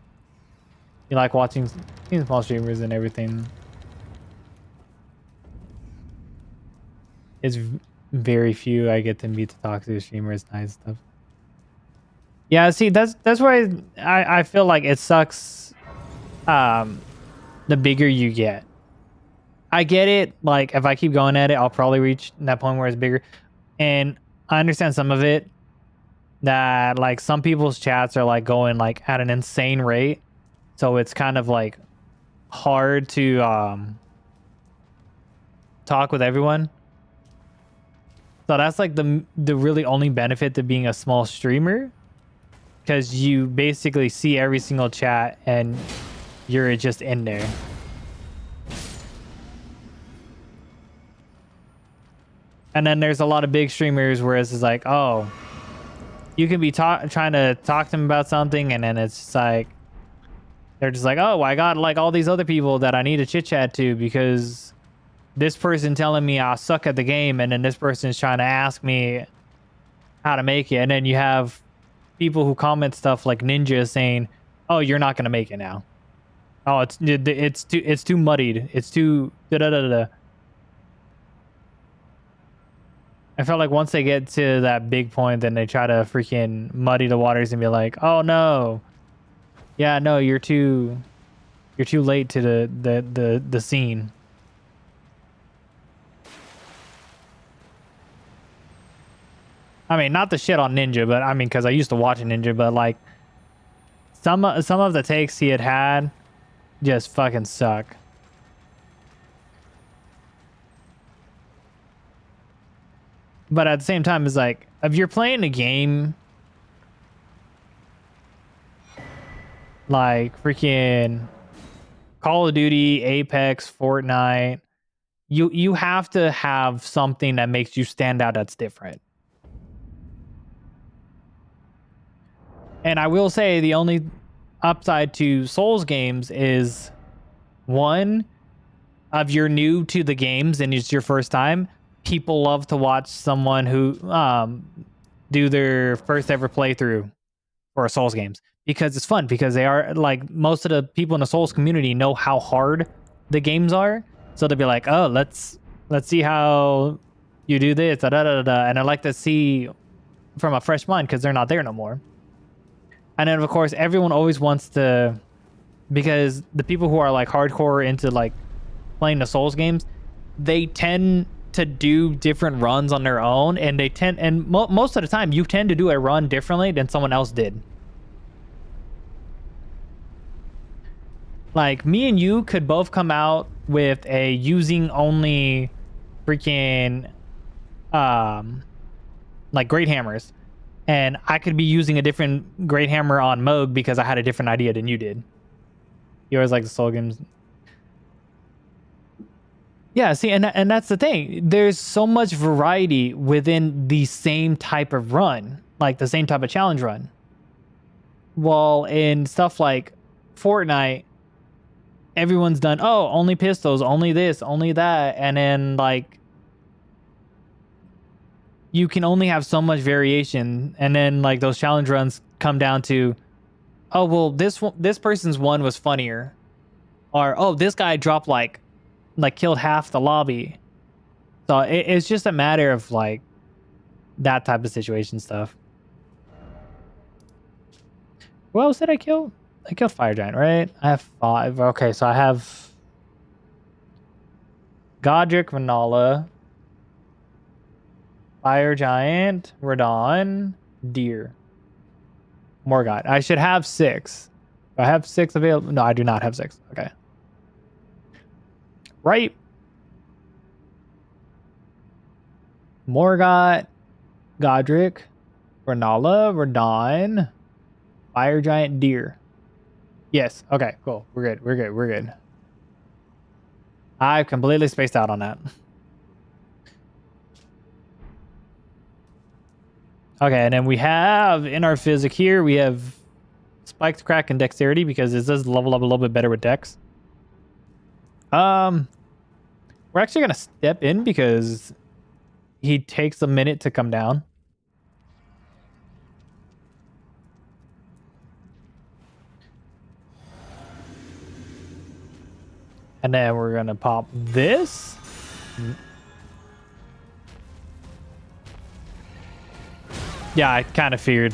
You like watching small streamers and everything. It's very few I get to meet to talk to the streamers, nice stuff. Yeah, see, that's why I feel like it sucks. The bigger you get, I get it. Like if I keep going at it, I'll probably reach that point where it's bigger, and I understand some of it. That like some people's chats are like going like at an insane rate, so it's kind of like hard to talk with everyone. So that's like the really only benefit to being a small streamer, because you basically see every single chat and you're just in there. And then there's a lot of big streamers where it's just like, oh, you can be trying to talk to them about something, and then it's just like they're just like, oh, I got like all these other people that I need to chit chat to because this person telling me I suck at the game, and then this person's trying to ask me how to make it. And then you have people who comment stuff like Ninja saying, oh, you're not going to make it now. Oh, it's too muddied. It's too da da da da. I felt like once they get to that big point, then they try to freaking muddy the waters and be like, oh no. Yeah, no, you're too late to the scene. I mean, not the shit on Ninja, but I mean, because I used to watch Ninja, but like some of the takes he had just fucking suck. But at the same time, it's like if you're playing a game like freaking Call of Duty, Apex, Fortnite, you have to have something that makes you stand out that's different. And I will say the only upside to Souls games is, one, if you're new to the games and it's your first time, people love to watch someone who do their first ever playthrough for Souls games, because it's fun, because they are like, most of the people in the Souls community know how hard the games are. So they'll be like, oh, let's see how you do this, da, da, da, da. And I like to see from a fresh mind because they're not there no more. And then, of course, everyone always wants to, because the people who are like hardcore into like playing the Souls games, they tend to do different runs on their own, and they tend, and most of the time, you tend to do a run differently than someone else did. Like me and you could both come out with a using only freaking like great hammers. And I could be using a different great hammer on Moog because I had a different idea than you did. You always like the soul games. Yeah, see, and that's the thing. There's so much variety within the same type of run, like the same type of challenge run. Well, in stuff like Fortnite, everyone's done, oh, only pistols, only this, only that. And then like, you can only have so much variation, and then like those challenge runs come down to, oh well, this person's one was funnier, or oh, this guy dropped like killed half the lobby. So it's just a matter of like that type of situation stuff. Who else did I kill? I killed Fire Giant, right? I have 5. Okay, so I have Godric, Renala, Fire Giant, Radon, Deer, Morgott. I should have 6. Do I have 6 available? No, I do not have 6. Okay. Right. Morgott, Godric, Renala, Radon, Fire Giant, Deer. Yes. Okay, cool. We're good. We're good. We're good. I completely spaced out on that. Okay, and then we have in our physic here, we have spiked crack and dexterity because it does level up a little bit better with dex. We're actually gonna step in because he takes a minute to come down. And then we're gonna pop this. Yeah, I kind of feared.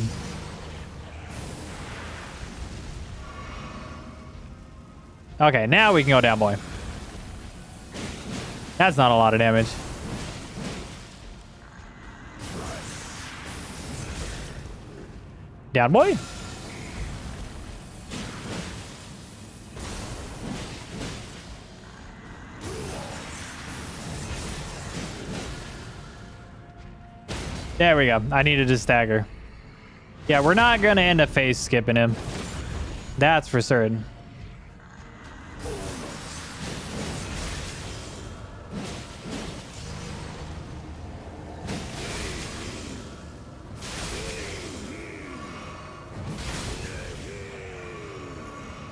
Okay, now we can go down, boy. That's not a lot of damage. Down, boy. There we go. I needed to stagger. Yeah, we're not going to end up phase skipping him. That's for certain.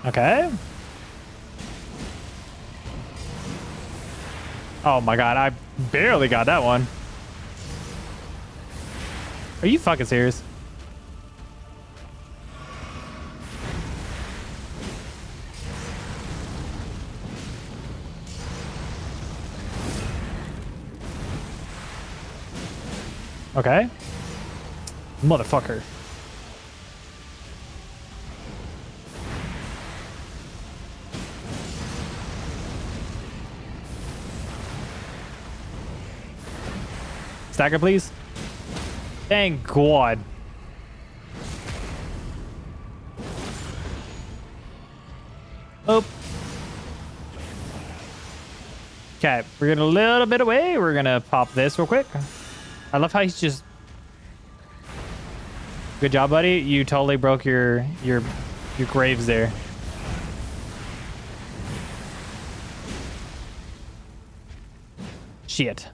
Okay. Oh my god, I barely got that one. Are you fucking serious? Okay. Motherfucker. Stagger, please. Thank God. Oh. Okay, we're getting a little bit away. We're gonna pop this real quick. I love how he's just... Good job, buddy. You totally broke your graves there. Shit.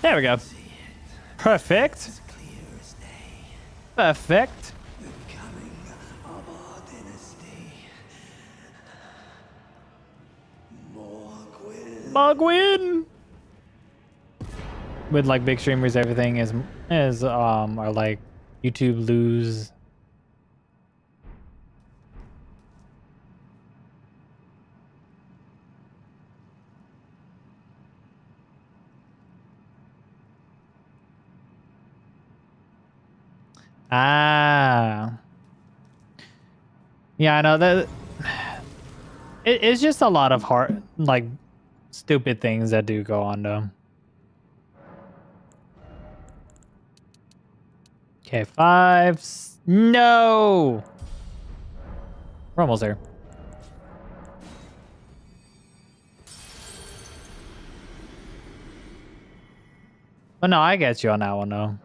There we go. Perfect. Perfect. Mogwin. With like big streamers, everything is are like YouTube lose. Ah. Yeah, I know that. It's just a lot of hard, like, stupid things that do go on though. Okay, 5. No. We're almost there. Oh no, I get you on that one though.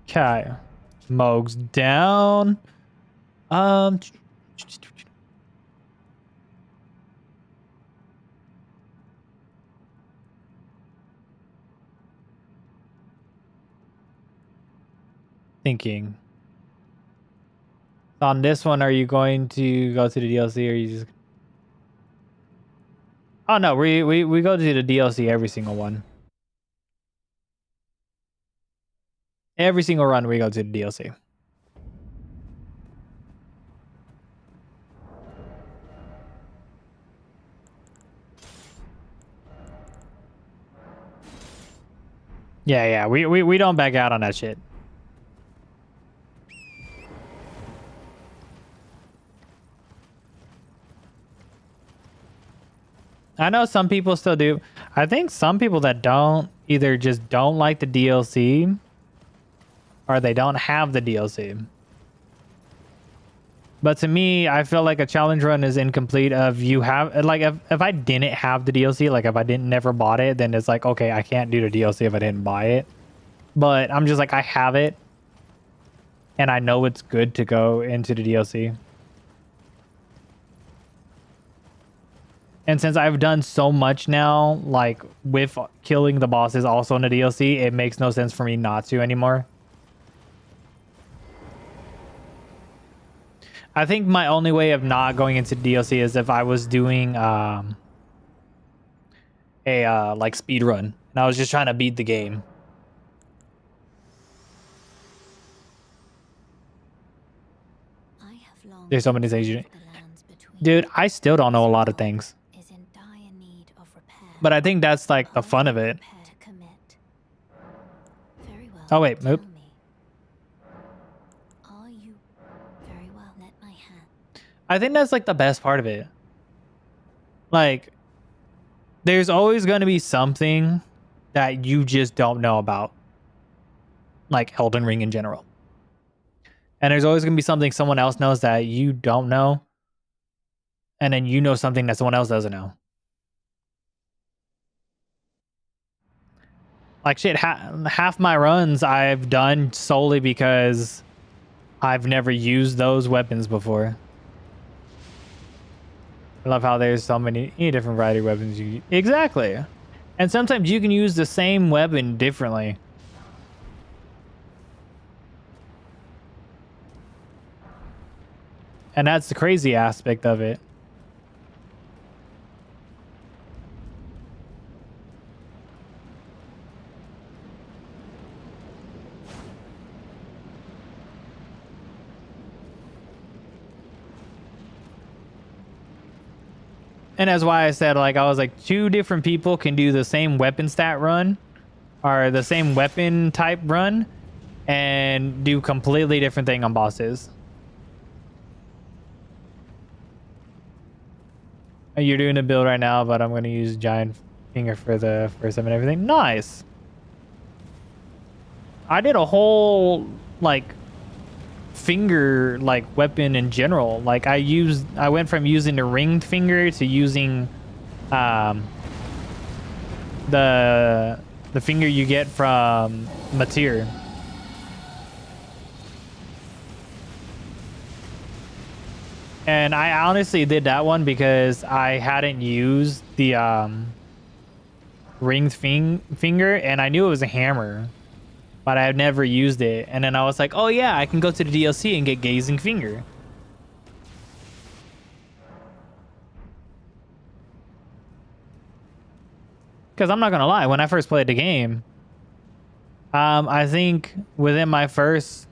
Okay. Moog's down. Thinking. On this one, are you going to go to the DLC or are you just... Oh no, we go to the DLC every single one. Every single run we go to the DLC. Yeah, we don't back out on that shit. I know some people still do. I think some people that don't either just don't like the DLC or they don't have the DLC. But to me, I feel like a challenge run is incomplete if you have, like, if I didn't have the DLC, like if I didn't never bought it, then it's like, okay, I can't do the DLC if I didn't buy it. But I'm just like, I have it and I know it's good to go into the DLC. And since I've done so much now, like with killing the bosses also in the DLC, it makes no sense for me not to anymore. I think my only way of not going into DLC is if I was doing a like speed run and I was just trying to beat the game. I have long There's so many things you, the lands between dude, I still don't know a lot of things, is in dire need of repair. but I think that's like the fun of it. Prepare to commit. Very well. Oh wait, tell nope. me. Are you very well? Let my hand. I think that's like the best part of it. Like, there's always going to be something that you just don't know about, like Elden Ring in general. And there's always going to be something someone else knows that you don't know. And then you know something that someone else doesn't know. Like shit, half my runs I've done solely because I've never used those weapons before. I love how there's so many different variety of weapons you exactly. And sometimes you can use the same weapon differently. And that's the crazy aspect of it. And that's why I said, like, I was like, two different people can do the same weapon stat run or the same weapon type run and do completely different thing on bosses. You're doing a build right now, but I'm going to use giant finger for the first time and everything. Nice. I did a whole, like, finger like weapon in general. Like I went from using the ringed finger to using the finger you get from Matir. And I honestly did that one because I hadn't used the ringed finger and I knew it was a hammer, but I had never used it. And then I was like, oh yeah, I can go to the DLC and get Gazing Finger. Because I'm not going to lie, when I first played the game, I think within my first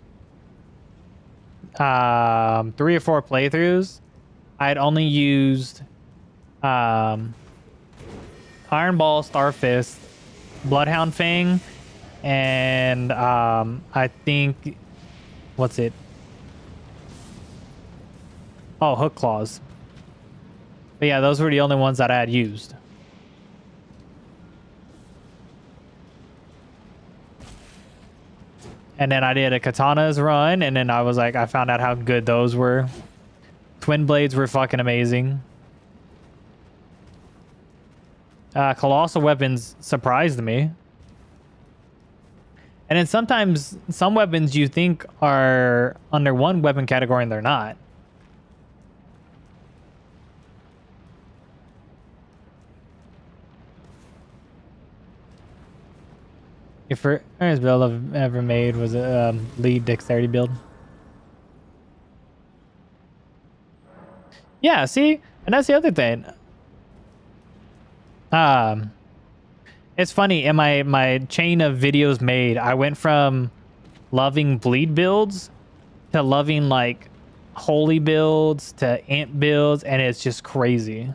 3 or 4 playthroughs, I'd only used Iron Ball, Star Fist, Bloodhound Fang, and I think, what's it? Oh, Hook Claws. But yeah, those were the only ones that I had used. And then I did a Katana's run, and then I was like, I found out how good those were. Twin Blades were fucking amazing. Colossal weapons surprised me. And then sometimes some weapons you think are under one weapon category and they're not. Your first build I've ever made was a lead dexterity build. Yeah, see? And that's the other thing. It's funny, in my chain of videos made, I went from loving bleed builds to loving like holy builds to ant builds, and it's just crazy.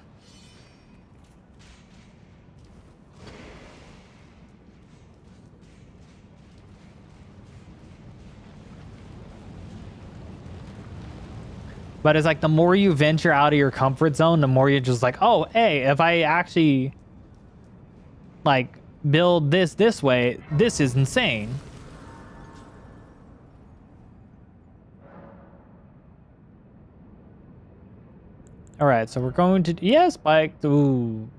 But it's like the more you venture out of your comfort zone, the more you're just like, oh, hey, if I actually like build this way, this is insane. All right, so we're going to spike. Ooh,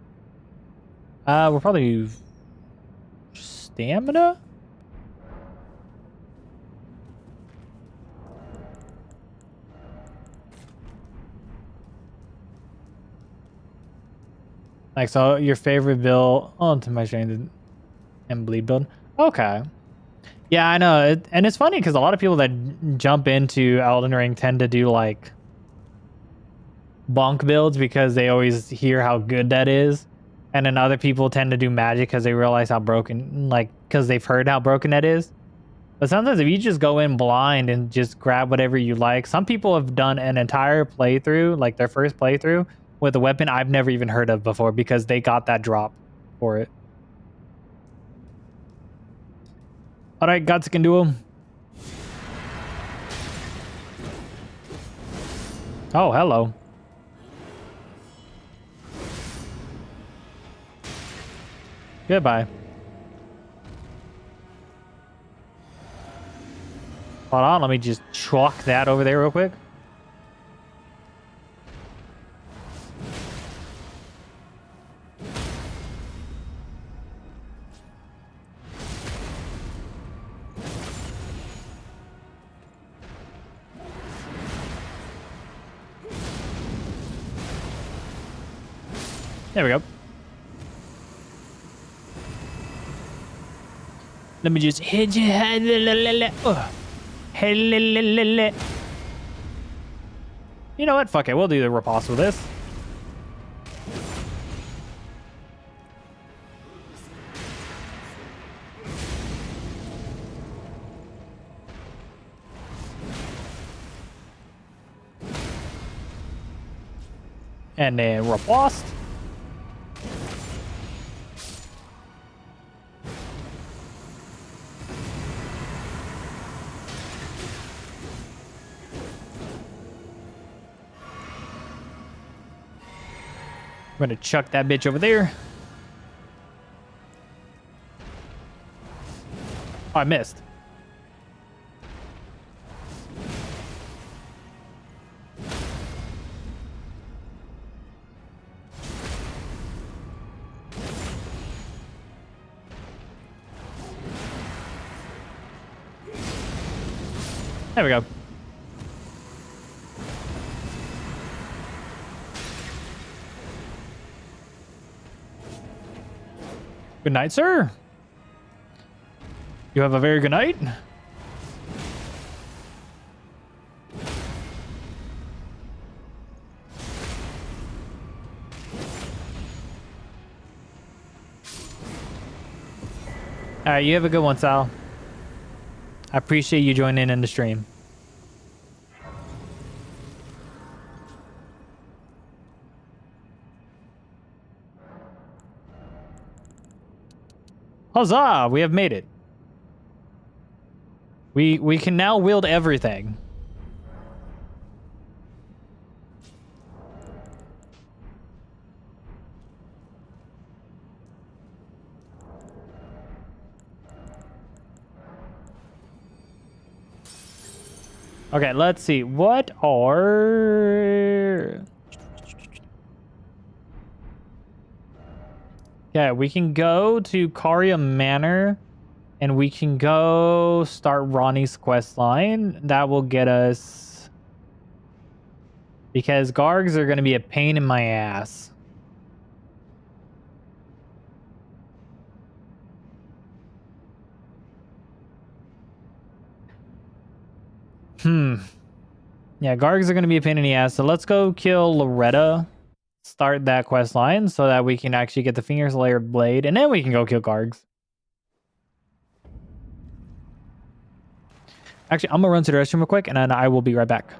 we're probably stamina. Like, so your favorite build? Oh, to my strength and bleed build. Okay. Yeah, I know, and it's funny because a lot of people that jump into Elden Ring tend to do like bonk builds because they always hear how good that is, and then other people tend to do magic because they realize how broken, like, because they've heard how broken that is. But sometimes if you just go in blind and just grab whatever you like, some people have done an entire playthrough, like their first playthrough, with a weapon I've never even heard of before because they got that drop for it. All right, Guts can do him. Oh, hello. Goodbye. Hold on, let me just chalk that over there real quick. There we go. Let me just hit you. You know what? Fuck it. We'll do the riposte with this. And then riposte. I'm gonna chuck that bitch over there. Oh, I missed. There we go. Good night, sir. You have a very good night. All right, you have a good one, Sal. I appreciate you joining in the stream. Huzzah! We have made it. We can now wield everything. Okay, let's see. What are... Yeah, we can go to Caria Manor and we can go start Ronnie's quest line. That will get us... Because Gargs are going to be a pain in my ass. Yeah, Gargs are going to be a pain in the ass. So let's go kill Loretta. Start that quest line so that we can actually get the Fingers Layer Blade. And then we can go kill Gargs. Actually, I'm going to run to the restroom real quick and then I will be right back.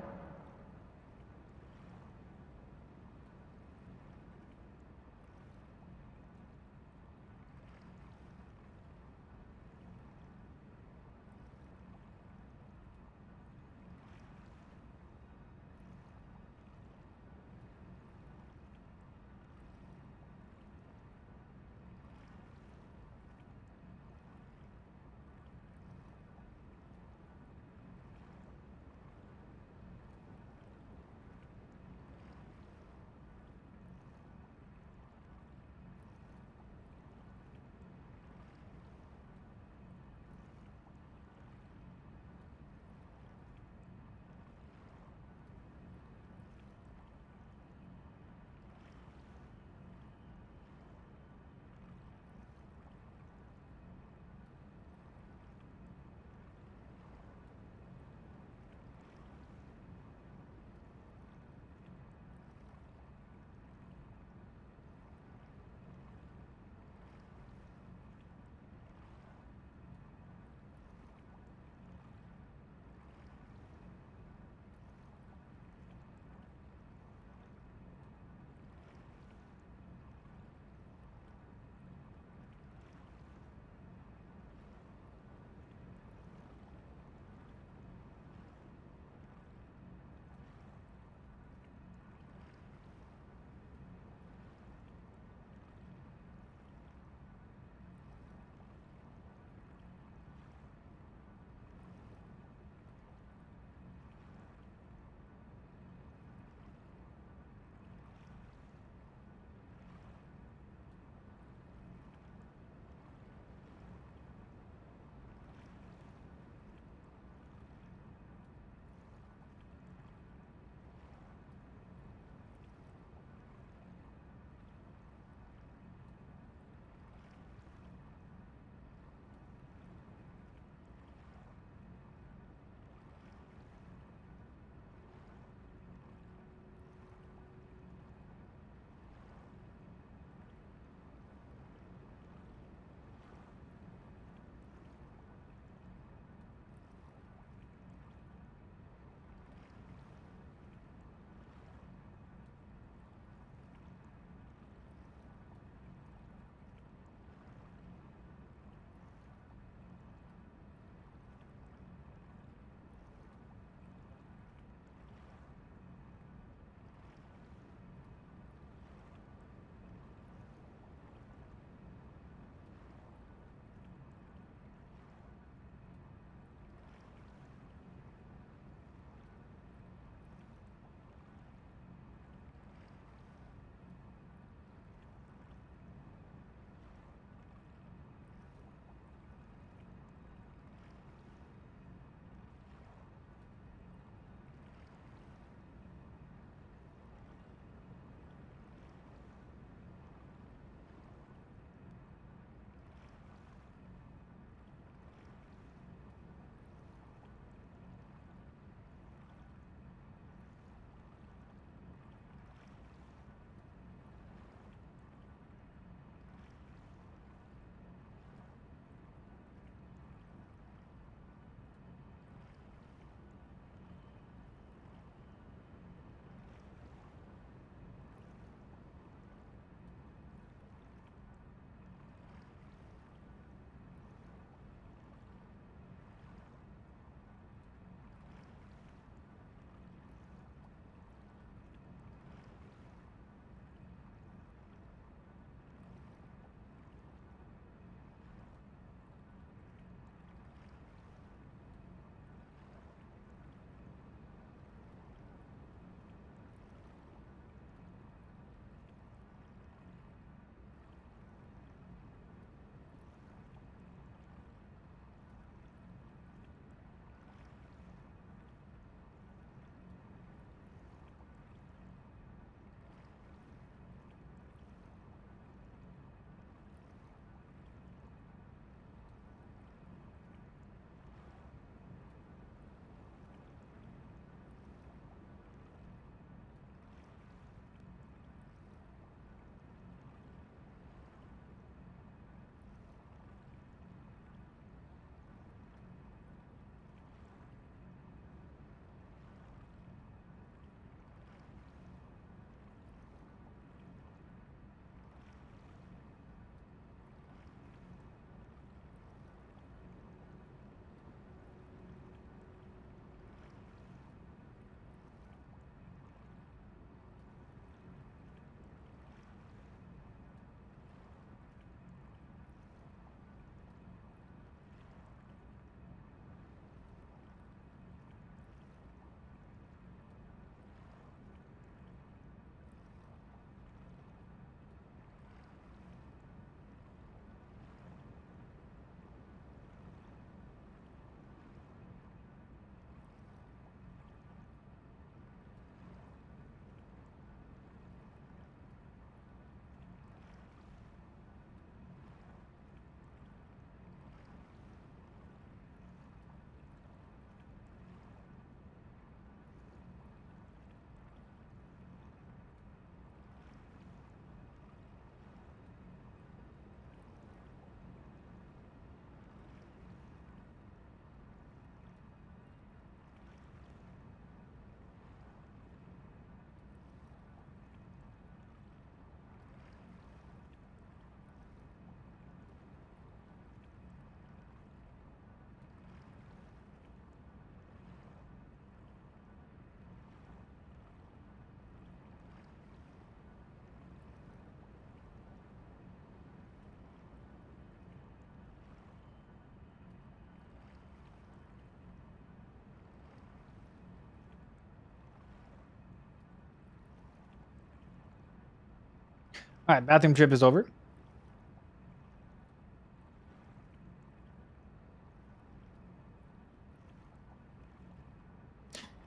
All right, bathroom trip is over.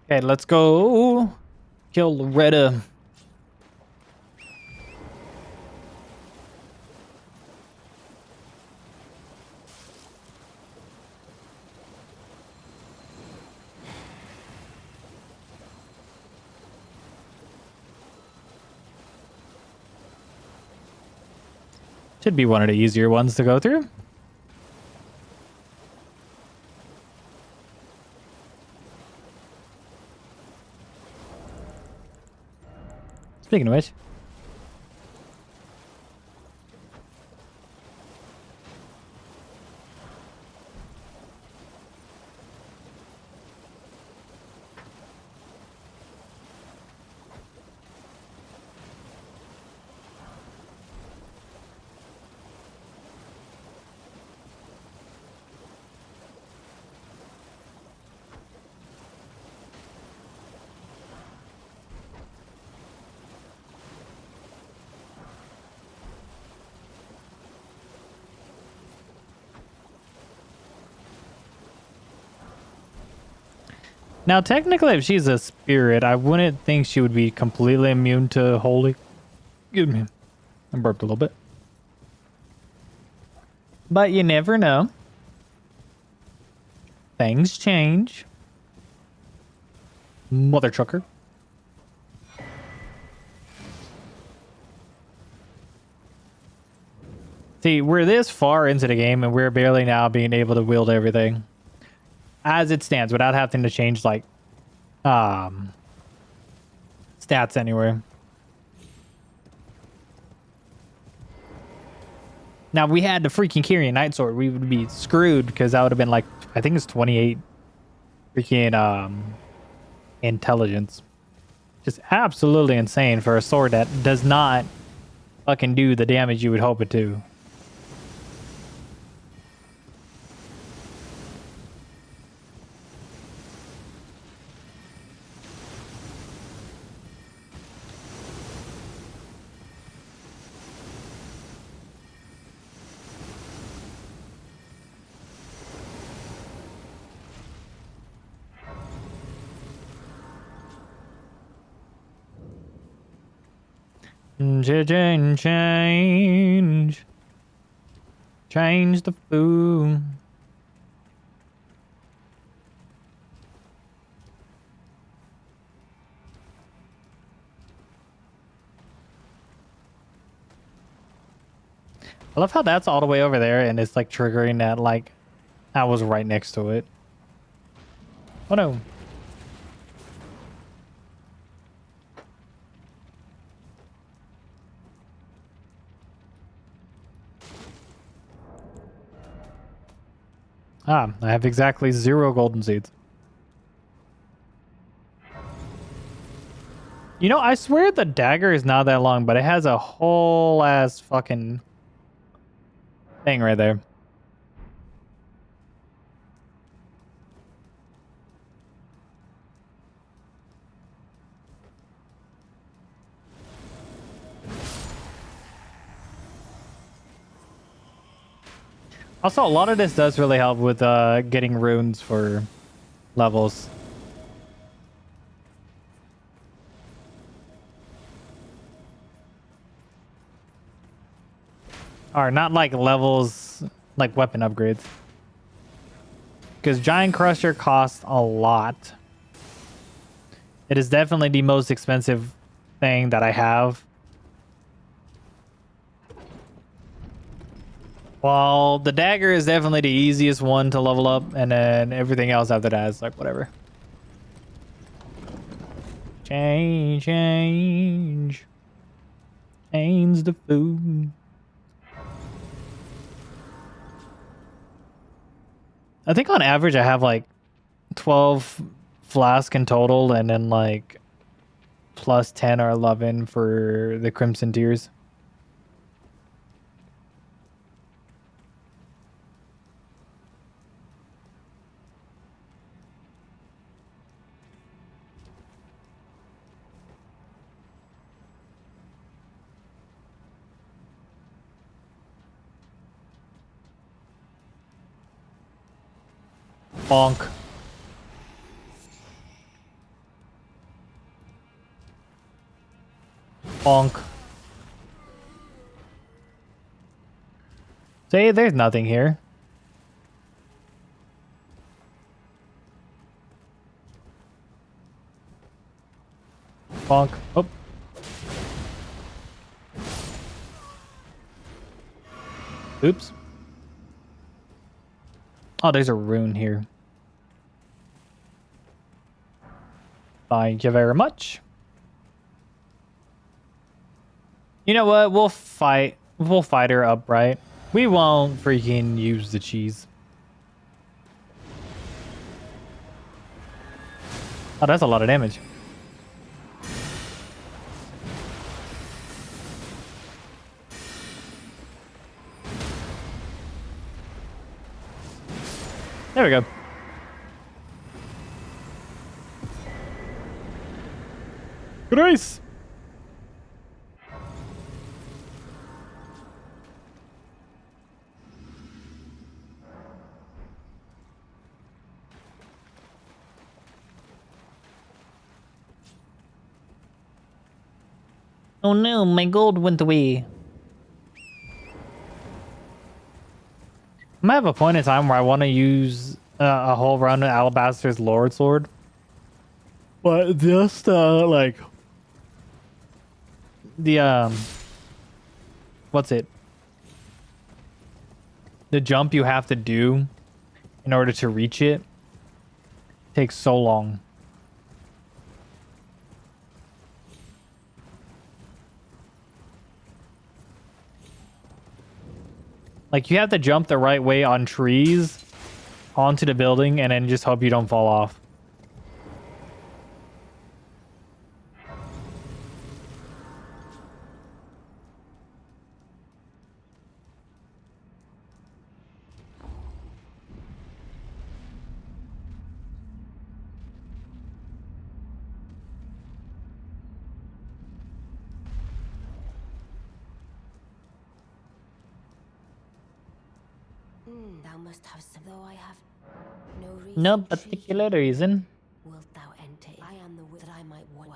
Okay, let's go kill Loretta. Should be one of the easier ones to go through. Speaking of which. Now, technically, if she's a spirit, I wouldn't think she would be completely immune to holy. Excuse me. I burped a little bit. But you never know. Things change. Mother trucker. See, we're this far into the game and we're barely now being able to wield everything as it stands without having to change like stats anywhere. Now, if we had the freaking Kyrian Night Sword, we would be screwed because that would have been like, I think it's 28 freaking intelligence. Just absolutely insane for a sword that does not fucking do the damage you would hope it to. Change the food. I love how that's all the way over there and it's like triggering that like I was right next to it. Oh no. Ah, I have exactly 0 golden seeds. You know, I swear the dagger is not that long, but it has a whole ass fucking thing right there. Also, a lot of this does really help with getting runes for levels. Or not like levels, like weapon upgrades. Because Giant Crusher costs a lot. It is definitely the most expensive thing that I have. Well, the dagger is definitely the easiest one to level up, and then everything else after that is like whatever. Change the food. I think on average I have like 12 flask in total, and then like plus 10 or 11 for the Crimson Tears. Bonk. Bonk. See, there's nothing here. Bonk. Oh. Oops. Oh, there's a rune here. Thank you very much. You know what? We'll fight. We'll fight her upright. We won't freaking use the cheese. Oh, that's a lot of damage. There we go. Grace. Oh no, my gold went away. I might have a point in time where I want to use a whole run of Alabaster's Lord Sword. But just, like... The, what's it? The jump you have to do in order to reach it takes so long. Like, you have to jump the right way on trees onto the building and then just hope you don't fall off. Thou must have some, though I have no reason. No particular reason. Wilt thou enter? I am the that I might well.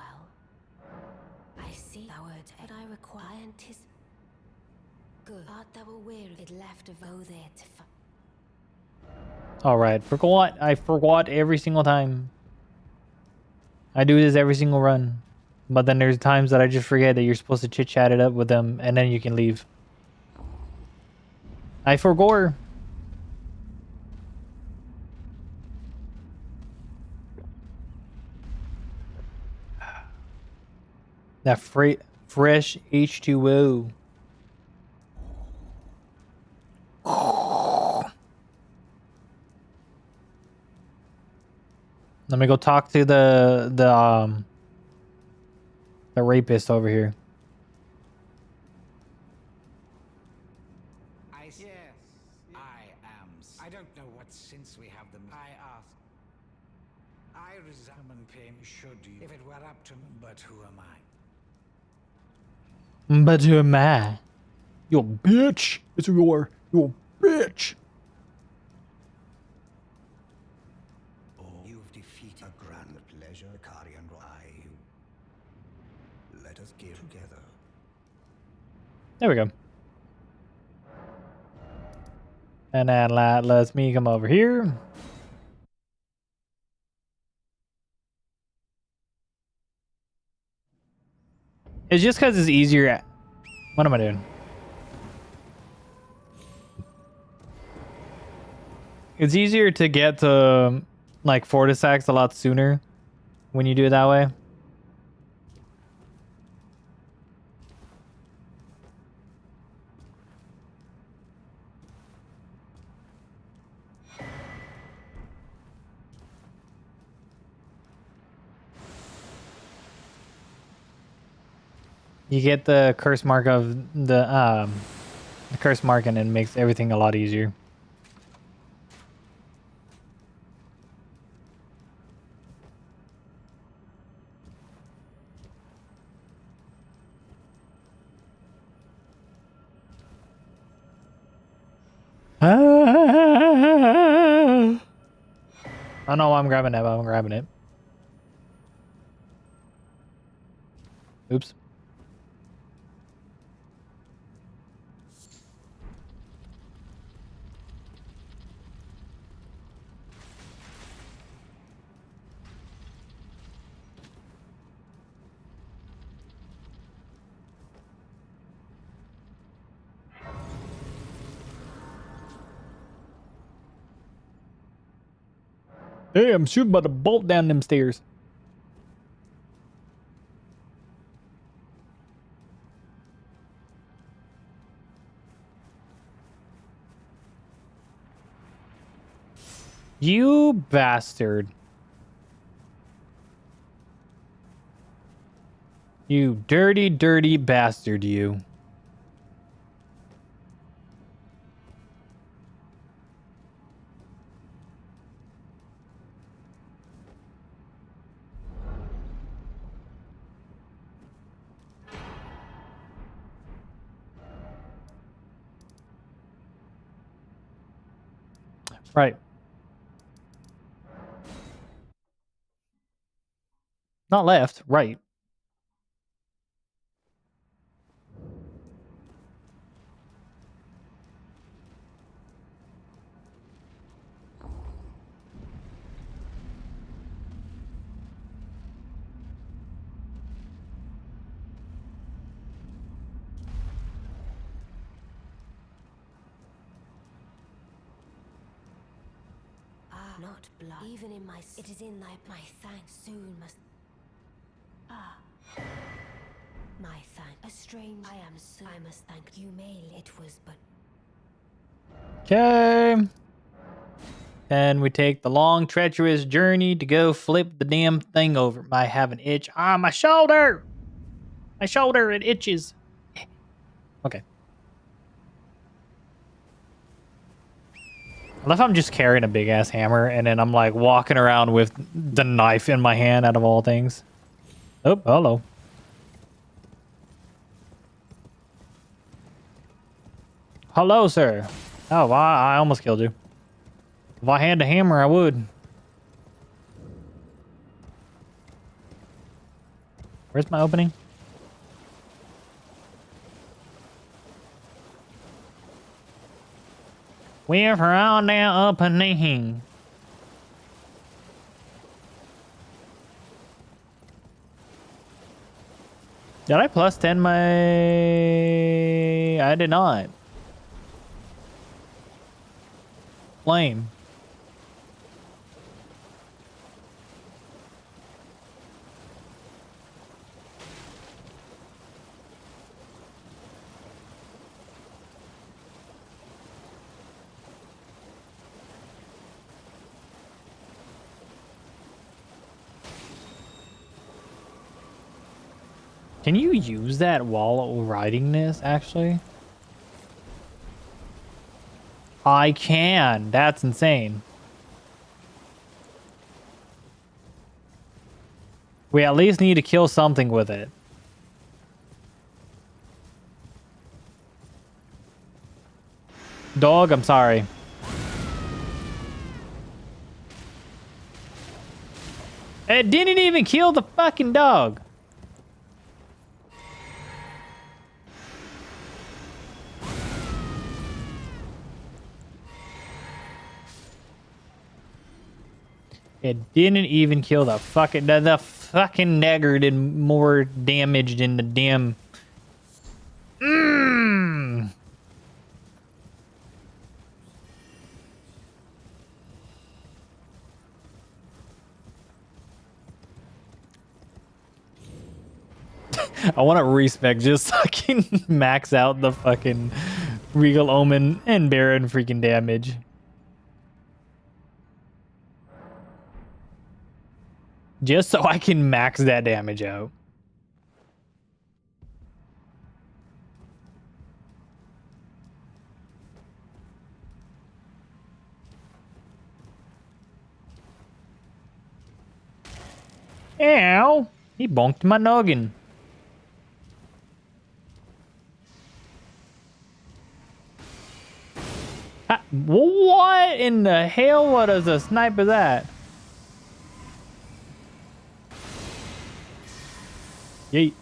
I see thou art, but I require antis. Good. Art thou aware of it left of go there to Alright, forgot. I forgot every single time. I do this every single run. But then there's times that I just forget that you're supposed to chit-chat it up with them and then you can leave. I forgot. That fresh H2O. Let me go talk to the rapist over here. Yes, I am. I don't know what since we have them. I ask. I resummon pain should you, if it were up to me. But who am I? But who am I? You bitch! It's your bitch! Oh, you've defeated a grand pleasure, Kari and I. Let us get together. There we go. And then let's me come over here. It's just because it's easier. What am I doing? It's easier to get to like Fortisax a lot sooner when you do it that way. You get the curse mark of the curse mark and it makes everything a lot easier. Ah. I know I'm grabbing it, but I'm grabbing it. Oops. Hey, I'm shooting about to bolt down them stairs. You bastard. You dirty, dirty bastard, you. Right. Not left, right. Not blood. Even in my... It is in my thanks soon must... My thank... A strange... I must thank you, may... It was but... Okay. And we take the long, treacherous journey to go flip the damn thing over. I have an itch. Ah, my shoulder! My shoulder, it itches. Okay. I love how I'm just carrying a big ass hammer and then I'm like walking around with the knife in my hand out of all things. Oh, hello. Hello, sir. Oh, I almost killed you. If I had the hammer, I would. Where's my opening? We're on the opening. Did I plus 10 my... I did not. Flame. Can you use that while riding this, actually? I can. That's insane. We at least need to kill something with it. Dog, I'm sorry. It didn't even kill the fucking dog. It didn't even kill the fucking... The fucking nagger did more damage than the damn... I want to respec just so I can max out the fucking Regal Omen and Baron freaking damage. Just so I can max that damage out. Ow! He bonked my noggin. What in the hell? What is a sniper that? Yeet.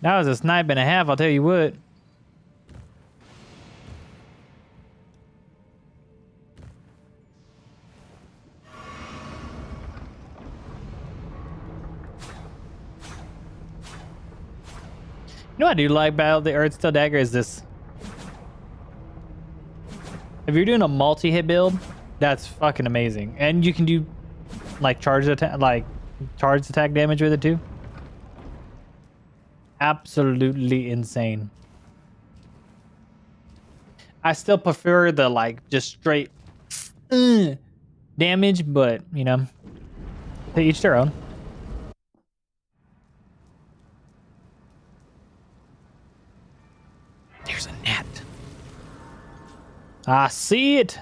That was a snipe and a half, I'll tell you what. You know what I do like about the Earth Steel Dagger is this. If you're doing a multi-hit build, that's fucking amazing. And you can do like charged attack damage with it too. Absolutely insane. I still prefer the like just straight damage, but you know, to each their own. There's a net. I see it.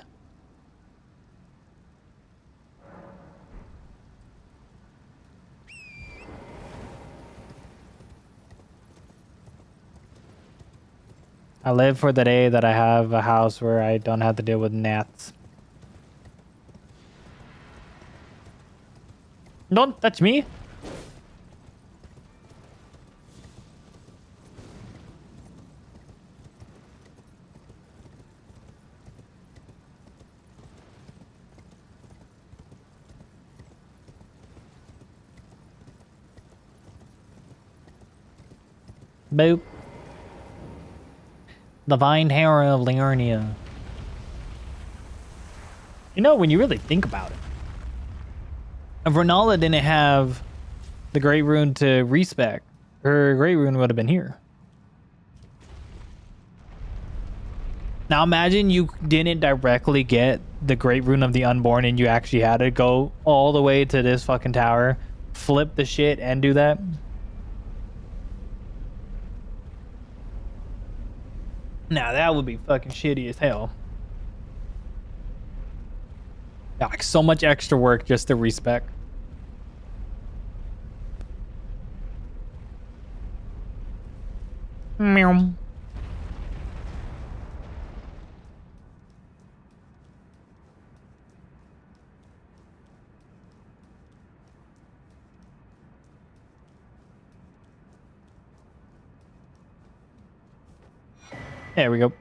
I live for the day that I have a house where I don't have to deal with gnats. Don't touch me. Boop. The Vine Terror of Liurnia. You know, when you really think about it, if Renala didn't have the Great Rune to respec, her Great Rune would have been here. Now imagine you didn't directly get the Great Rune of the Unborn and you actually had to go all the way to this fucking tower, flip the shit, and do that. Now that would be fucking shitty as hell. Yeah, like so much extra work just to respec. Meow. There we go.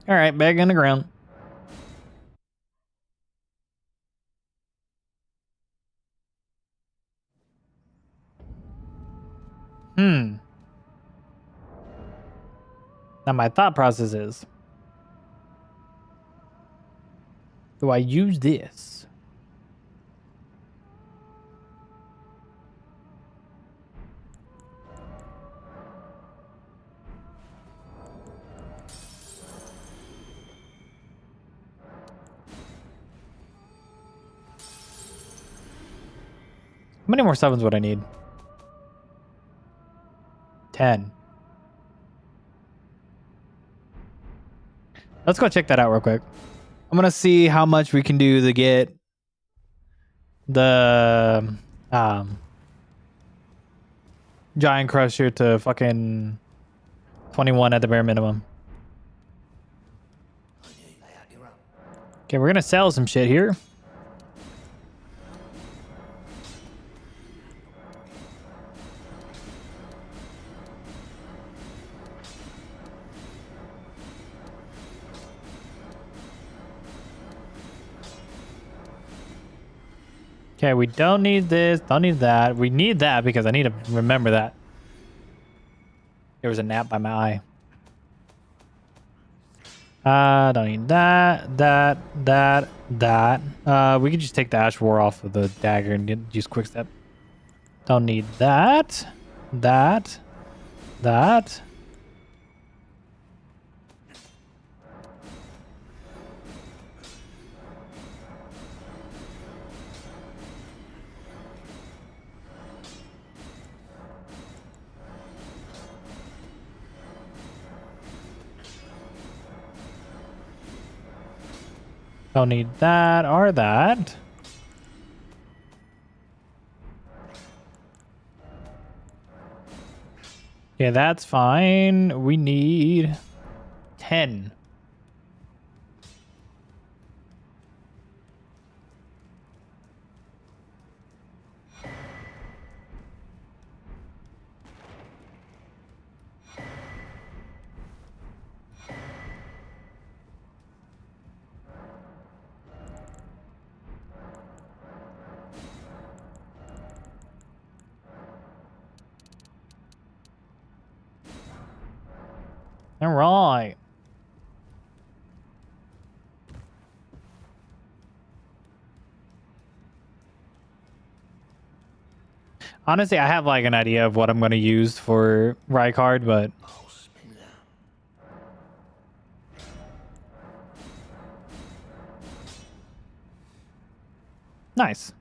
All right, back on the ground. Now my thought process is, do I use this? How many more sevens would I need? 10. Let's go check that out real quick. I'm gonna see how much we can do to get the Giant Crusher to fucking 21 at the bare minimum. Okay, we're gonna sell some shit here. Okay, we don't need this, don't need that. We need that because I need to remember that. There was a gnat by my eye. Don't need that, that. We could just take the Ash War off of the dagger and use quick step. Don't need that, that. Don't need that or that. Yeah, that's fine. We need 10. All right. Honestly, I have like an idea of what I'm going to use for Rykard, but nice.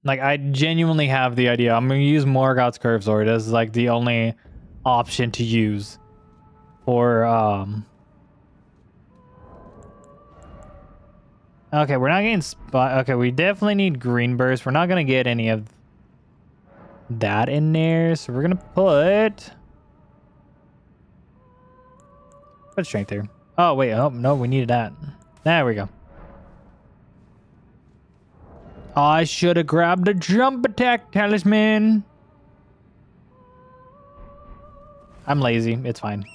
Like, I genuinely have the idea. I'm going to use Morgott's Curve Sword as like the only option to use for okay, we're not getting spot. Okay, we definitely need green burst. We're not going to get any of that in there, so we're going to put strength there. Oh, wait. Oh, no, we needed that. There we go. I should have grabbed a jump attack talisman. I'm lazy. It's fine.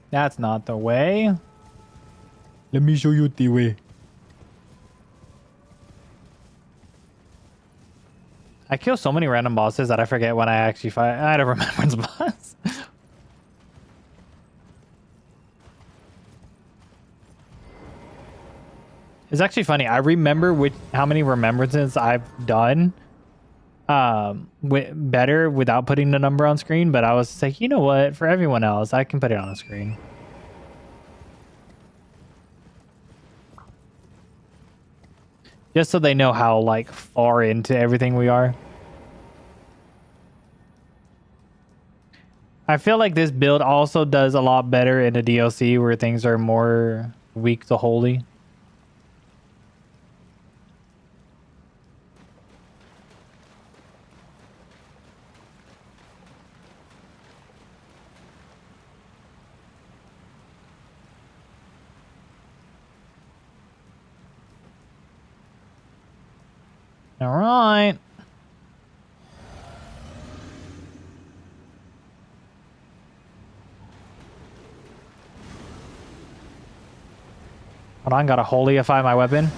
That's not the way. Let me show you the way. I kill so many random bosses that I forget when I actually fight. I don't remember the boss. It's actually funny. I remember how many remembrances I've done better without putting the number on screen, but I was like, you know what? For everyone else, I can put it on the screen. Just so they know how like far into everything we are. I feel like this build also does a lot better in the DLC where things are more weak to holy. All right. Hold on, gotta holyify my weapon.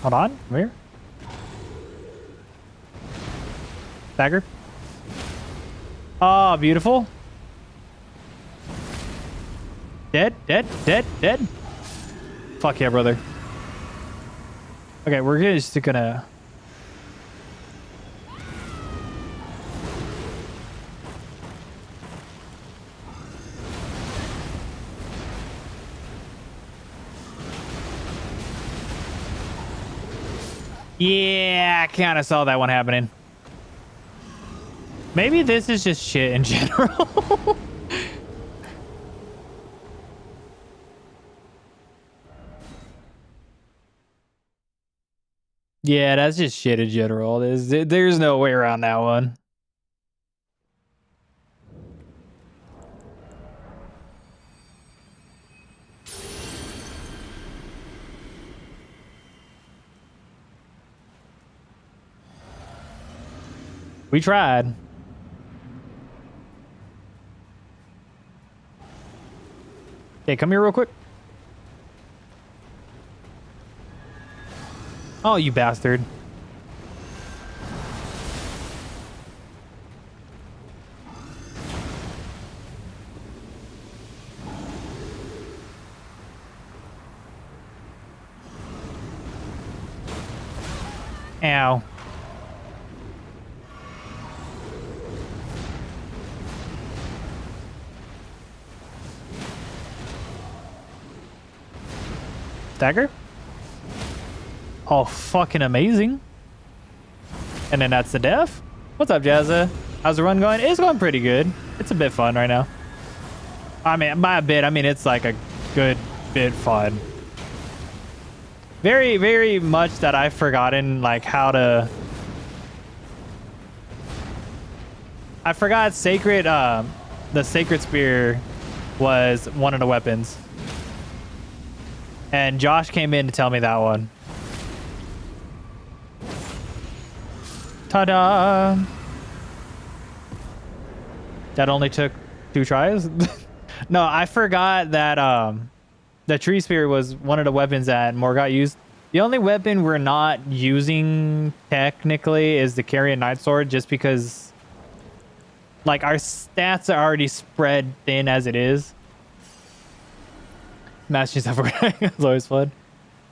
Hold on, come here. Dagger. Oh, beautiful. Dead, dead, dead, dead. Fuck yeah, brother. Okay, we're just gonna... Yeah, I kind of saw that one happening. Maybe this is just shit in general. Yeah, that's just shit in general. There's no way around that one. We tried. Hey, come here real quick. Oh, you bastard. Ow. Dagger? Oh, fucking amazing. And then that's the death. What's up, Jazza? How's the run going? It's going pretty good. It's a bit fun right now. I mean, by a bit, I mean it's like a good bit fun. Very, very much that I've forgotten like how to. I forgot sacred. The sacred spear was one of the weapons, and Josh came in to tell me that one. Ta-da! That only took 2 tries. No, I forgot that the tree spear was one of the weapons that Morgott used. The only weapon we're not using technically is the Carrion Knight Sword, just because like our stats are already spread thin as it is. Mastering stuff is always fun.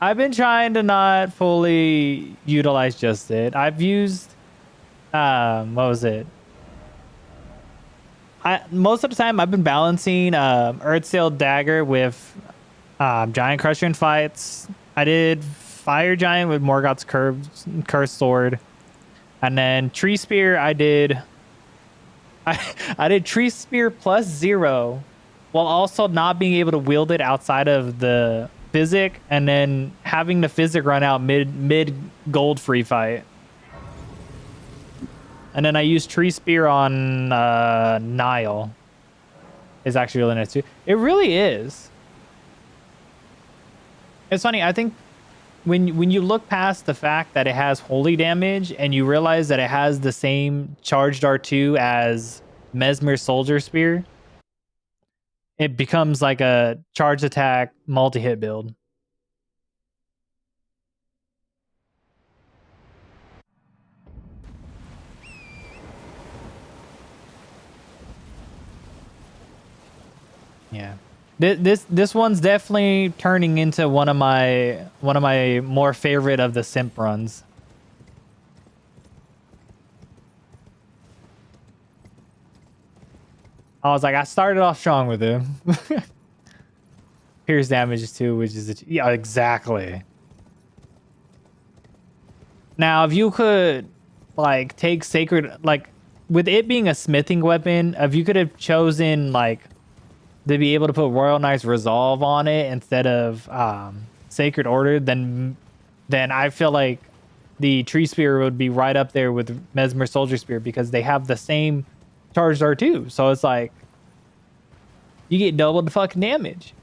I've been trying to not fully utilize just it. I've used what was it? Most of the time I've been balancing Earthsail Dagger with Giant Crusher in fights. I did Fire Giant with Morgott's Cursed Sword. And then Tree Spear I did Tree Spear plus 0 while also not being able to wield it outside of the Physic, and then having the Physic run out mid gold free fight. And then I used Tree Spear on Nile. It's actually really nice too. It really is. It's funny, I think when you look past the fact that it has holy damage and you realize that it has the same charged R2 as Mesmer Soldier Spear, it becomes like a charge attack multi-hit build. Yeah. This one's definitely turning into one of my more favorite of the simp runs. I was like, I started off strong with him. Pierce damage is 2, which is yeah, exactly. Now, if you could like take sacred, like with it being a smithing weapon, if you could have chosen like to be able to put Royal Knight's Resolve on it instead of Sacred Order, then I feel like the Tree Spear would be right up there with Mesmer Soldier Spear, because they have the same charged R2. So it's like you get double the fucking damage.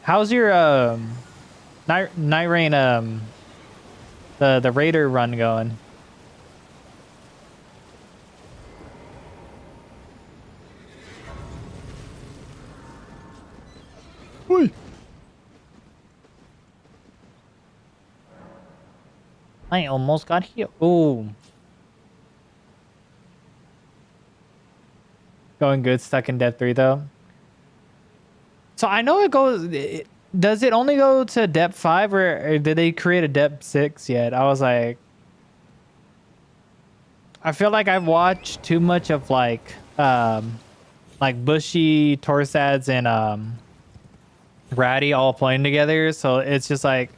How's your night rain the raider run going? Oi. I almost got here. Ooh. Going good, stuck in depth 3 though. So I know it goes. Does it only go to depth 5, or did they create a depth 6 yet? I was like, I feel like I've watched too much of like Bushy, Torsads, and Ratty all playing together, so it's just like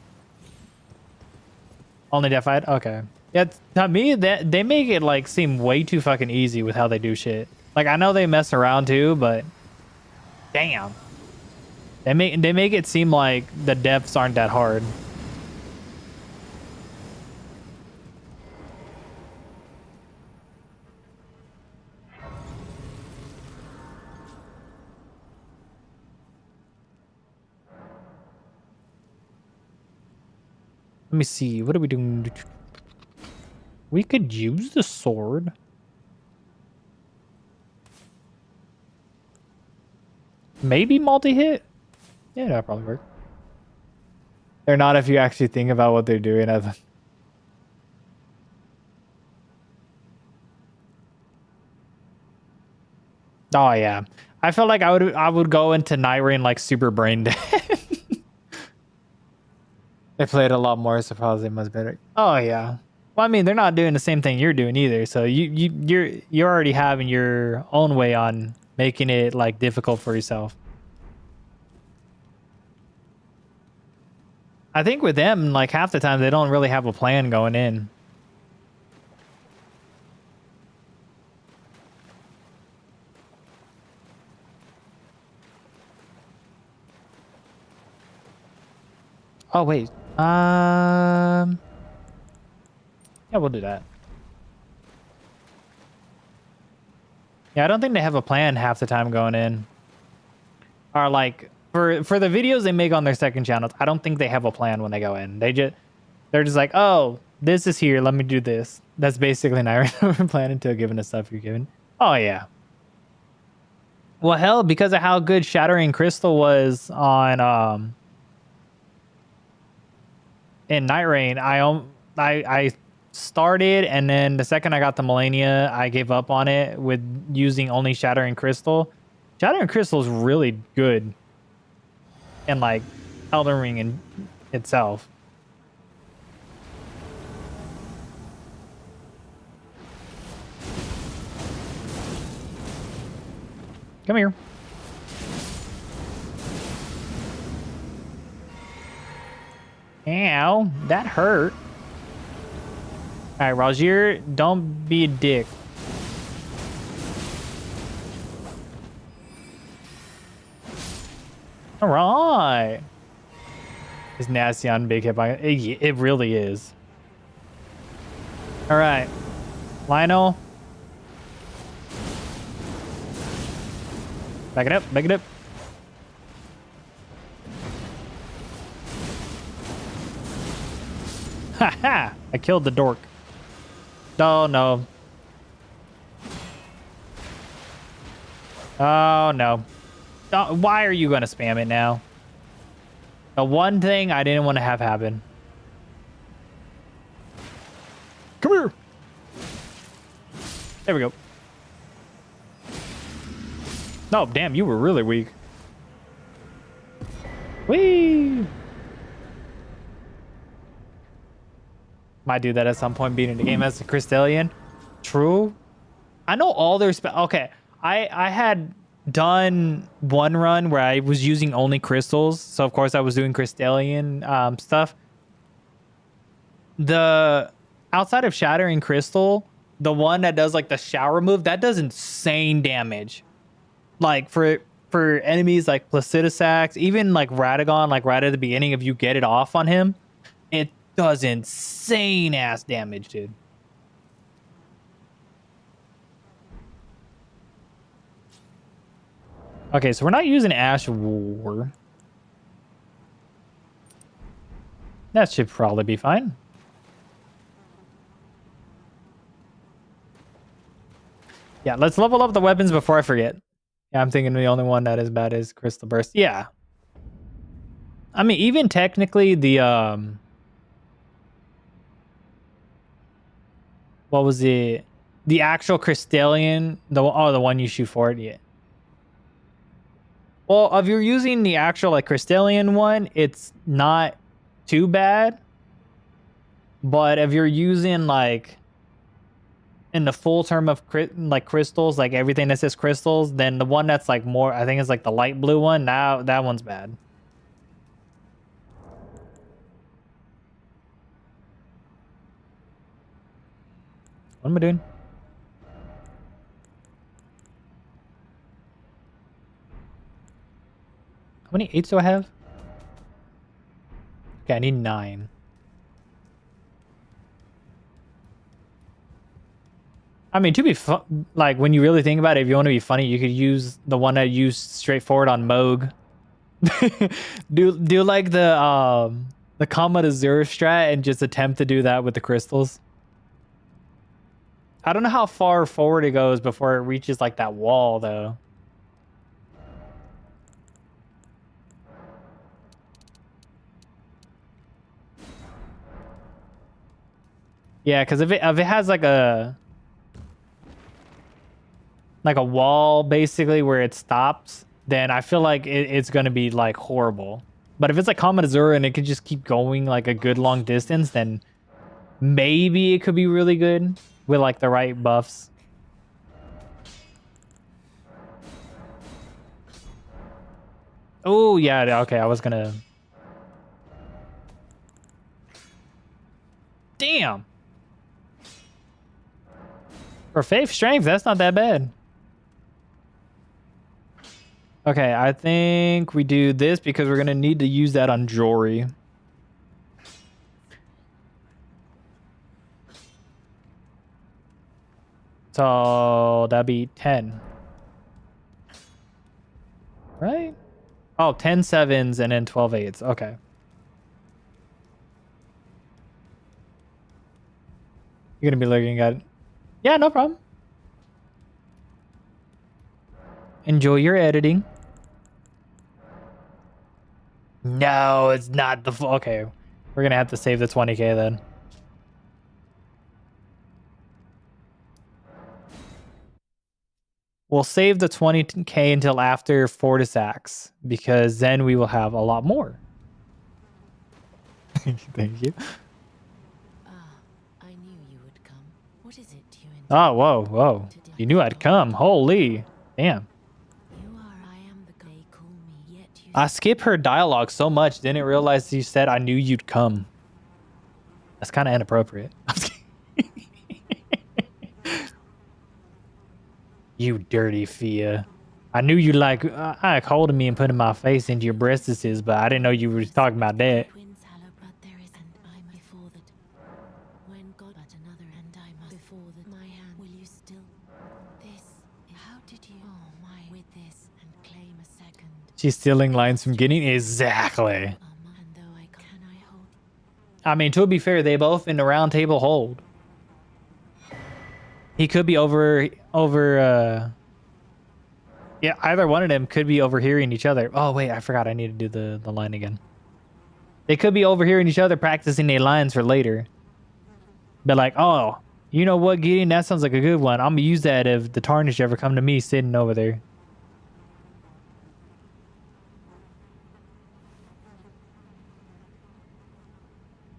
only depth 5. Okay, yeah. To me, that they make it like seem way too fucking easy with how they do shit. Like I know they mess around too, but damn. They make it seem like the depths aren't that hard. Let me see. What are we doing? We could use the sword. Maybe multi-hit? Yeah, that'll probably work. They're not if you actually think about what they're doing. Oh yeah, I felt like I would go into Night Rain like super brain dead. They played a lot more, so probably much better. Oh yeah. Well, I mean, they're not doing the same thing you're doing either. So you're already having your own way on making it like difficult for yourself. I think with them, like half the time, they don't really have a plan going in. Oh wait. Yeah, we'll do that. Yeah, I don't think they have a plan half the time going in. Or like for the videos they make on their second channels, I don't think they have a plan when they go in. They're just like, oh, this is here. Let me do this. That's basically not plan until given the stuff you're given. Oh yeah. Well, hell, because of how good Shattering Crystal was on in Night Rain, I started, and then the second I got the Millennia, I gave up on it with using only Shattering Crystal. Shattering Crystal is really good in like Elden Ring in itself. Come here. Ow, that hurt. All right, Rozier, don't be a dick. All right. It's nasty on big hit. It really is. All right, Lionel. Back it up, back it up. Ha ha! I killed the dork. Oh no. Oh no. Why are you gonna spam it now? The one thing I didn't want to have happen. Come here. There we go. No, damn, you were really weak. Whee! Might do that at some point, beating the game as a Crystallian. True. I know all their okay. I had done one run where I was using only crystals, so of course I was doing Crystallian stuff. The outside of Shattering Crystal, the one that does like the shower move, that does insane damage. Like for enemies like Placidusax, even like Radagon, like right at the beginning, if you get it off on him, it does insane ass damage, dude. Okay, so we're not using Ash War. That should probably be fine. Yeah, let's level up the weapons before I forget. Yeah, I'm thinking the only one that is bad is Crystal Burst. Yeah. I mean, even technically the what was the actual Crystallian, the one you shoot for it, yeah. Well, if you're using the actual like Crystallian one, it's not too bad. But if you're using like in the full term of like crystals, like everything that says crystals, then the one that's like more, I think it's like the light blue one. Now that one's bad. What am I doing? How many 8s do I have? Okay, I need 9. I mean, to be like when you really think about it, if you want to be funny, you could use the one I used straightforward on Moog. do like the Comet Azure strat and just attempt to do that with the crystals. I don't know how far forward it goes before it reaches like that wall though. Yeah, because if it has like a wall basically where it stops, then I feel like it's gonna be like horrible. But if it's like Comet Azure and it could just keep going like a good long distance, then maybe it could be really good with like the right buffs. Oh yeah, okay. I was gonna Damn. For faith strength, that's not that bad. Okay, I think we do this because we're gonna need to use that on Jory. So that'd be 10. Right? Oh, 10 sevens and then 12 eights. Okay. You're gonna be looking at it. Yeah, no problem. Enjoy your editing. No, it's not the full. Okay. We're gonna have to save the 20k then. We'll save the 20k until after Fortis Axe, because then we will have a lot more. Thank you. I knew you would come. What is it you intend? Oh, whoa. You knew I'd come. Holy. Damn. You are, I am the they call me, yet you I skip her dialogue so much, didn't realize you said I knew you'd come. That's kind of inappropriate. You dirty Fia. I knew you like holding me and putting my face into your breastises, but I didn't know you were talking about that. twins hallow, but there is and I before that. When God but another and I must before that my hand will you still this how did you my with this and claim a second She's stealing lines from Gideon? Exactly. and though I can I hold I mean, to be fair, they both in the round table hold. He could be yeah, either one of them could be overhearing each other. Oh, wait, I forgot I need to do the line again. They could be overhearing each other practicing their lines for later. But like, oh, you know what, Gideon? That sounds like a good one. I'm going to use that if the Tarnish ever come to me sitting over there.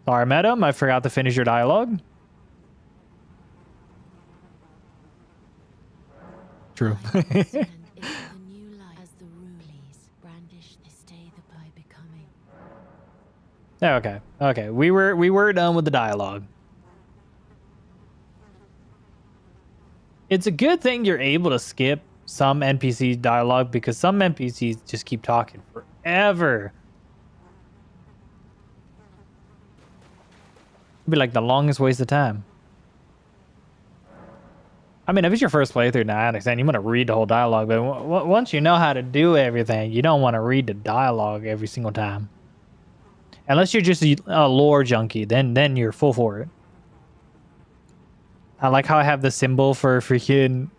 Sorry, madam. I forgot to finish your dialogue. True. and if the new light as the rulies brandish they stay the by becoming Okay. We were done with the dialogue. It's a good thing you're able to skip some NPC dialogue because some NPCs just keep talking forever. It'd be like the longest waste of time. I mean, if it's your first playthrough, now I understand you want to read the whole dialogue, but once you know how to do everything, you don't want to read the dialogue every single time. Unless you're just a lore junkie, then you're full for it. I like how I have the symbol for freaking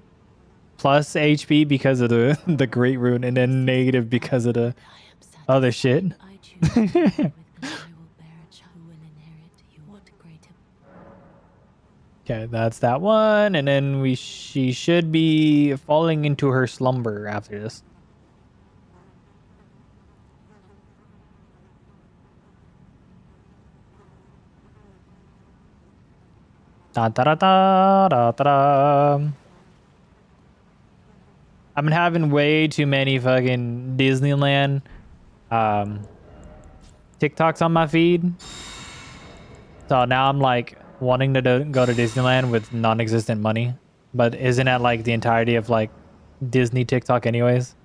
plus HP because of the Great Rune, and then negative because of the I am sad other shit. I choose to live with and I will bear a child who will inherit you what greater Okay, that's that one, and then she should be falling into her slumber after this. Da da da da da da. I've been having way too many fucking Disneyland TikToks on my feed, so now I'm like wanting to go to Disneyland with non-existent money, but isn't that like the entirety of like Disney TikTok anyways?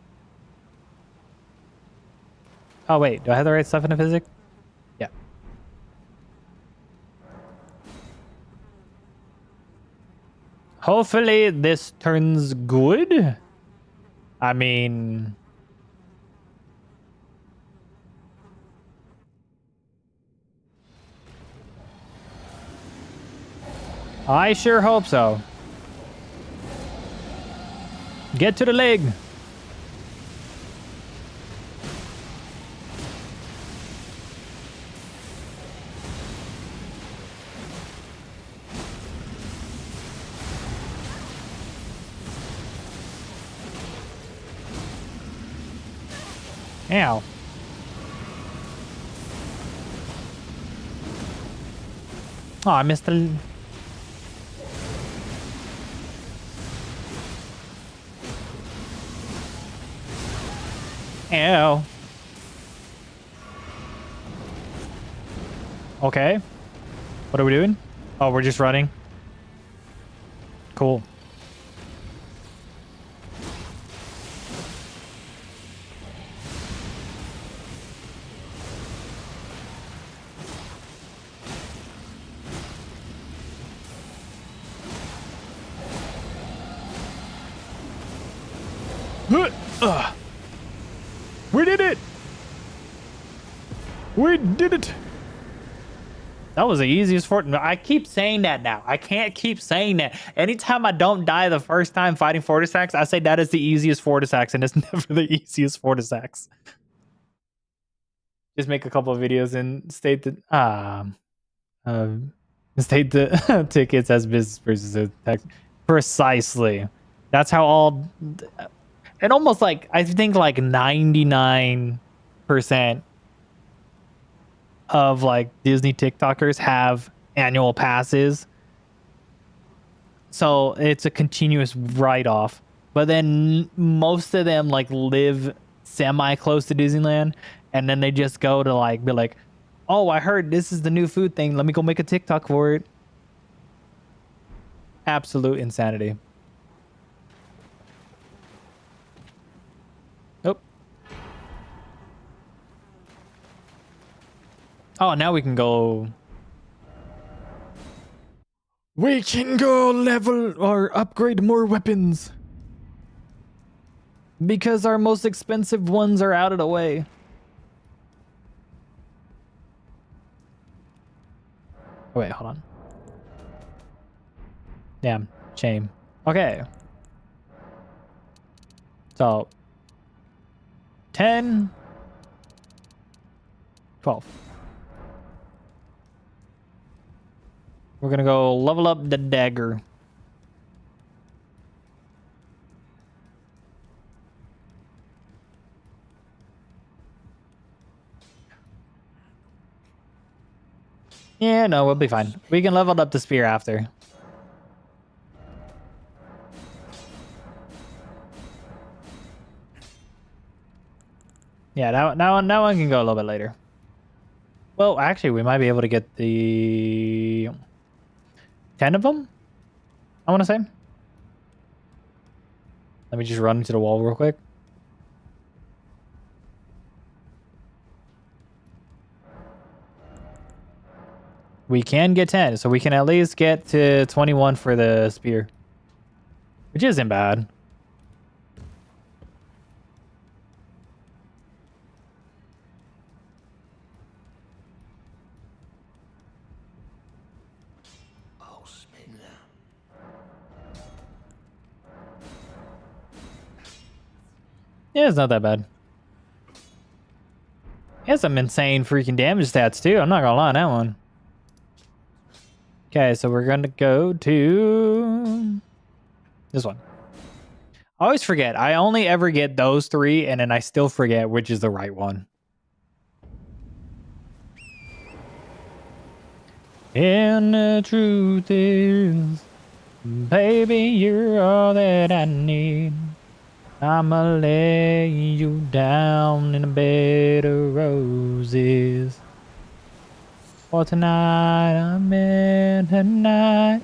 Oh wait, do I have the right stuff in the physics? Yeah. Hopefully this turns good. I mean, I sure hope so. Get to the leg. Ow. Oh, I missed the... Ow. Okay. What are we doing? Oh, we're just running? Cool. We did it! We did it! That was the easiest fort. I keep saying that now. I can't keep saying that. Anytime I don't die the first time fighting Fortisax, I say that is the easiest Fortisax, and it's never the easiest Fortisax. Just make a couple of videos and state that state the tickets as business versus text. Precisely. That's how all, and almost like I think like 99% of like Disney TikTokers have annual passes. So it's a continuous write-off. But then most of them like live semi close to Disneyland, and then they just go to like be like, oh, I heard this is the new food thing. Let me go make a TikTok for it. Absolute insanity. Nope. Oh, now we can go. We can go level or upgrade more weapons. Because our most expensive ones are out of the way. Oh, wait, hold on. Damn, shame. Okay. So 10, 12. We're gonna go level up the dagger. Yeah, no, we'll be fine. We can level up the spear after. Yeah, that one can go a little bit later. Well, actually, we might be able to get the 10 of them, I want to say. Let me just run into the wall real quick. We can get 10, so we can at least get to 21 for the spear, which isn't bad. Yeah, it's not that bad. It has some insane freaking damage stats too. I'm not gonna lie on that one. Okay, so we're gonna go to this one. I always forget. I only ever get those three, and then I still forget which is the right one. And the truth is, baby, you're all that I need. I'ma lay you down in a bed of roses. For tonight, I'm in tonight.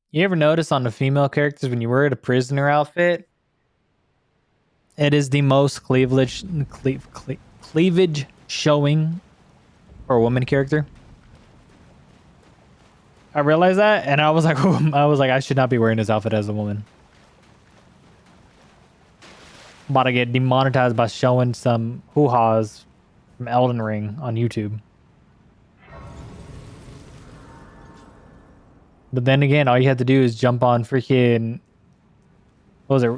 You ever notice on the female characters when you wear the prisoner outfit, it is the most cleavage showing for a woman character? I realized that, and I was like, I should not be wearing this outfit as a woman. I'm about to get demonetized by showing some hoo-has from Elden Ring on YouTube. But then again, all you have to do is jump on freaking, what was it?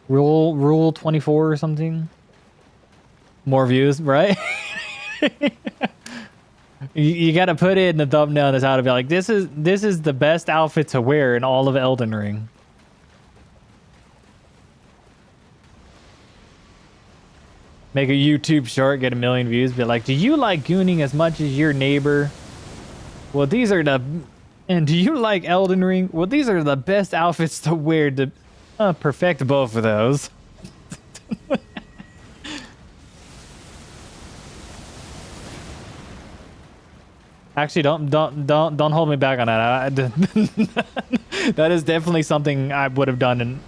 Rule 24 or something? More views, right? You got to put it in the thumbnail and it's how to be like, this is the best outfit to wear in all of Elden Ring. Make a YouTube short, get 1 million views, be like, do you like gooning as much as your neighbor? Well, these are the... And do you like Elden Ring? Well, these are the best outfits to wear to perfect both of those. Actually, don't hold me back on that. That is definitely something I would have done in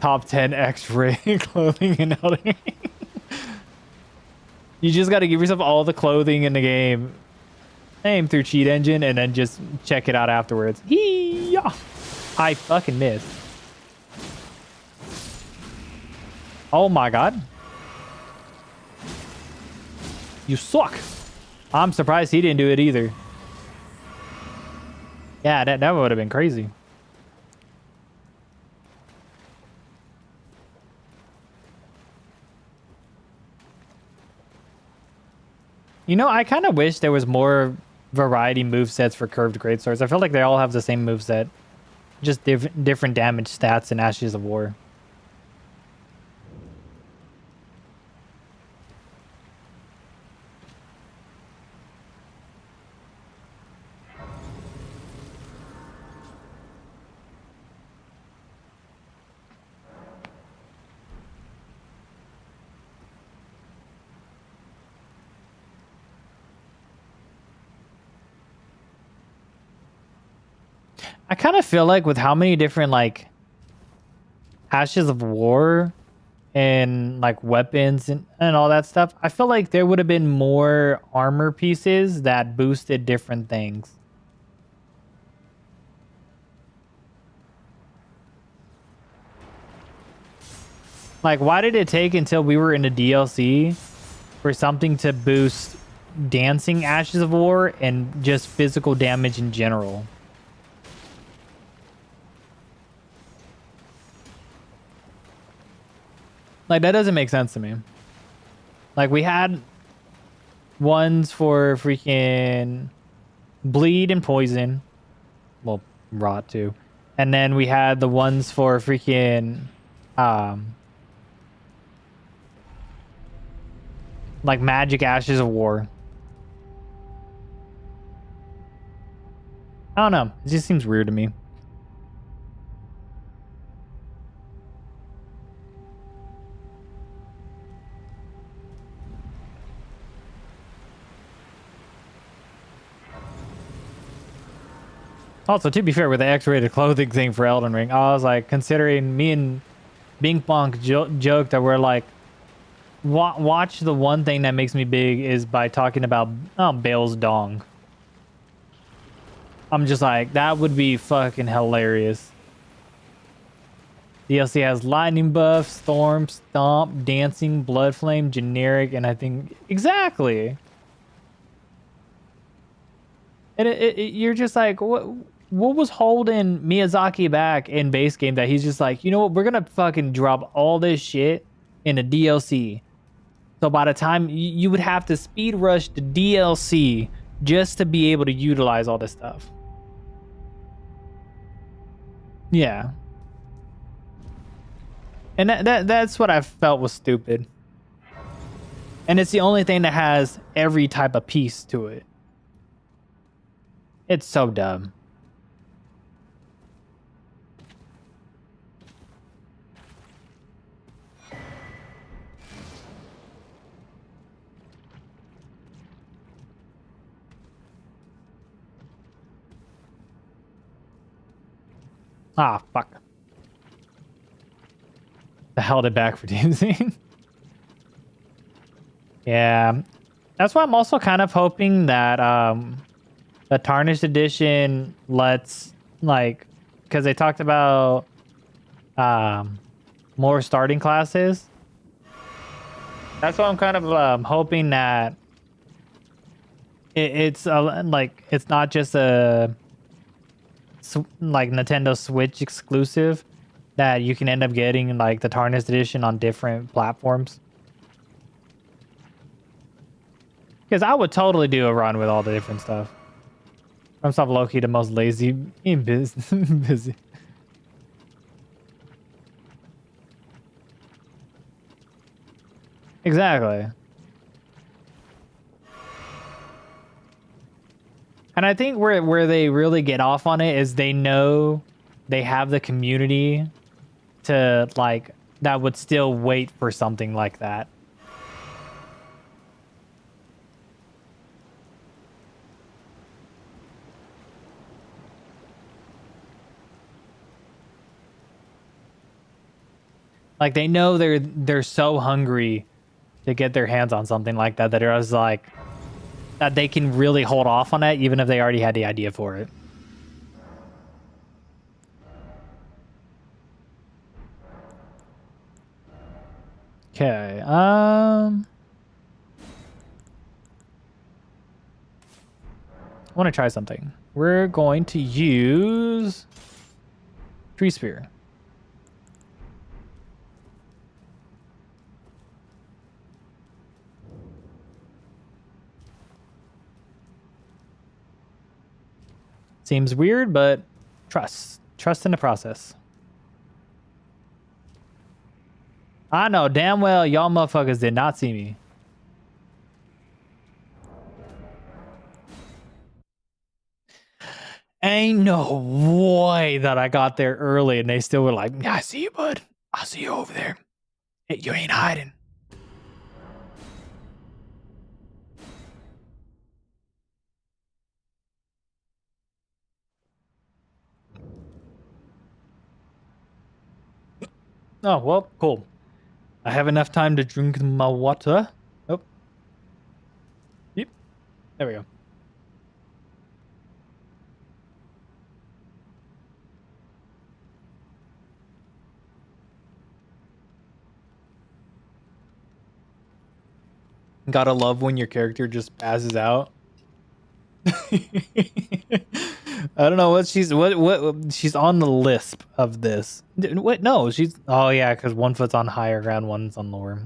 top 10 X-ray clothing in Elden Ring. You just got to give yourself all the clothing in the game, aim through cheat engine, and then just check it out afterwards. Hee-yah! I fucking missed. Oh my god. You suck. I'm surprised he didn't do it either. Yeah, that would have been crazy. You know, I kind of wish there was more variety movesets for curved greatswords. I feel like they all have the same moveset. Just different damage stats in Ashes of War. I kind of feel like with how many different like Ashes of War and like weapons and all that stuff, I feel like there would have been more armor pieces that boosted different things. Like, why did it take until we were in the DLC for something to boost dancing Ashes of War and just physical damage in general? Like, that doesn't make sense to me. Like, we had ones for freaking bleed and poison. Well, rot too. And then we had the ones for freaking like magic Ashes of War. I don't know. It just seems weird to me. Also, to be fair, with the X-rated clothing thing for Elden Ring, I was like, considering me and Bing Pong joked that we're like, watch the one thing that makes me big is by talking about Bale's dong. I'm just like, that would be fucking hilarious. DLC has lightning buff, storm, stomp, dancing, blood flame, generic, and I think exactly. And you're just like, what was holding Miyazaki back in base game that he's just like, you know what, we're gonna fucking drop all this shit in a DLC. So by the time you would have to speed rush the DLC just to be able to utilize all this stuff. Yeah. And that's what I felt was stupid. And it's the only thing that has every type of piece to it. It's so dumb. Ah, fuck. I held it back for DMZ. Yeah. That's why I'm also kind of hoping that the Tarnished Edition lets, like, because they talked about more starting classes. That's why I'm kind of hoping that it's like, it's not just a like Nintendo Switch exclusive, that you can end up getting like the Tarnished Edition on different platforms. Because I would totally do a run with all the different stuff. I'm so low-key the most lazy in busy. Exactly. And I think where they really get off on it is they know they have the community to like that would still wait for something like that. Like they know they're so hungry to get their hands on something like that that it was like that they can really hold off on that even if they already had the idea for it. Okay. I want to try something. We're going to use Tree Spear. Seems weird, but trust. Trust in the process. I know damn well y'all motherfuckers did not see me. Ain't no way that I got there early and they still were like, yeah, I see you, bud. I see you over there. Hey, you ain't hiding. Oh, well, cool. I have enough time to drink my water. Oh. Yep. There we go. Gotta love when your character just passes out. I don't know what she's she's on the lisp of this. What? No, she's oh yeah, because one foot's on higher ground, one's on lower.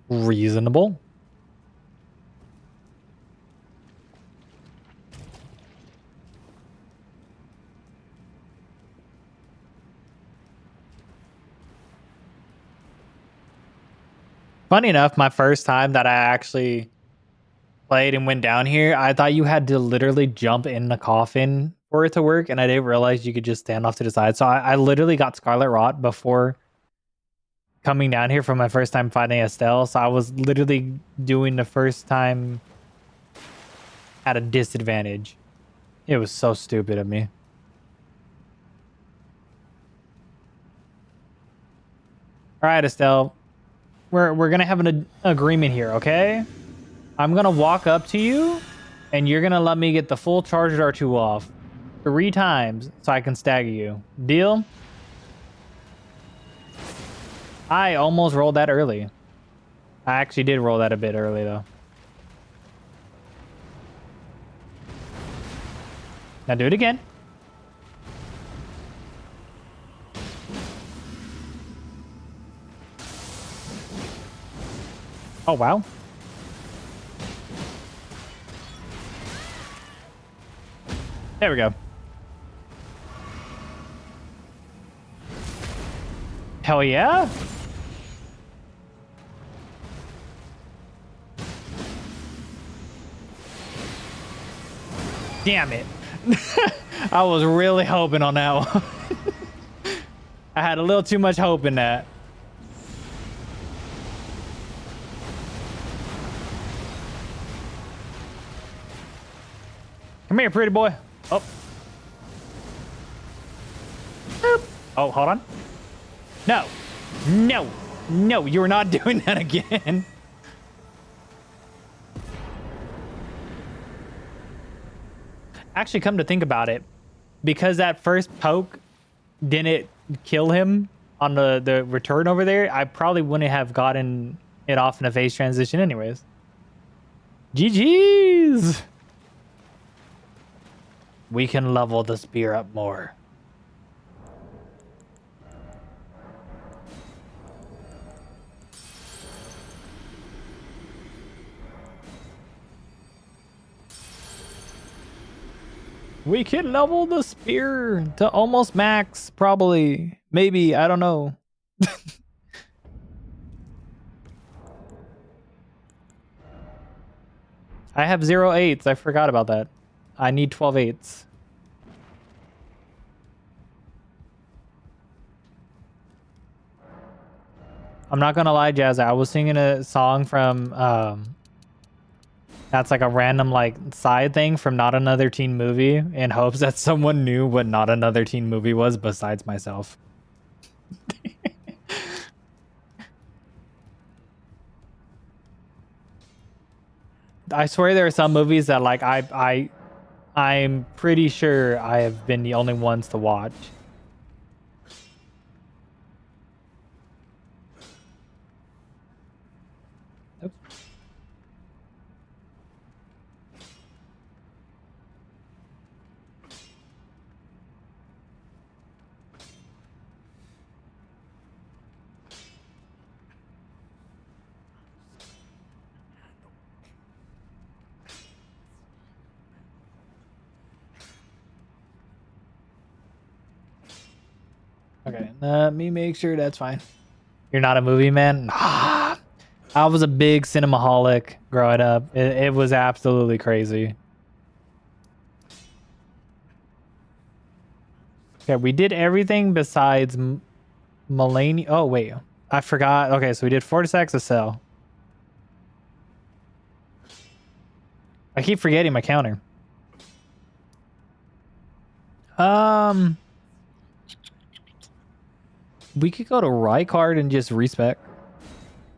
Reasonable. Funny enough, my first time that I actually played and went down here, I thought you had to literally jump in the coffin for it to work, and I didn't realize you could just stand off to the side. So I literally got Scarlet Rot before coming down here for my first time fighting Estelle. So I was literally doing the first time at a disadvantage. It was so stupid of me. All right, Estelle. We're gonna have an agreement here, okay? I'm gonna walk up to you, and you're gonna let me get the full charged R2 off 3 times so I can stagger you. Deal? I almost rolled that early. I actually did roll that a bit early, though. Now do it again. Oh, wow. There we go. Hell yeah. Damn it. I was really hoping on that one. I had a little too much hope in that. Come here, pretty boy. Oh. Boop. Oh, hold on. No. No. No, you're not doing that again. Actually, come to think about it, because that first poke didn't kill him on the return over there, I probably wouldn't have gotten it off in a phase transition anyways. GG's! We can level the spear up more. We can level the spear to almost max, probably. Maybe, I don't know. I have 0 8s. I forgot about that. I need 12/8. I'm not gonna lie, Jazz. I was singing a song from that's like a random like side thing from Not Another Teen Movie in hopes that someone knew what Not Another Teen Movie was besides myself. I swear there are some movies that like I'm pretty sure I have been the only ones to watch. Oops. Okay, let me make sure that's fine. You're not a movie man? I was a big cinemaholic growing up. It was absolutely crazy. Okay, we did everything besides Mulaney. Oh, wait. I forgot. Okay, so we did Fortisax Cell. I keep forgetting my counter. We could go to Rykard and just respec.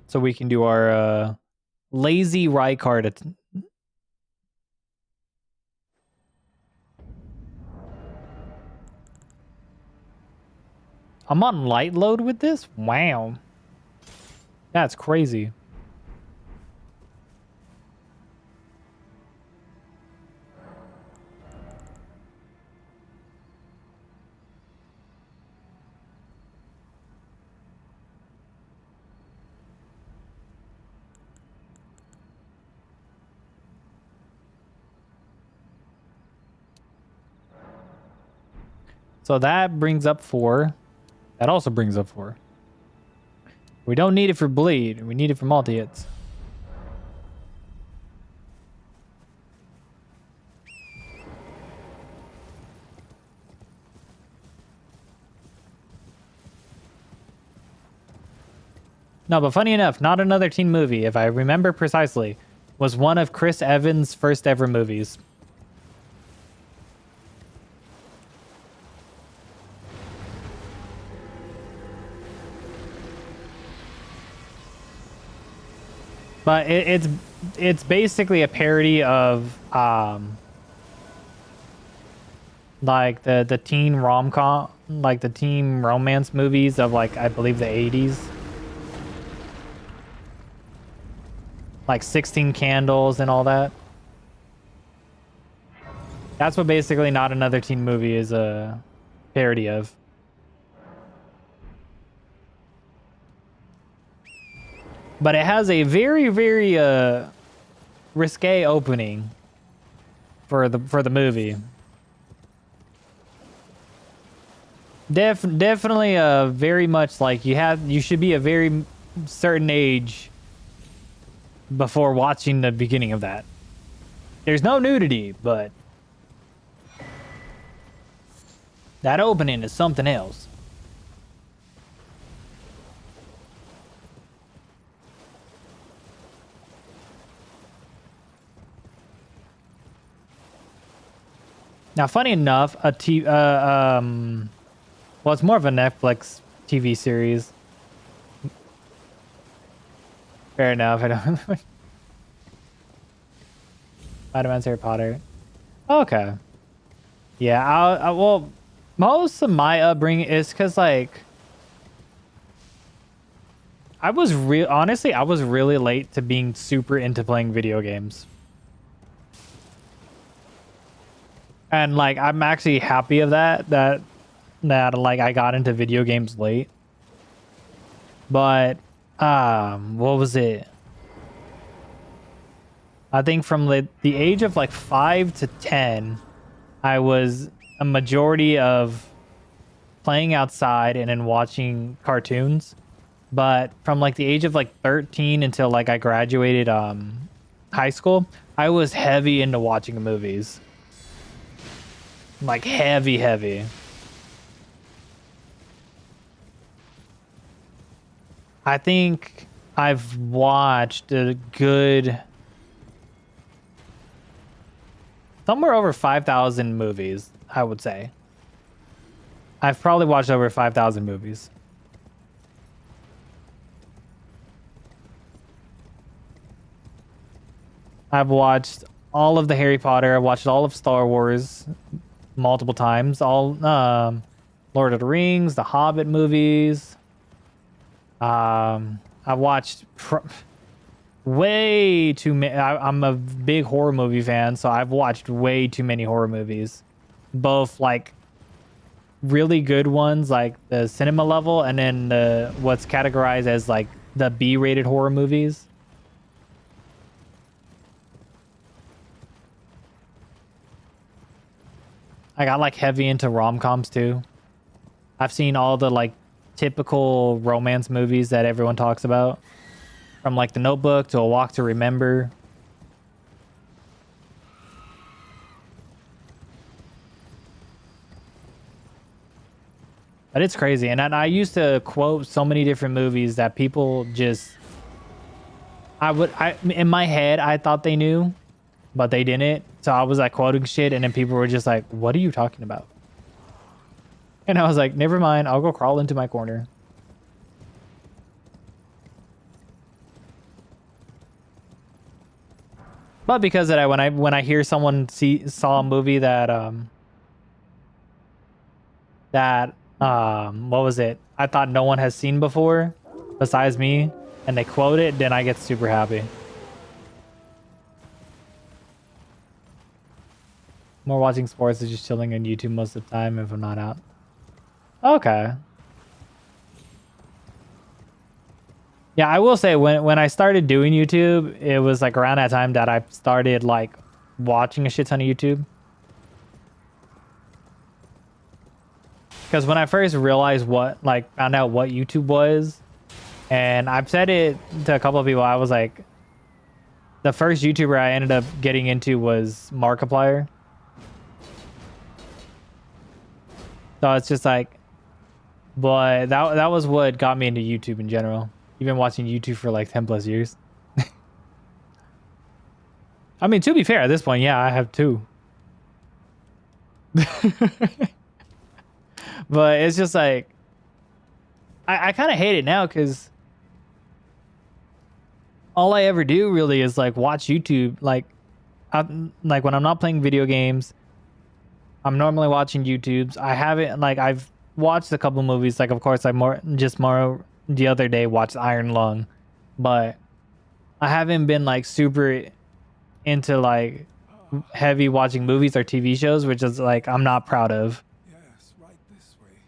So we can do our lazy Rykard. I'm on light load with this? Wow. That's crazy. So that brings up 4. That also brings up 4. We don't need it for bleed. We need it for multi-hits. No, but funny enough, Not Another Teen Movie, if I remember precisely, was one of Chris Evans' first ever movies. But it's basically a parody of like the teen rom-com, like the teen romance movies of like I believe the 80s. Like 16 Candles and all that. That's what basically Not Another Teen Movie is a parody of. But it has a very, very risque opening for the movie. Definitely very much like you should be a very certain age before watching the beginning of that. There's no nudity, but that opening is something else. Now, funny enough, well, it's more of a Netflix TV series. Fair enough. I don't. Spider-Man's Harry Potter. Okay. Yeah. Well, most of my upbringing is because like honestly, I was really late to being super into playing video games. And like I'm actually happy of that like I got into video games late. But what was it? I think from the age of like 5 to 10, I was a majority of playing outside and then watching cartoons. But from like the age of like 13 until like I graduated high school, I was heavy into watching movies. Like heavy, heavy. I think I've watched a good somewhere over 5,000 movies, I would say. I've probably watched over 5,000 movies. I've watched all of the Harry Potter. I've watched all of Star Wars multiple times. All Lord of the Rings, the Hobbit movies. I've watched way too many. I'm a big horror movie fan, so I've watched way too many horror movies. Both like really good ones, like the cinema level, and then what's categorized as like the B-rated horror movies. I got like heavy into rom-coms too. I've seen all the like typical romance movies that everyone talks about, from like The Notebook to A Walk to Remember. But it's crazy. And I used to quote so many different movies that people just, in my head, I thought they knew, but they didn't. So I was like quoting shit, and then people were just like, what are you talking about? And I was like, never mind, I'll go crawl into my corner. But because of that, when I hear someone saw a movie that what was it? I thought no one has seen before besides me, and they quote it, then I get super happy. More watching sports is just chilling on YouTube most of the time if I'm not out. Okay. Yeah, I will say when I started doing YouTube, it was like around that time that I started like watching a shit ton of YouTube. Because when I first realized found out what YouTube was, and I've said it to a couple of people, I was like, the first YouTuber I ended up getting into was Markiplier. So it's just like, but that was what got me into YouTube in general. You've been watching YouTube for like 10 plus years. I mean, to be fair, at this point, yeah, I have two. But it's just like, I kind of hate it now because all I ever do really is like watch YouTube. Like when I'm not playing video games, I'm normally watching YouTubes. I haven't, like, I've watched a couple movies. Like, of course, I more the other day watched Iron Lung, but I haven't been like super into like heavy watching movies or TV shows, which is like I'm not proud of. Yes, right this way.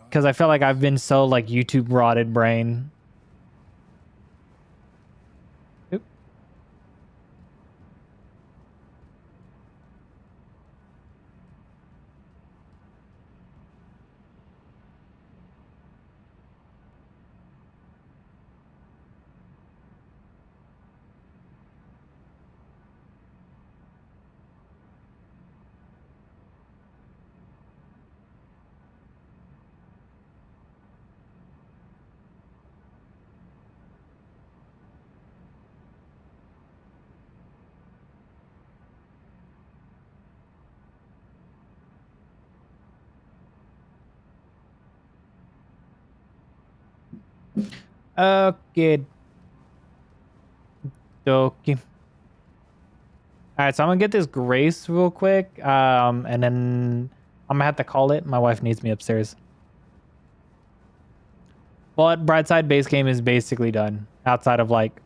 Because I feel like I've been so like YouTube rotted brain. Oop. Okay. Dokie. All right, so I'm gonna get this Grace real quick, and then I'm gonna have to call it. My wife needs me upstairs. But Brightside base game is basically done, outside of like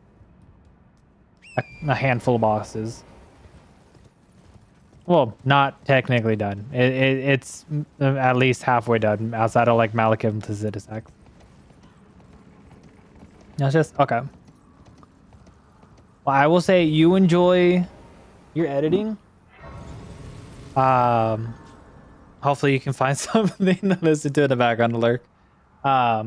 a handful of bosses. Well, not technically done. It's at least halfway done, outside of like Malekith to Zitisax. That's just okay. Well, I will say you enjoy your editing. Hopefully you can find something to listen to in the background to lurk. I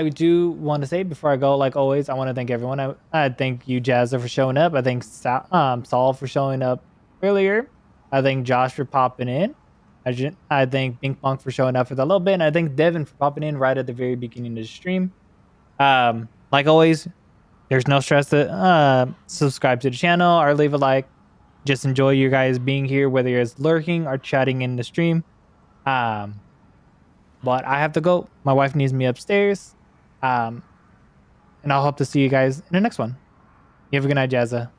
do want to say before I go, like always, I want to thank everyone. I thank you, Jazza, for showing up. I thank Saul for showing up earlier. I thank Josh for popping in. I thank Pink Punk for showing up for that little bit. And I thank Devin for popping in right at the very beginning of the stream. Like always, there's no stress to subscribe to the channel or leave a like. Just enjoy you guys being here, whether it's lurking or chatting in the stream. But I have to go. My wife needs me upstairs. And I'll hope to see you guys in the next one. You have a good night, Jazza.